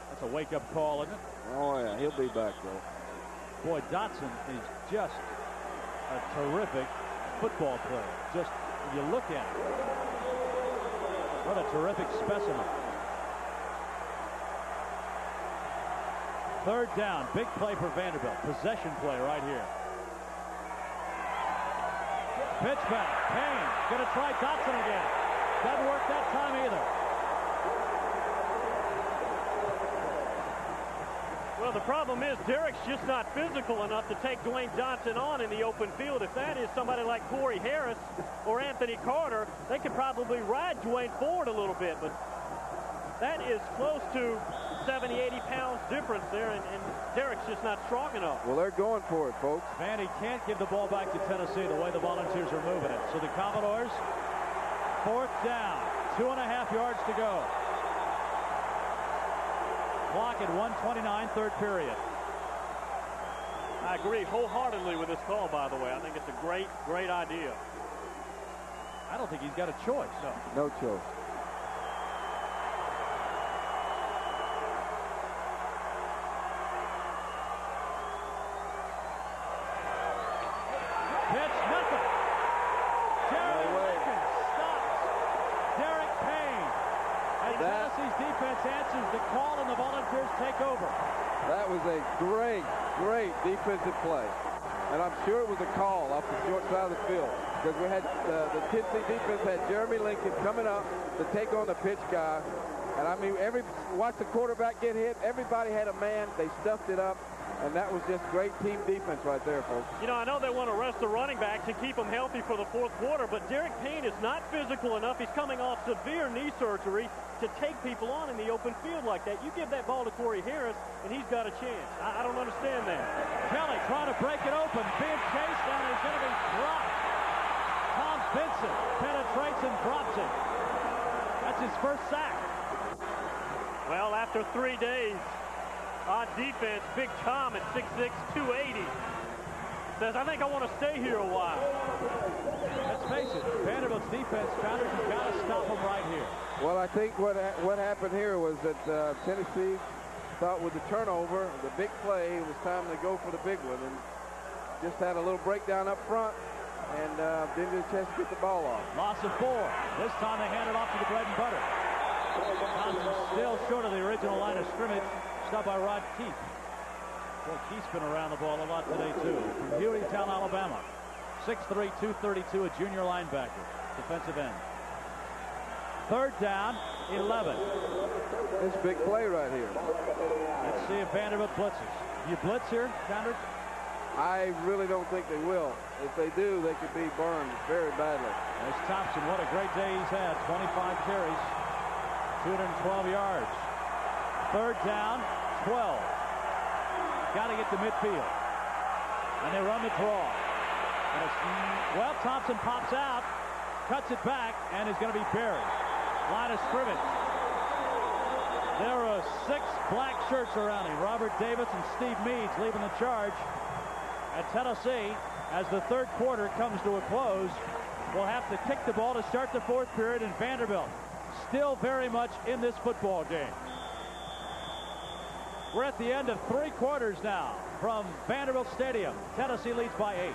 That's a wake-up call, isn't it? Oh, yeah, he'll be back, though. Boy, Dotson is just a terrific football player. Just, when you look at it, what a terrific specimen. Third down, big play for Vanderbilt. Possession play right here. Pitch back, Payne, gonna try Dotson again. Doesn't work that time either. Well, the problem is Derek's just not physical enough to take Dwayne Johnson on in the open field. If that is somebody like Corey Harris or Anthony Carter, they could probably ride Dwayne forward a little bit, but that is close to 70, 80 pounds difference there, and Derek's just not strong enough. Well, they're going for it, folks. Vandy can't give the ball back to Tennessee the way the Volunteers are moving it. So the Commodores, fourth down. 2.5 yards to go. Clock at 1:29, third period. I agree wholeheartedly with this call, by the way. I think it's a great, great idea. I don't think he's got a choice. No choice. Pitch, nothing. Jerry Lincoln stops Derek Payne. And Tennessee's defense answers the call, and the Volunteers take over. That was a great, great defensive play. And I'm sure it was a call off the short side of the field, because we had the Tennessee defense had Jeremy Lincoln coming up to take on the pitch guy. And I mean, watch the quarterback get hit. Everybody had a man. They stuffed it up. And that was just great team defense right there, folks. You know, I know they want to rest the running back to keep him healthy for the fourth quarter, but Derek Payne is not physical enough. He's coming off severe knee surgery to take people on in the open field like that. You give that ball to Corey Harris, and he's got a chance. I don't understand that. Kelly trying to break it open. Being chased down, is going to be dropped. Tom Vincent penetrates and drops it. That's his first sack. Well, after 3 days on defense, Big Tom at 6'6", 280 says, I think I want to stay here a while. Let's face it, Vanderbilt's defense, Founders, you've got to stop them right here. Well, I think what happened here was that Tennessee thought with the turnover, the big play, it was time to go for the big one, and just had a little breakdown up front, and didn't get a chance to get the ball off. Loss of 4. This time they hand it off to the bread and butter. Thompson still short of the original line of scrimmage. Stopped by Rod Keith. Well, Keith's been around the ball a lot today, too. From Hueytown, Alabama. 6'3", 232, a junior linebacker. Defensive end. Third down, 11. This big play right here. Let's see if Vanderbilt blitzes. You blitz here, Founders? I really don't think they will. If they do, they could be burned very badly. There's Thompson. What a great day he's had. 25 carries, 212 yards. Third down, 12. Got to get to midfield. And they run the draw. And well, Thompson pops out, cuts it back, and is going to be buried. Line of scrimmage. There are 6 black shirts around him. Robert Davis and Steve Meads leaving the charge. And Tennessee, as the third quarter comes to a close, will have to kick the ball to start the fourth period, and Vanderbilt still very much in this football game. We're at the end of 3 quarters now from Vanderbilt Stadium. Tennessee leads by 8.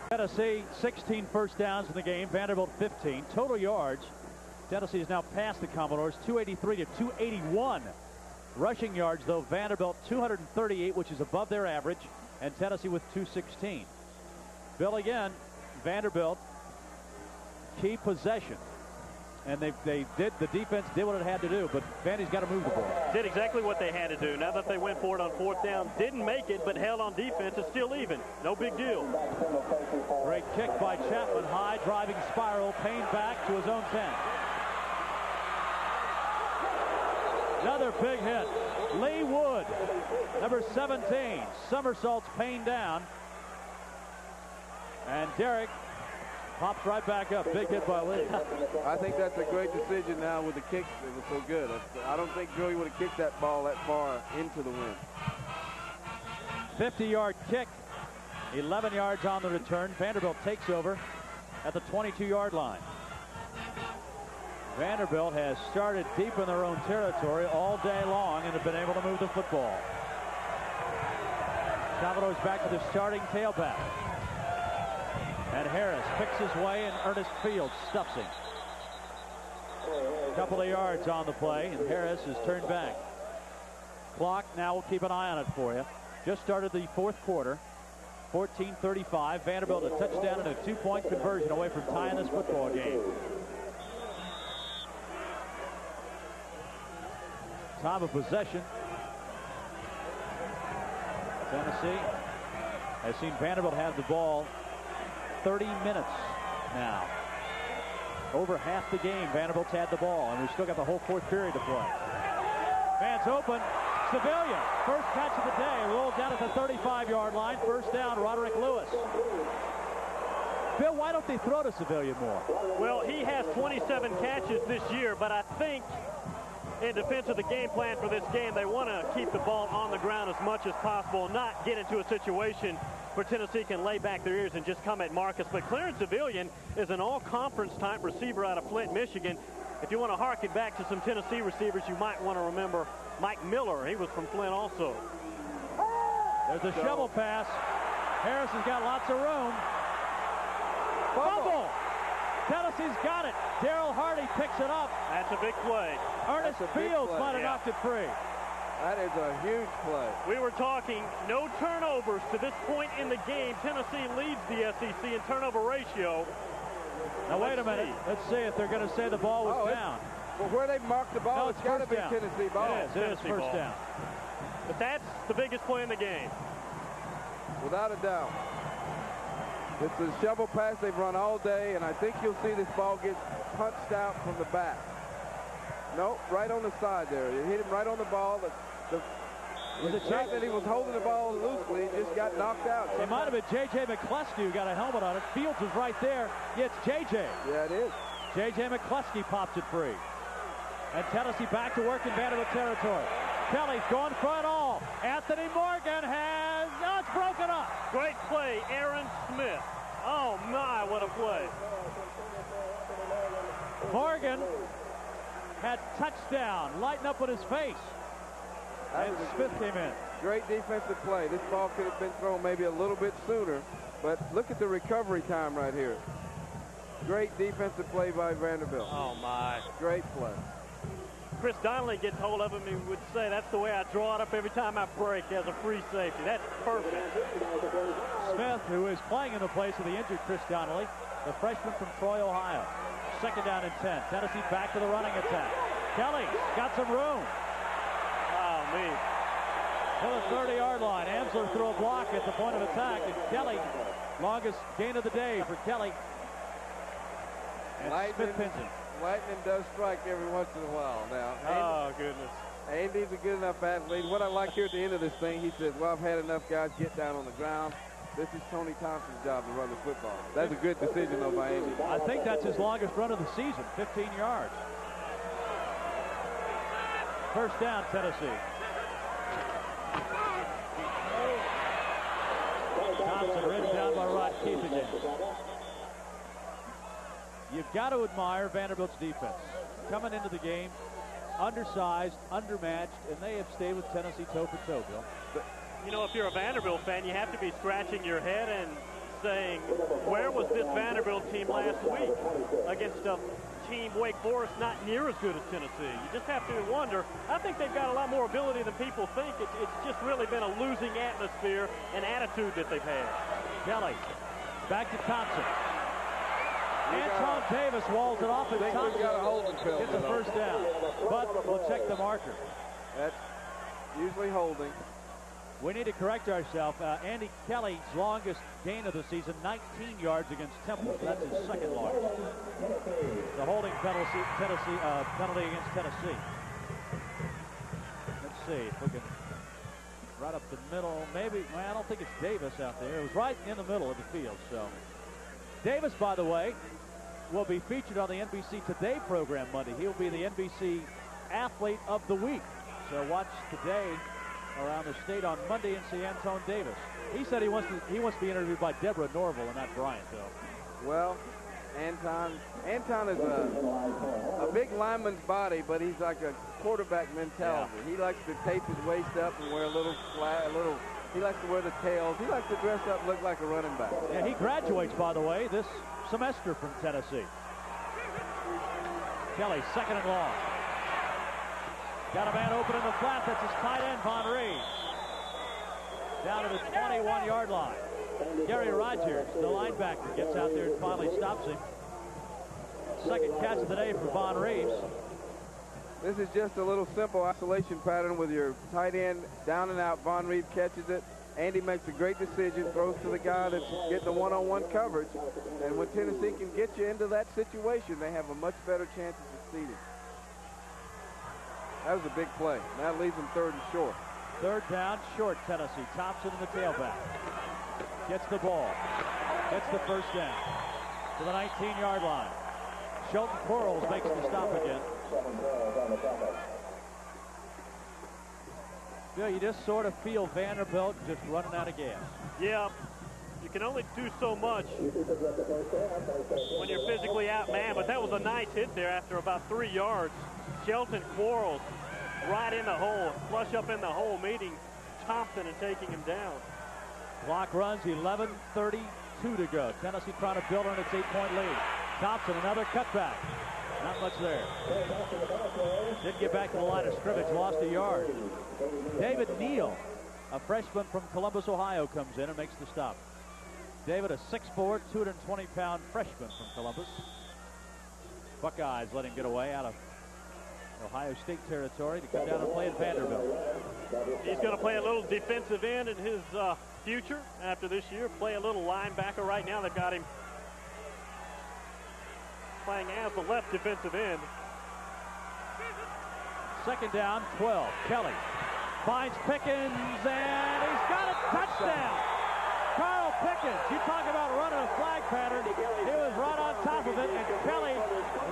Tennessee 16 first downs in the game. Vanderbilt 15. Total yards. Tennessee has now passed the Commodores 283 to 281. Rushing yards, though, Vanderbilt 238, which is above their average, and Tennessee with 216. Bill, again, Vanderbilt key possession. And the defense did what it had to do, but Vandy's got to move the ball. Did exactly what they had to do. Now that they went for it on fourth down, didn't make it, but held on defense. It's still even. No big deal. Great kick by Chapman. High driving spiral. Payne back to his own 10. Another big hit. Lee Wood, number 17, somersaults Payne down. And Derek pops right back up. Big hit by Lee. I think that's a great decision now with the kick that was so good. I don't think Joey would have kicked that ball that far into the wind. 50-yard kick. 11 yards on the return. Vanderbilt takes over at the 22-yard line. Vanderbilt has started deep in their own territory all day long and have been able to move the football. Commodores back to the starting tailback. And Harris picks his way, and Ernest Fields stuffs him. A couple of yards on the play, and Harris is turned back. Clock, now we'll keep an eye on it for you. Just started the fourth quarter. 14:35. Vanderbilt a touchdown and a 2-point conversion away from tying this football game. Time of possession. Tennessee has seen Vanderbilt have the ball 30 minutes now. Over half the game, Vanderbilt's had the ball, and we've still got the whole fourth period to play. Fans open. Sevilla, first catch of the day, rolls down at the 35-yard line. First down, Roderick Lewis. Bill, why don't they throw to Civilian more? Well, he has 27 catches this year, but I think in defense of the game plan for this game, they want to keep the ball on the ground as much as possible, not get into a situation where Tennessee can lay back their ears and just come at Marcus. But Clarence Civilian is an all-conference type receiver out of Flint, Michigan. If you want to harken back to some Tennessee receivers, you might want to remember Mike Miller. He was from Flint also. There's a shovel pass. Harrison's got lots of room. Fumble! Tennessee's got it. Darrell Hardy picks it up. That's a big play. Ernest Fields might have knocked it free. That is a huge play. We were talking no turnovers to this point in the game. Tennessee leads the SEC in turnover ratio. Now, wait a minute. Let's see if they're going to say the ball was down. Well, where they've marked the ball, it's got to be down. Tennessee ball. It is first ball. down. But that's the biggest play in the game. Without a doubt. It's a shovel pass they've run all day, and I think you'll see this ball get punched out from the back. Nope, right on the side there. You hit him right on the ball. It's not that he was holding the ball loosely. He just got knocked out. It might have been J.J. McCluskey who got a helmet on it. Fields is right there. Yeah, it's J.J. Yeah, it is. J.J. McCluskey pops it free. And Tennessee back to work in Vanderbilt territory. Kelly's going front all. Anthony Morgan has... Oh, it's broken up. Great play, Aaron Smith. Oh, my, what a play. Morgan had touchdown, lighting up with his face. And Smith came in. Great defensive play. This ball could have been thrown maybe a little bit sooner, but look at the recovery time right here. Great defensive play by Vanderbilt. Oh, my. Great play. Chris Donnelly gets hold of him and would say, that's the way I draw it up every time I break as a free safety. That's perfect. Smith, who is playing in the place of the injured Chris Donnelly, the freshman from Troy, Ohio. Second down and 10. Tennessee back to the running attack. Kelly got some room. Oh, me. To the 30-yard line. Amsler threw a block at the point of attack, and Kelly, longest gain of the day for Kelly. And Smith pins him. Lightning does strike every once in a while now. Oh, goodness. Andy's a good enough athlete. What I like here at the end of this thing, he says, well, I've had enough guys get down on the ground. This is Tony Thompson's job to run the football. That's a good decision, though, by Andy. I think that's his longest run of the season, 15 yards. First down, Tennessee. Thompson ridden down by Rod Keefe again. You've got to admire Vanderbilt's defense. Coming into the game, undersized, undermatched, and they have stayed with Tennessee toe for toe, Bill. But, you know, if you're a Vanderbilt fan, you have to be scratching your head and saying, where was this Vanderbilt team last week against a team, Wake Forest, not near as good as Tennessee? You just have to wonder. I think they've got a lot more ability than people think. It's just really been a losing atmosphere and attitude that they've had. Kelly, back to Thompson. Anton Davis walls it off, and Thompson gets a first down. But we'll check the marker. That's usually holding. We need to correct ourselves. Andy Kelly's longest gain of the season, 19 yards against Temple. That's his second largest. The holding penalty against Tennessee. Let's see if we can right up the middle. Maybe, well, I don't think it's Davis out there. It was right in the middle of the field. So Davis, by the way, will be featured on the NBC Today program Monday. He'll be the NBC Athlete of the Week. So watch Today around the state on Monday and see Anton Davis. He said he wants to be interviewed by Deborah Norville and not Bryant, though. Well, Anton is a big lineman's body, but he's like a quarterback mentality. Yeah. He likes to tape his waist up and wear he likes to wear the tails. He likes to dress up and look like a running back. Yeah, he graduates, by the way, this semester from Tennessee. Kelly, second and long. Got a man open in the flat. That's his tight end, Von Rees. Down to the 21-yard line. Gary Rogers, the linebacker, gets out there and finally stops him. Second catch of the day for Von Rees. This is just a little simple isolation pattern with your tight end down and out. Von Rees catches it. Andy makes a great decision, throws to the guy that's getting the one-on-one coverage. And when Tennessee can get you into that situation, they have a much better chance of succeeding. That was a big play. That leaves them third and short. Third down, short Tennessee. Thompson in the tailback. Gets the ball. gets the first down to the 19-yard line. Shelton Quarles makes the stop again. Bill, you just sort of feel Vanderbilt just running out of gas. Yeah, you can only do so much when you're physically outmanned, but that was a nice hit there after about 3 yards. Shelton Quarles right in the hole, flush up in the hole, meeting Thompson and taking him down. Clock runs, 11:32 to go. Tennessee trying to build on its 8-point lead. Thompson, another cutback. Not much there. Didn't get back to the line of scrimmage, lost a yard. David Neal, a freshman from Columbus, Ohio, comes in and makes the stop. David, a 6'4", 220-pound freshman from Columbus. Buckeyes let him get away out of Ohio State territory to come down and play at Vanderbilt. He's going to play a little defensive end in his future after this year. Play a little linebacker right now. They've got him playing as the left defensive end. Second down, 12. Kelly finds Pickens, and he's got a touchdown. Carl Pickens, you talk about running a flag pattern. He was right on top of it, and Kelly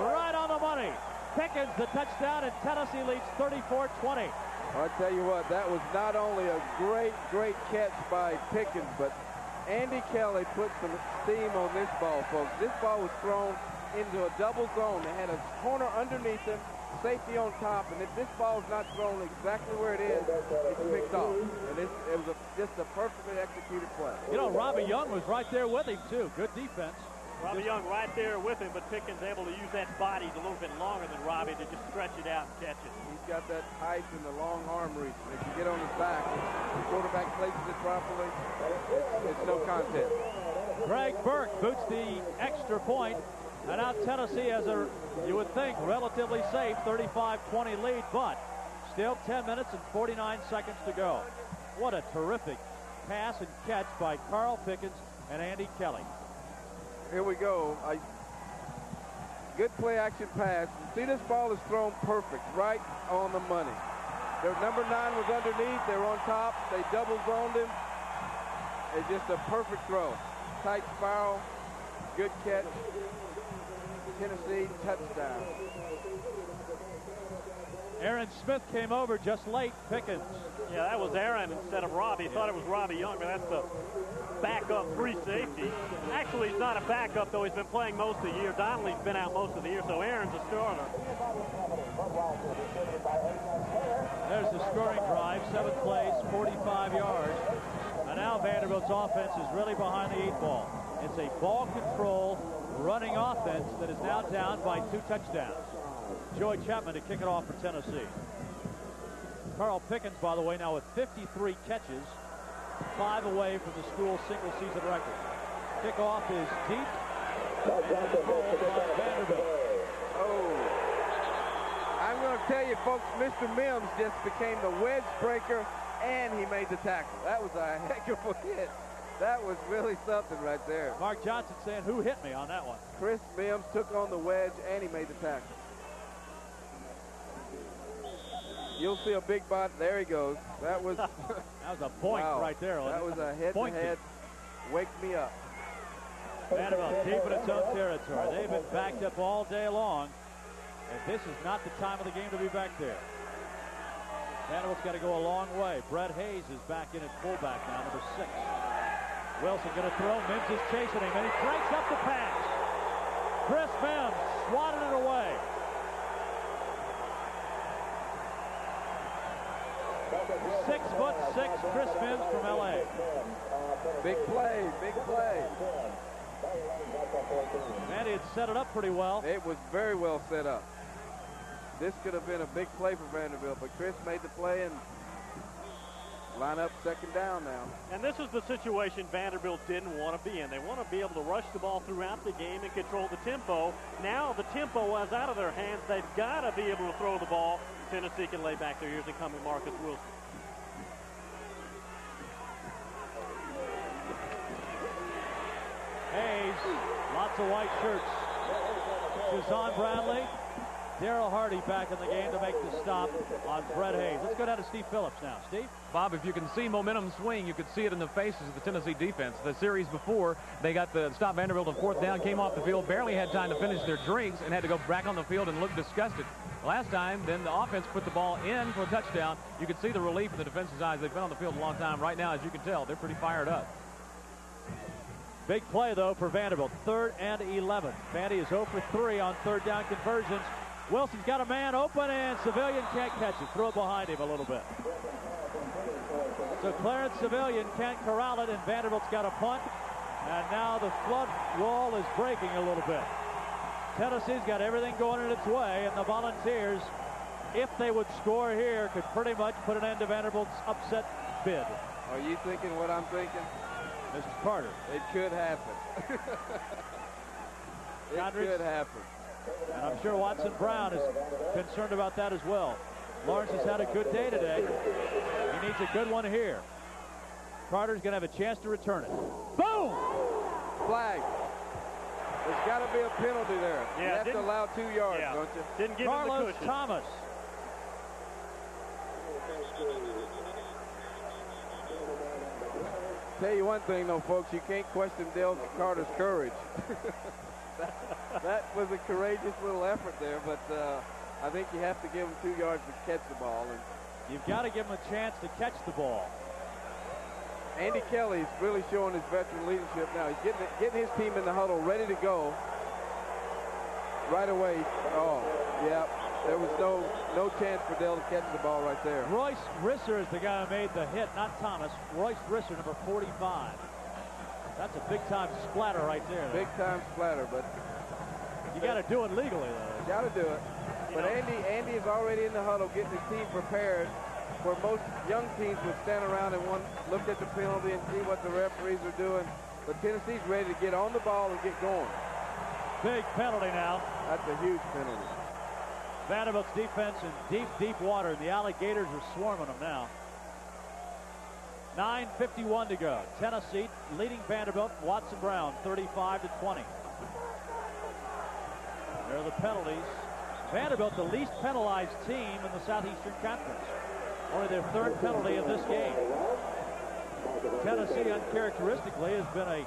right on the money. Pickens, the touchdown, and Tennessee leads 34-20. I'll tell you what, that was not only a great catch by Pickens, but Andy Kelly put some steam on this ball, folks. This ball was thrown into a double zone. They had a corner underneath him, safety on top, and if this ball is not thrown exactly where it is, it's picked off. And it was just a perfectly executed play. You know, Robbie Young was right there with him, too. Good defense. Robbie Young right there with him, but Pickens able to use that body a little bit longer than Robbie to just stretch it out and catch it. He's got that height and the long arm reach. And if you get on his back, the quarterback places it properly, it's no contest. Greg Burke boots the extra point. And now Tennessee has a, you would think, relatively safe 35-20 lead, but still 10 minutes and 49 seconds to go. What a terrific pass and catch by Carl Pickens and Andy Kelly. Here we go. Good play action pass. See, this ball is thrown perfect, right on the money. Their number 9 was underneath. They were on top. They double zoned him. It's just a perfect throw. Tight spiral. Good catch. Tennessee touchdown. Aaron Smith came over just late. Pickens. Yeah, that was Aaron instead of Robbie. Thought it was Robbie Young, but that's the backup free safety. Actually, he's not a backup, though. He's been playing most of the year. Donnelly's been out most of the year, so Aaron's a starter. There's the scoring drive. 7 plays, 45 yards. And now Vanderbilt's offense is really behind the 8 ball. It's a ball control running offense that is now down by 2 touchdowns. Joey Chapman to kick it off for Tennessee. Carl Pickens, by the way, now with 53 catches, 5 away from the school single-season record. Kickoff is deep. Vanderbilt. Oh. I'm going to tell you, folks, Mr. Mims just became the wedge breaker, and he made the tackle. That was a heck of a hit. That was really something right there. Mark Johnson saying, who hit me on that one? Chris Mims took on the wedge, and he made the tackle. You'll see a big bot. There he goes. That was that was a boink wow. right there. That was a head-to-head. Wake me up. Vanderbilt deep in its own territory. They've been backed up all day long, and this is not the time of the game to be back there. Vanderbilt's got to go a long way. Brett Hayes is back in at fullback now, number 6. Wilson going to throw. Mims is chasing him, and he breaks up the pass. Chris Mims swatted it away. .6'6", Chris Mims from L.A. Big play, big play. Manny had set it up pretty well. It was very well set up. This could have been a big play for Vanderbilt, but Chris made the play and line up second down now. And this is the situation Vanderbilt didn't want to be in. They want to be able to rush the ball throughout the game and control the tempo. Now the tempo is out of their hands. They've got to be able to throw the ball. Tennessee can lay back their ears and come with Marcus Wilson. Hayes, lots of white shirts. Shazon Bradley Darryl Hardy back in the game to make the stop on Brett Hayes. Let's go down to Steve Phillips now. Steve? Bob, if you can see momentum swing, you could see it in the faces of the Tennessee defense. The series before, they got the stop Vanderbilt on 4th down, came off the field, barely had time to finish their drinks, and had to go back on the field and look disgusted. Last time, then the offense put the ball in for a touchdown. You could see the relief in the defense's eyes. They've been on the field a long time. Right now, as you can tell, they're pretty fired up. Big play, though, for Vanderbilt. 3rd and 11. Vandy is 0 for 3 on 3rd down conversions. Wilson's got a man open, and Civilian can't catch it. Throw it behind him a little bit. So Clarence Civilian can't corral it, and Vanderbilt's got a punt. And now the flood wall is breaking a little bit. Tennessee's got everything going in its way, and the Volunteers, if they would score here, could pretty much put an end to Vanderbilt's upset bid. Are you thinking what I'm thinking? Mr. Carter. It could happen. It could happen. And I'm sure Watson Brown is concerned about that as well. Lawrence has had a good day today. He needs a good one here. Carter's going to have a chance to return it. Boom! Flag. There's got to be a penalty there. Yeah, you have to allow 2 yards, don't you? Didn't give him the Carlos cushion. Thomas. Tell you one thing, though, folks, you can't question Dale Carter's courage. that was a courageous little effort there, but I think you have to give him 2 yards to catch the ball. And you've got to give him a chance to catch the ball. Andy Kelly's really showing his veteran leadership now. He's getting his team in the huddle, ready to go right away. Oh, yeah. There was no chance for Dale to catch the ball right there. Royce Risser is the guy who made the hit, not Thomas. Royce Risser, number 45. That's a big-time splatter right there. Big-time splatter, but you got to do it legally, though. You got to do it. But Andy is already in the huddle, getting his team prepared. Where most young teams would stand around and look at the penalty and see what the referees are doing. But Tennessee's ready to get on the ball and get going. Big penalty now. That's a huge penalty. Vanderbilt's defense in deep, deep water. The Alligators are swarming them now. 9:51 to go. Tennessee leading Vanderbilt. Watson Brown, 35-20. There are the penalties. Vanderbilt, the least penalized team in the Southeastern Conference. Only their 3rd penalty of this game. Tennessee, uncharacteristically, has been a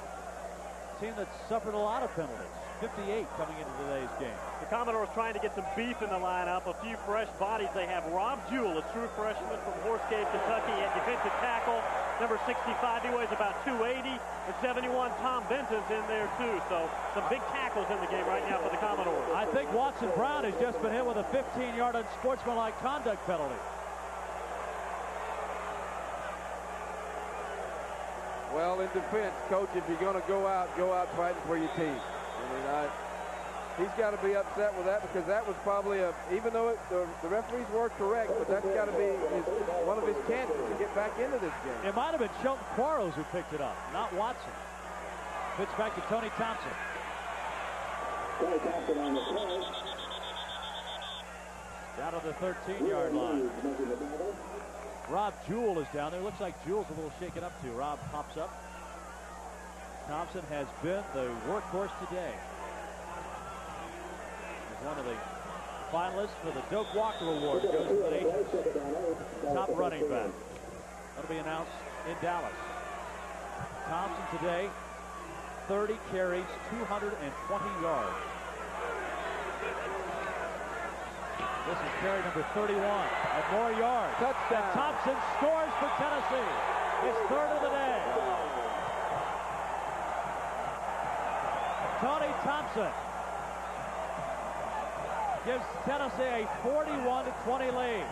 team that's suffered a lot of penalties. 58 coming into today's game. The Commodores trying to get some beef in the lineup. A few fresh bodies. They have Rob Jewell, a true freshman from Horse Cave, Kentucky, at defensive tackle. Number 65, he weighs about 280. And 71, Tom Benton's in there, too. So some big tackles in the game right now for the Commodores. I think Watson Brown has just been hit with a 15-yard unsportsmanlike conduct penalty. Well, in defense, Coach, if you're going to go out fighting for your team. I mean, he's got to be upset with that because that was probably even though the referees were correct, but that's got to be one of his chances to get back into this game. It might have been Shelton Quarles who picked it up, not Watson. Pitch back to Tony Thompson. Tony Thompson on the play. Down to the 13-yard line. Rob Jewell is down there. Looks like Jewell's a little shaken up too. Rob pops up. Thompson has been the workhorse today. He's one of the finalists for the Doak Walker Award. It goes to the nation's top running back. That'll be announced in Dallas. Thompson today, 30 carries, 220 yards. This is carry number 31 and more yards. Touchdown. And Thompson scores for Tennessee. His 3rd of the day. Tony Thompson gives Tennessee a 41-20 lead.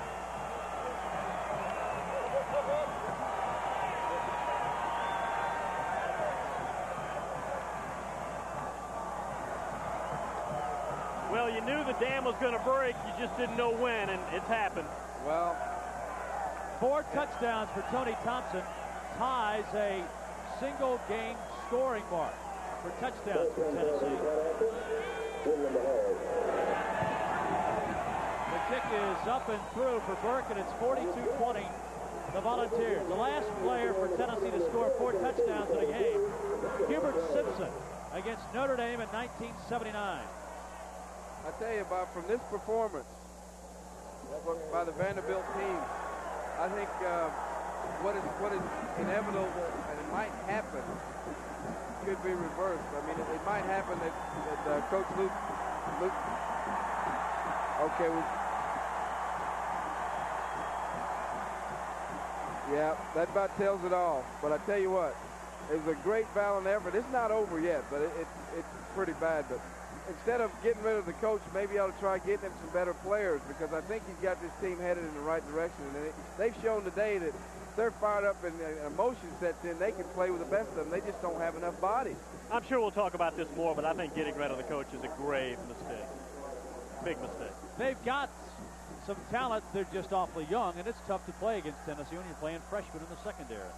Well, you knew the dam was going to break. You just didn't know when, and it's happened. Well, 4 touchdowns for Tony Thompson ties a single game scoring mark for touchdowns for Tennessee. The kick is up and through for Burke, and it's 42-20, the Volunteers. The last player for Tennessee to score 4 touchdowns in a game, Hubert Simpson, against Notre Dame in 1979. I tell you, Bob, from this performance by the Vanderbilt team, I think what is inevitable, and it might happen, could be reversed. I mean, it might happen that Coach Luke, okay, yeah, that about tells it all. But I tell you what, it was a great valiant effort. It's not over yet, but it's pretty bad. But instead of getting rid of the coach, maybe you ought to try getting him some better players, because I think he's got this team headed in the right direction. And they've shown today that if they're fired up and emotion sets in, they can play with the best of them. They just don't have enough bodies. I'm sure we'll talk about this more, but I think getting rid of the coach is a grave mistake. Big mistake. They've got some talent. They're just awfully young, and it's tough to play against Tennessee when you're playing freshmen in the secondary.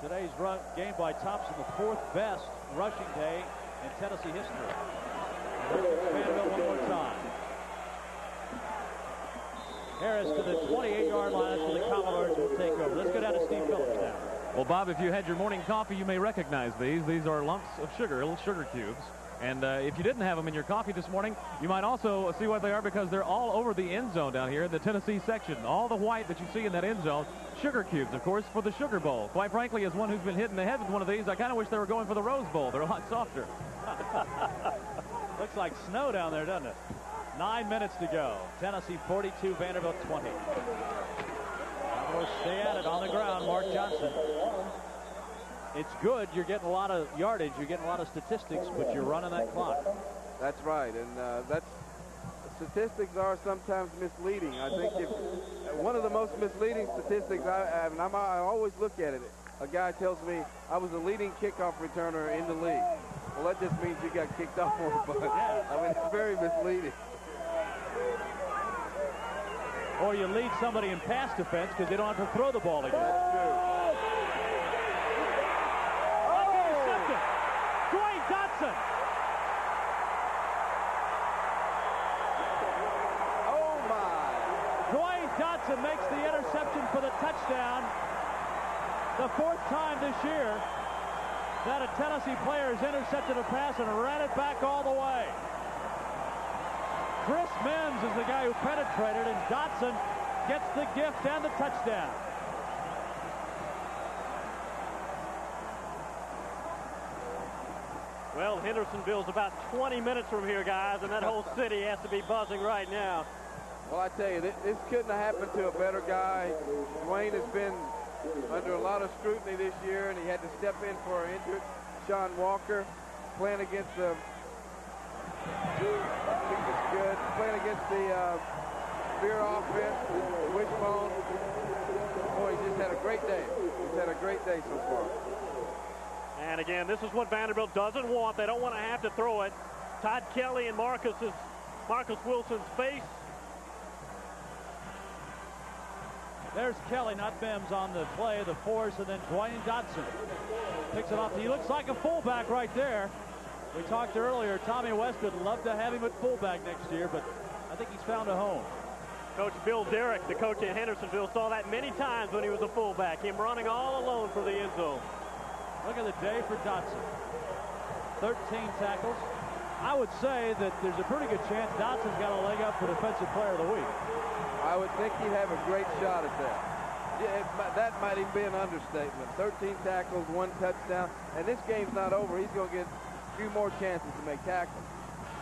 Today's game by Thompson, the 4th best rushing day in Tennessee history. Vanderbilt one more time. Harris to the 28-yard line. That's where the Commodores will take over. Let's go down to Steve Phillips now. Well, Bob, if you had your morning coffee, you may recognize these. These are lumps of sugar, little sugar cubes. And if you didn't have them in your coffee this morning, you might also see what they are, because they're all over the end zone down here in the Tennessee section. All the white that you see in that end zone, sugar cubes, of course, for the Sugar Bowl. Quite frankly, as one who's been hit in the head with one of these, I kind of wish they were going for the Rose Bowl. They're a lot softer. Looks like snow down there, doesn't it? 9 minutes to go. Tennessee 42, Vanderbilt 20. Commodores stay at it on the ground. Mark Johnson. It's good. You're getting a lot of yardage. You're getting a lot of statistics, but you're running that clock. That's right, and statistics are sometimes misleading. I think one of the most misleading statistics I have, and I always look at it. A guy tells me I was the leading kickoff returner in the league. Well, that just means you got kicked off more, but I mean, it's very misleading. Or you lead somebody in pass defense because they don't have to throw the ball again. That's true. Dwayne Dotson. Oh, my. Dwayne Dotson makes the interception for the touchdown. The 4th time this year that a Tennessee player has intercepted a pass and ran it back all the way. Chris Mims is the guy who penetrated, and Dotson gets the gift and the touchdown. Well, Hendersonville's about 20 minutes from here, guys, and that whole city has to be buzzing right now. Well, I tell you, this couldn't have happened to a better guy. Dwayne has been under a lot of scrutiny this year, and he had to step in for an injured Sean Walker, playing against the good, playing against the Spear offense, Wishbone. Boy, he's just had a great day. He's had a great day so far. And again, this is what Vanderbilt doesn't want. They don't want to have to throw it. Todd Kelly and Marcus Wilson's face. There's Kelly, not Mims, on the play, the force, and then Dwayne Dotson picks it off. He looks like a fullback right there. We talked earlier, Tommy West would love to have him at fullback next year, but I think he's found a home. Coach Bill Derrick, the coach at Hendersonville, saw that many times when he was a fullback, him running all alone for the end zone. Look at the day for Dotson. 13 tackles. I would say that there's a pretty good chance Dotson's got a leg up for Defensive Player of the Week. I would think he'd have a great shot at that. Yeah, that might even be an understatement. 13 tackles, 1 touchdown, and this game's not over. He's going to get a few more chances to make tackles.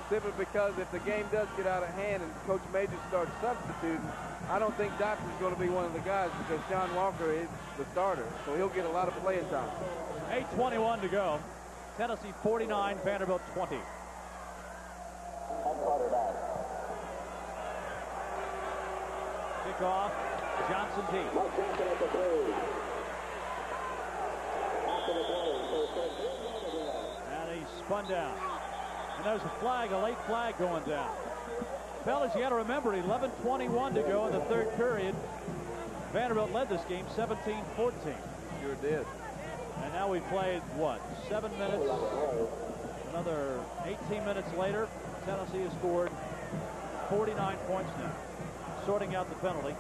Simply because if the game does get out of hand and Coach Major starts substituting, I don't think Dotson's going to be one of the guys, because Sean Walker is the starter, so he'll get a lot of playing time. 8:21 to go. Tennessee 49, Vanderbilt 20. Kickoff, Johnson D. And he spun down. And there's a flag, a late flag going down. Fellas, you got to remember, 11:21 to go in the 3rd period. Vanderbilt led this game 17-14. Sure did. And now we've played, what, 7 minutes? Another 18 minutes later, Tennessee has scored 49 points now. Sorting out the penalty.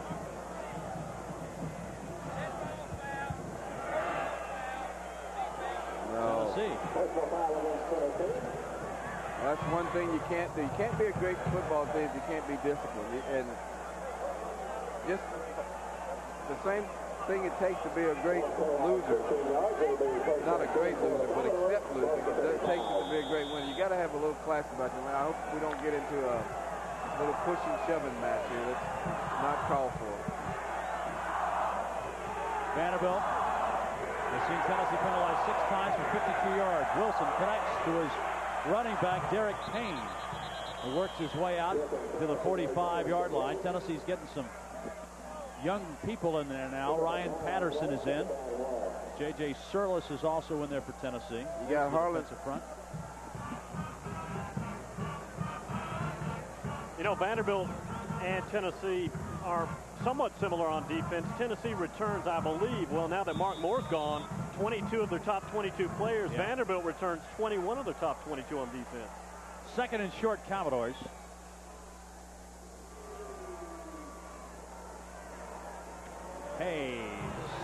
No. Tennessee. That's one thing you can't do. You can't be a great football team if you can't be disciplined. And just the same thing it takes to be a great loser, not a great loser, but accept losing, it takes it to be a great winner. You got to have a little class about you. I hope we don't get into a little pushing, shoving match here. That's not called for. Vanderbilt has seen Tennessee penalized 6 times for 52 yards. Wilson connects to his running back, Derek Payne, who works his way out to the 45-yard line. Tennessee's getting some young people in there now. Ryan Patterson is in. J.J. Surlis is also in there for Tennessee. You got Harlan at front. You know, Vanderbilt and Tennessee are somewhat similar on defense. Tennessee returns, I believe, well, now that Mark Moore's gone, 22 of their top 22 players. Yeah. Vanderbilt returns 21 of their top 22 on defense. Second and short, Commodores. Hayes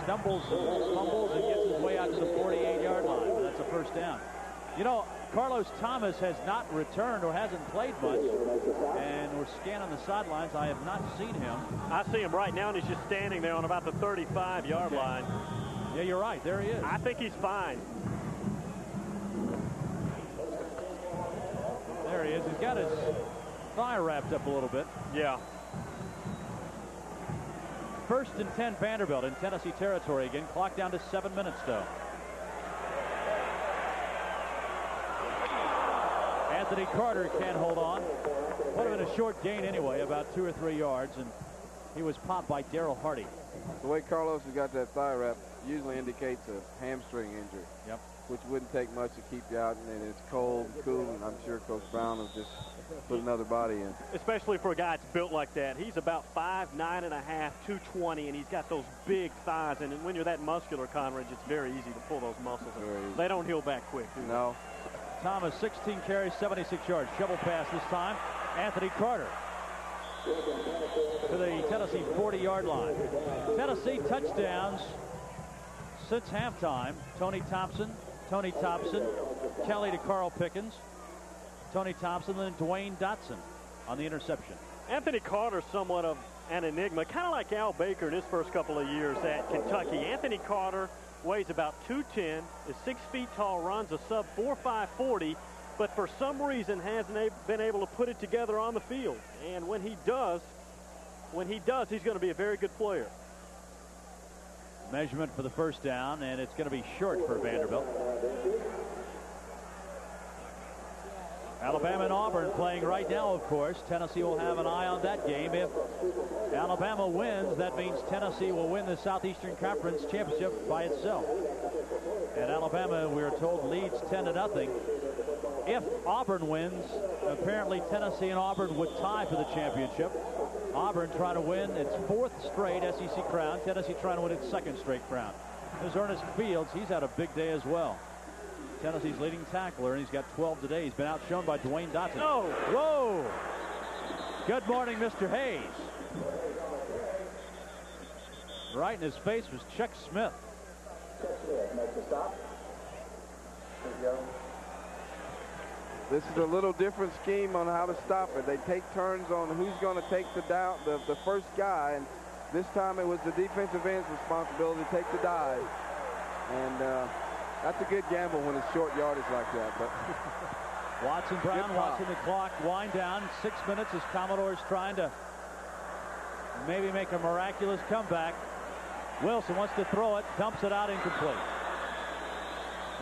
stumbles and fumbles and gets his way out to the 48-yard line, but that's a first down. You know, Carlos Thomas has not returned or hasn't played much, and we're scanning the sidelines. I have not seen him. I see him right now, and he's just standing there on about the 35-yard line. Yeah, you're right. There he is. I think he's fine. There he is. He's got his thigh wrapped up a little bit. Yeah. First and 10 Vanderbilt in Tennessee territory again. Clock down to 7 minutes, though. Anthony Carter can't hold on. Would have been a short gain anyway, about 2 or 3 yards, and he was popped by Darryl Hardy. The way Carlos has got that thigh wrap usually indicates a hamstring injury. Yep. Which wouldn't take much to keep you out, and it's cold, cool, and I'm sure Coach Brown will just put another body in. Especially for a guy that's built like that. He's about 5'9.5", 220, and he's got those big thighs. And when you're that muscular, Conrad, it's very easy to pull those muscles. They don't heal back quick, do they? No. Thomas, 16 carries, 76 yards. Shovel pass this time. Anthony Carter to the Tennessee 40-yard line. Tennessee touchdowns since halftime. Tony Thompson, Kelly to Carl Pickens, Tony Thompson, then Dwayne Dotson on the interception. Anthony Carter, somewhat of an enigma, kind of like Al Baker in his first couple of years at Kentucky. Anthony Carter weighs about 210, is 6 feet tall, runs a sub 4.5 40, but for some reason hasn't been able to put it together on the field. And when he does, he's going to be a very good player. Measurement for the first down, and it's going to be short for Vanderbilt. Alabama and Auburn playing right now, of course. Tennessee will have an eye on that game. If Alabama wins, that means Tennessee will win the Southeastern Conference Championship by itself. And Alabama, we're told, leads 10-0. If Auburn wins, apparently Tennessee and Auburn would tie for the championship. Auburn trying to win its 4th straight SEC crown. Tennessee trying to win its 2nd straight crown. There's Ernest Fields. He's had a big day as well. Tennessee's leading tackler, and he's got 12 today. He's been outshone by Dwayne Dotson. Oh, whoa! Good morning, Mr. Hayes. Right in his face was Chuck Smith. Makes a stop. This is a little different scheme on how to stop it. They take turns on who's going to take the first guy, and this time it was the defensive end's responsibility to take the dive. And that's a good gamble when it's short yardage like that. But Watson Brown watching the clock wind down. 6 minutes as Commodores trying to maybe make a miraculous comeback. Wilson wants to throw it, dumps it out, incomplete.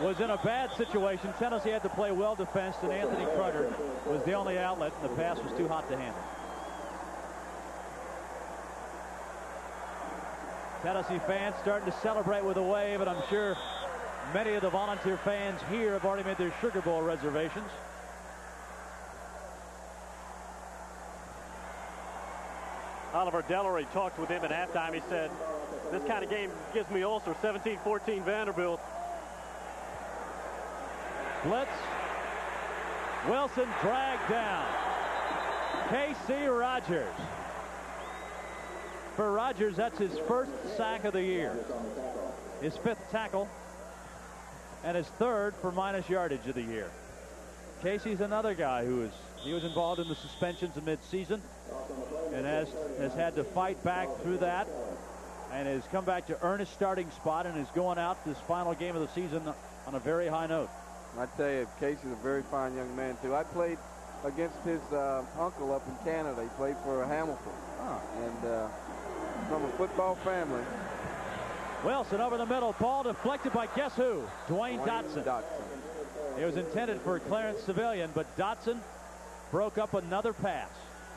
Was in a bad situation. Tennessee had to play well defensed, and Anthony Carter was the only outlet, and the pass was too hot to handle. Tennessee fans starting to celebrate with a wave, and I'm sure many of the volunteer fans here have already made their Sugar Bowl reservations. Oliver Dellery talked with him at halftime. He said, this kind of game gives me ulcer. 17-14 Vanderbilt. Blitz. Wilson dragged down. K.C. Rogers. For Rogers, that's his first sack of the year. His 5th tackle. and his third for minus yardage of the year. Casey's another guy who he was involved in the suspensions in mid-season and has had to fight back through that and has come back to earn his starting spot and is going out this final game of the season on a very high note. I tell you, Casey's a very fine young man, too. I played against his uncle up in Canada. He played for Hamilton. And from a football family. Wilson over the middle. Ball deflected by guess who? Dwayne Dotson. It was intended for Clarence Civilian, but Dotson broke up another pass.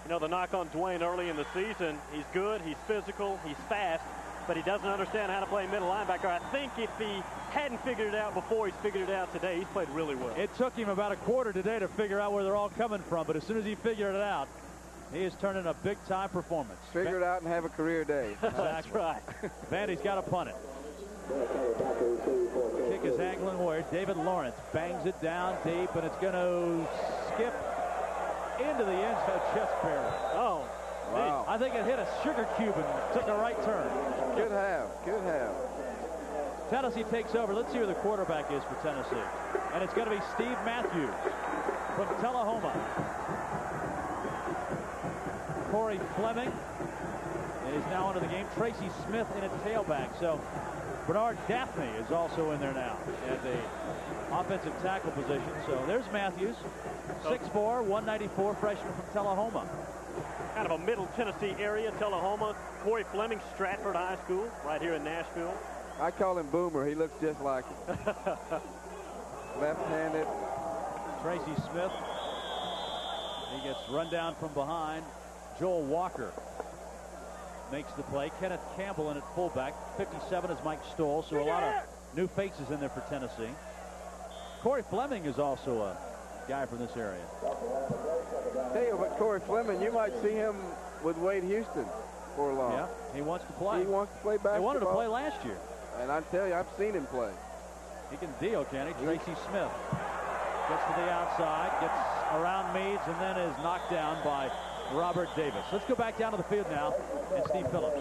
You know, the knock on Dwayne early in the season, he's good, he's physical, he's fast, but he doesn't understand how to play middle linebacker. I think if he hadn't figured it out before, he's figured it out today. He's played really well. It took him about a quarter today to figure out where they're all coming from, but as soon as he figured it out, he has turned in a big-time performance. Figure it out and have a career day. That's right. Vandy's got to punt it. Kick is angling where David Lawrence bangs it down deep, and it's going to skip into the end zone just barely. Oh, wow. I think it hit a sugar cube and took a right turn. Could have. Tennessee takes over. Let's see who the quarterback is for Tennessee. And it's going to be Steve Matthews from Tullahoma. Corey Fleming is now into the game. Tracy Smith in at tailback. So Bernard Daphne is also in there now at the offensive tackle position. So there's Matthews, 6'4", 194 freshman from Tullahoma. Kind of a middle Tennessee area, Tullahoma. Corey Fleming, Stratford High School, right here in Nashville. I call him Boomer. He looks just like him. Left-handed. Tracy Smith. He gets run down from behind. Joel Walker makes the play. Kenneth Campbell in at fullback. 57 is Mike Stoll, so a lot of new faces in there for Tennessee. Corey Fleming is also a guy from this area. Tell you about Corey Fleming, you might see him with Wade Houston for long. Yeah, he wants to play. He wants to play basketball. He wanted to play last year. And I tell you, I've seen him play. He can deal, can he? Tracy Smith gets to the outside, gets around Meads, and then is knocked down by Robert Davis. Let's go back down to the field now, and Steve Phillips.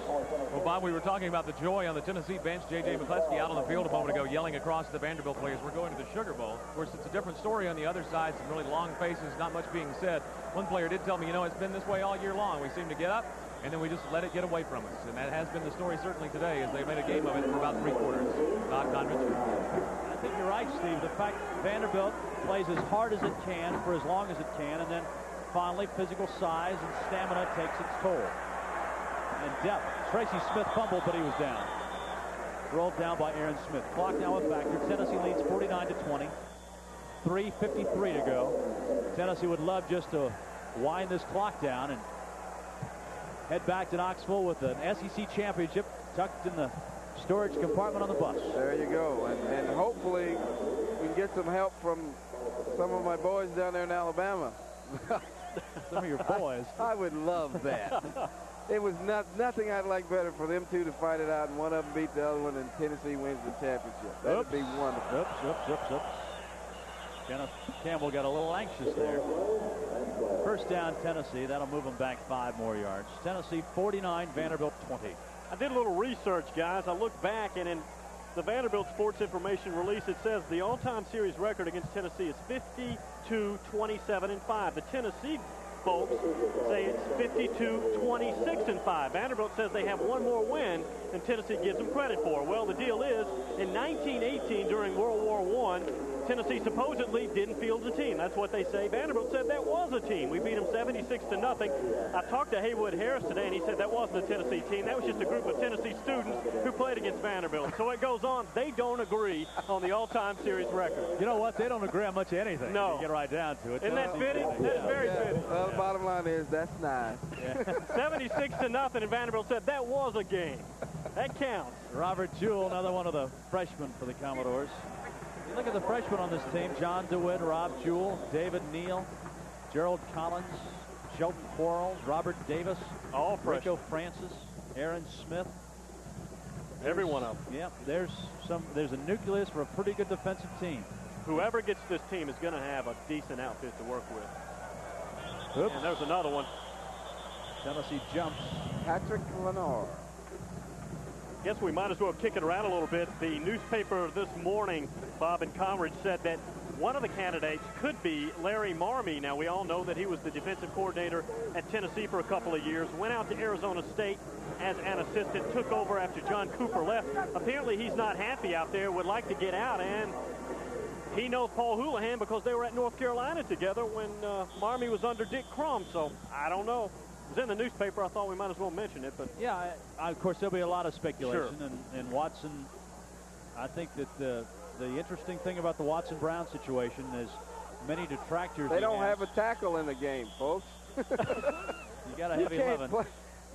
Well, Bob, we were talking about the joy on the Tennessee bench. J.J. McCleskey out on the field a moment ago yelling across the Vanderbilt players, we're going to the Sugar Bowl. Of course, it's a different story on the other side. Some really long faces, not much being said. One player did tell me, you know, it's been this way all year long. We seem to get up, and then we just let it get away from us. And that has been the story certainly today, as they made a game of it for about 3 quarters. Not convincing. I think you're right, Steve. The fact Vanderbilt plays as hard as it can for as long as it can, and then finally physical size and stamina takes its toll. And depth. Tracy Smith fumbled, but he was down. Rolled down by Aaron Smith. Clock now a factor. Tennessee leads 49-20. 3:53 to go. Tennessee would love just to wind this clock down and head back to Knoxville with an SEC championship tucked in the storage compartment on the bus. There you go. And hopefully we can get some help from some of my boys down there in Alabama. Some of your boys. I would love that. It was nothing I'd like better for them two to fight it out, and one of them beat the other one, and Tennessee wins the championship. That would be wonderful. Oops. Kenneth Campbell got a little anxious there. First down, Tennessee. That'll move them back 5 more yards. Tennessee 49, Vanderbilt 20. I did a little research, guys. I looked back, and in the Vanderbilt Sports Information release, it says the all-time series record against Tennessee is 52-27-5. The Tennessee folks say it's 52-26-5. Vanderbilt says they have one more win than Tennessee gives them credit for. Well, the deal is, in 1918, during World War I, Tennessee supposedly didn't field a team. That's what they say. Vanderbilt said that was a team. We beat them 76-0. I talked to Haywood Harris today, and he said that wasn't a Tennessee team. That was just a group of Tennessee students who played against Vanderbilt. So it goes on. They don't agree on the all-time series record. You know what? They don't agree on much of anything. No. You get right down to it. Isn't that fitting? That's very fitting. Well, the bottom line is that's nice. 76-0, and Vanderbilt said that was a game. That counts. Robert Jewell, another one of the freshmen for the Commodores. You look at the freshmen on this team: John DeWitt, Rob Jewell, David Neal, Gerald Collins, Shelton Quarles, Robert Davis, all freshmen. Rico Francis, Aaron Smith. Every one of them. Yeah, there's a nucleus for a pretty good defensive team. Whoever gets this team is going to have a decent outfit to work with. Oops. And there's another one. Tennessee jumps. Patrick Lenore. guess we might as well kick it around a little bit. The newspaper this morning, Bob and Comrade, said that one of the candidates could be Larry Marmie. Now, we all know that he was the defensive coordinator at Tennessee for a couple of years, went out to Arizona State as an assistant, took over after John Cooper left. Apparently, he's not happy out there, would like to get out, and he knows Paul Houlihan because they were at North Carolina together when Marmie was under Dick Crum, so I don't know. It was in the newspaper. I thought we might as well mention it. But yeah, of course, there'll be a lot of speculation. Sure. And Watson, I think that the interesting thing about the Watson-Brown situation is many detractors. They don't have a tackle in the game, folks. You got to have 11. You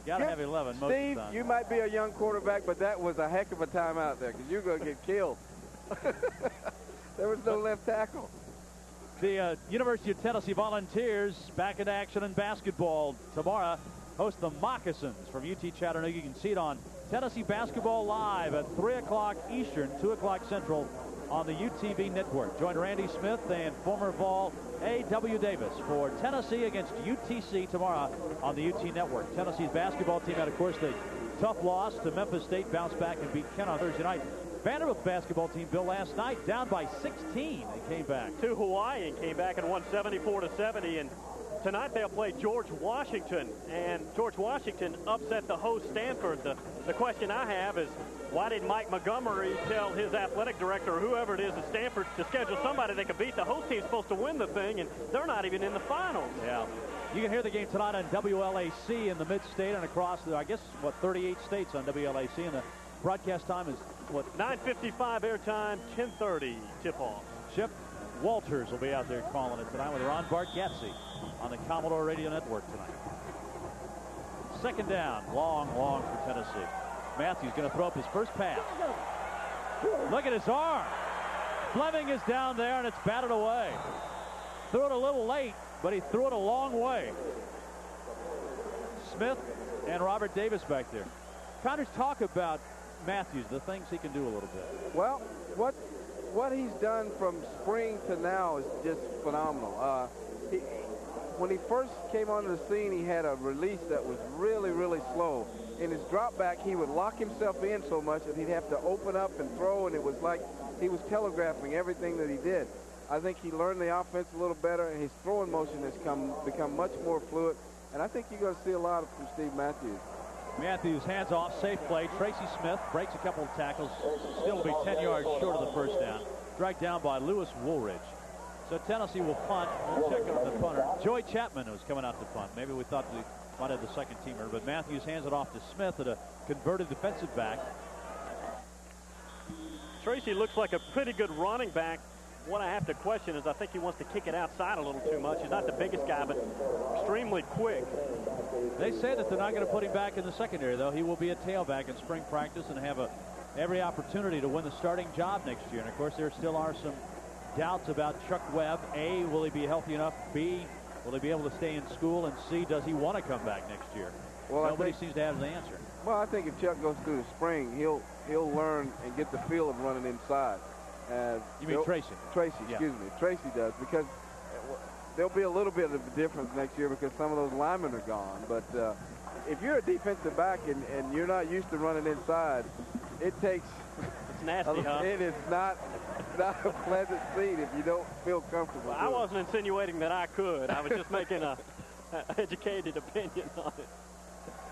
got to have 11 most Steve, of the time. you might be a young quarterback, but that was a heck of a time out there because you're going to get killed. There was no left tackle. The University of Tennessee Volunteers back in action in basketball tomorrow. Host the Moccasins from UT Chattanooga. You can see it on Tennessee Basketball Live at 3 o'clock Eastern, 2 o'clock Central on the UTV network. Join Randy Smith and former Vol A.W. Davis for Tennessee against UTC tomorrow on the UT network. Tennessee's basketball team had, of course, the tough loss to Memphis State, bounced back and beat Kent on Thursday night. Vanderbilt's basketball team, Bill, last night down by 16. They came back to Hawaii and came back and won 74-70. And tonight they'll play George Washington, and George Washington upset the host Stanford. The question I have is, why did Mike Montgomery tell his athletic director or whoever it is at Stanford to schedule somebody that could beat the host team supposed to win the thing, and they're not even in the finals? Yeah. You can hear the game tonight on WLAC in the mid-state and across the, I guess, what, 38 states on WLAC, and the broadcast time is what? 9:55 airtime, 10:30 tip-off. Chip Walters will be out there calling it tonight with Ron Bargatze on the Commodore Radio Network tonight. Second down, long for Tennessee. Matthews going to throw up his first pass. Look at his arm. Fleming is down there, and it's batted away. Threw it a little late, but he threw it a long way. Smith and Robert Davis back there. Connors, talk about Matthews, the things he can do a little bit. Well, what he's done from spring to now is just phenomenal. When he first came onto the scene, he had a release that was really, really slow. In his drop back, he would lock himself in so much that he'd have to open up and throw, and it was like he was telegraphing everything that he did. I think he learned the offense a little better, and his throwing motion has become much more fluid, and I think you're going to see a lot from Steve Matthews. Matthews hands off, safe play. Tracy Smith breaks a couple of tackles, still will be 10 yards short of the first down. Dragged down by Lewis Woolridge. So Tennessee will punt. We'll check out the punter. Joey Chapman was coming out to punt. Maybe we thought we might have the second teamer, but Matthews hands it off to Smith at a converted defensive back. Tracy looks like a pretty good running back. What I have to question is I think he wants to kick it outside a little too much. He's not the biggest guy, but extremely quick. They say that they're not going to put him back in the secondary, though. He will be a tailback in spring practice and have every opportunity to win the starting job next year. And, of course, there still are some doubts about Chuck Webb. A, will he be healthy enough? B, will he be able to stay in school? And C, does he want to come back next year? Well, nobody seems to have the answer. Well, I think if Chuck goes through the spring, he'll learn and get the feel of running inside. You mean Tracy? Tracy, excuse me. Tracy does, because there'll be a little bit of a difference next year because some of those linemen are gone. But if you're a defensive back and you're not used to running inside, it takes... It's nasty, huh? It is not a pleasant scene if you don't feel comfortable. Well, I wasn't insinuating that I could. I was just making an educated opinion on it.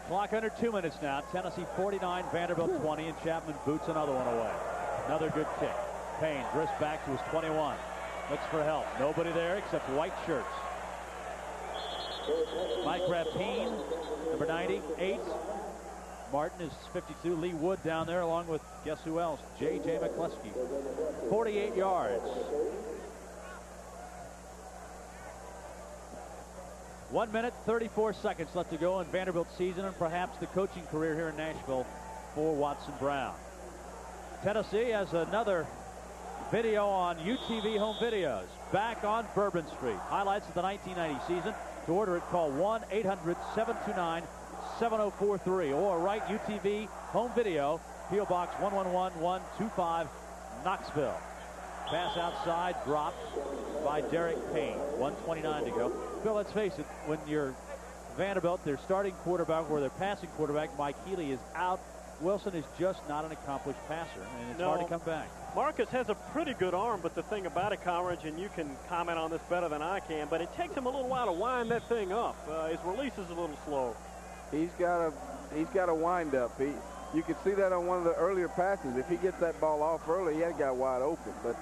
Clock under 2 minutes now. Tennessee 49, Vanderbilt 20, and Chapman boots another one away. Another good kick. Payne drifts back to his 21. Looks for help. Nobody there except white shirts. Mike Rapine, number 98. Martin is 52. Lee Wood down there along with guess who else? J.J. McCluskey. 48 yards. 1 minute, 34 seconds left to go in Vanderbilt's season and perhaps the coaching career here in Nashville for Watson Brown. Tennessee has another video on UTV Home Videos. Back on Bourbon Street. Highlights of the 1990 season. To order it, call 1-800-729-7043 or write UTV Home Video, P.O. Box 111125, Knoxville. Pass outside, dropped by Derek Payne. 1:29 to go. Bill, let's face it, when you're Vanderbilt, their starting quarterback or their passing quarterback, Mike Healy, is out Wilson is just not an accomplished passer, and it's hard to come back. Marcus has a pretty good arm, but the thing about it, Conrad, and you can comment on this better than I can, but it takes him a little while to wind that thing up. His release is a little slow. He's got a wind up. You could see that on one of the earlier passes. If he gets that ball off early, he had got wide open. But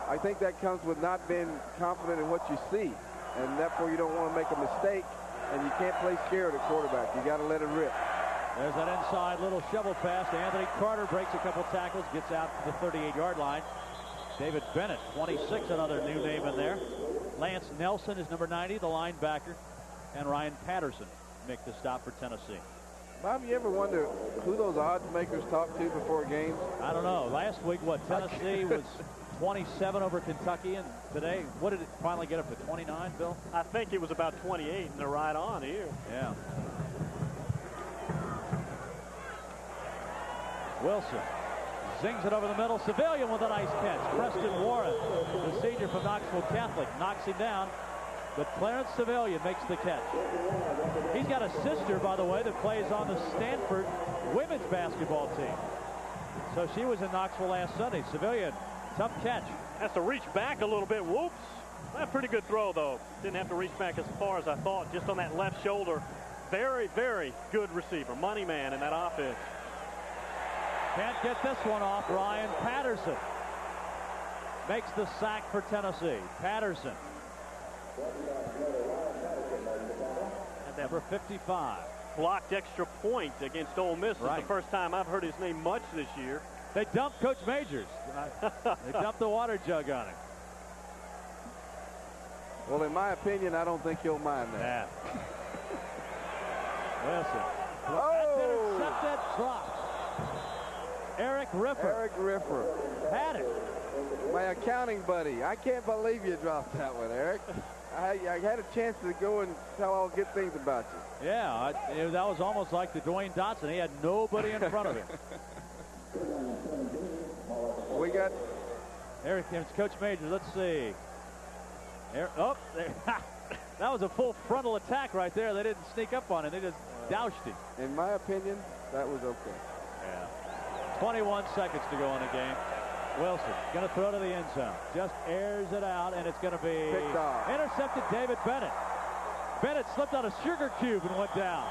I think that comes with not being confident in what you see, and therefore you don't want to make a mistake, and you can't play scared at quarterback. You got to let it rip. There's that inside little shovel pass to Anthony Carter, breaks a couple tackles, gets out to the 38-yard line. David Bennett, 26, another new name in there. Lance Nelson is number 90, the linebacker, and Ryan Patterson make the stop for Tennessee. Bob, you ever wonder who those odds makers talk to before games? I don't know. Last week, Tennessee was 27 over Kentucky, and today, what did it finally get up to, 29, Bill? I think it was about 28, and they're right on here. Yeah. Wilson zings it over the middle. Civilian with a nice catch. Preston Warren, the senior from Knoxville Catholic, knocks him down. But Clarence Civilian makes the catch. He's got a sister, by the way, that plays on the Stanford women's basketball team. So she was in Knoxville last Sunday. Civilian, tough catch. Has to reach back a little bit. Whoops. Not a pretty good throw, though. Didn't have to reach back as far as I thought. Just on that left shoulder. Very, very good receiver. Money man in that offense. Can't get this one off. Ryan Patterson makes the sack for Tennessee. Patterson. And number 55. Blocked extra point against Ole Miss. Right. It's the first time I've heard his name much this year. They dumped Coach Majors. They dumped the water jug on him. Well, in my opinion, I don't think he'll mind that. Wilson. Oh! Intercepted, dropped. Eric Riffer. Had it. My accounting buddy. I can't believe you dropped that one, Eric. I had a chance to go and tell all good things about you. Yeah, that was almost like the Dwayne Dotson. He had nobody in front of him. We got... Here comes Coach Majors. Let's see. There. That was a full frontal attack right there. They didn't sneak up on him. They just doused him. In my opinion, that was okay. Yeah. 21 seconds to go in the game. Wilson going to throw to the end zone. Just airs it out, and it's going to be picked off. Intercepted David Bennett. Bennett slipped on a sugar cube and went down.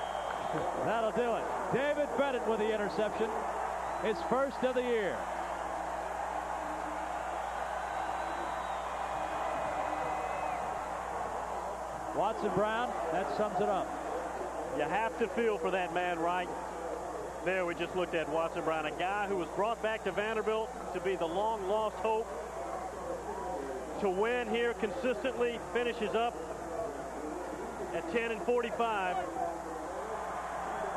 That'll do it. David Bennett with the interception. His first of the year. Watson Brown, that sums it up. You have to feel for that man, right? There we just looked at Watson Brown, a guy who was brought back to Vanderbilt to be the long-lost hope. To win here consistently, finishes up at 10-45.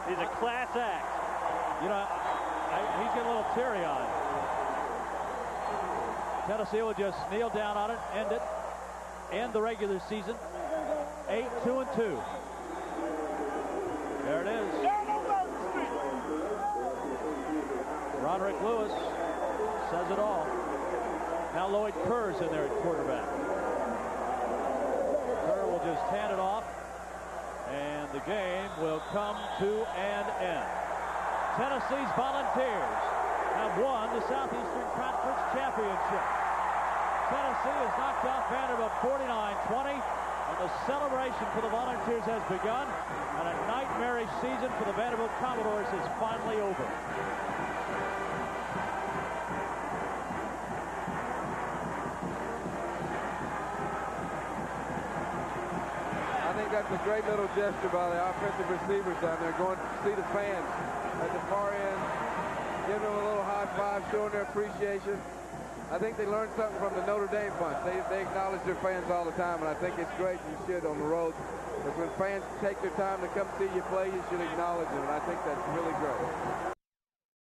He's a class act. You know, he's getting a little teary-eyed. Tennessee will just kneel down on it, end the regular season. 8-2-2. There it is. Roderick Lewis says it all. Now Lloyd Kerr's in there at quarterback. Kerr will just hand it off, and the game will come to an end. Tennessee's Volunteers have won the Southeastern Conference Championship. Tennessee has knocked off Vanderbilt 49-20. And the celebration for the Volunteers has begun, and a nightmarish season for the Vanderbilt Commodores is finally over. I think that's a great little gesture by the offensive receivers down there, going to see the fans at the far end, giving them a little high five, showing their appreciation. I think they learned something from the Notre Dame bunch. They acknowledge their fans all the time, and I think it's great. You should on the road. Because when fans take their time to come see you play, you should acknowledge them, and I think that's really great.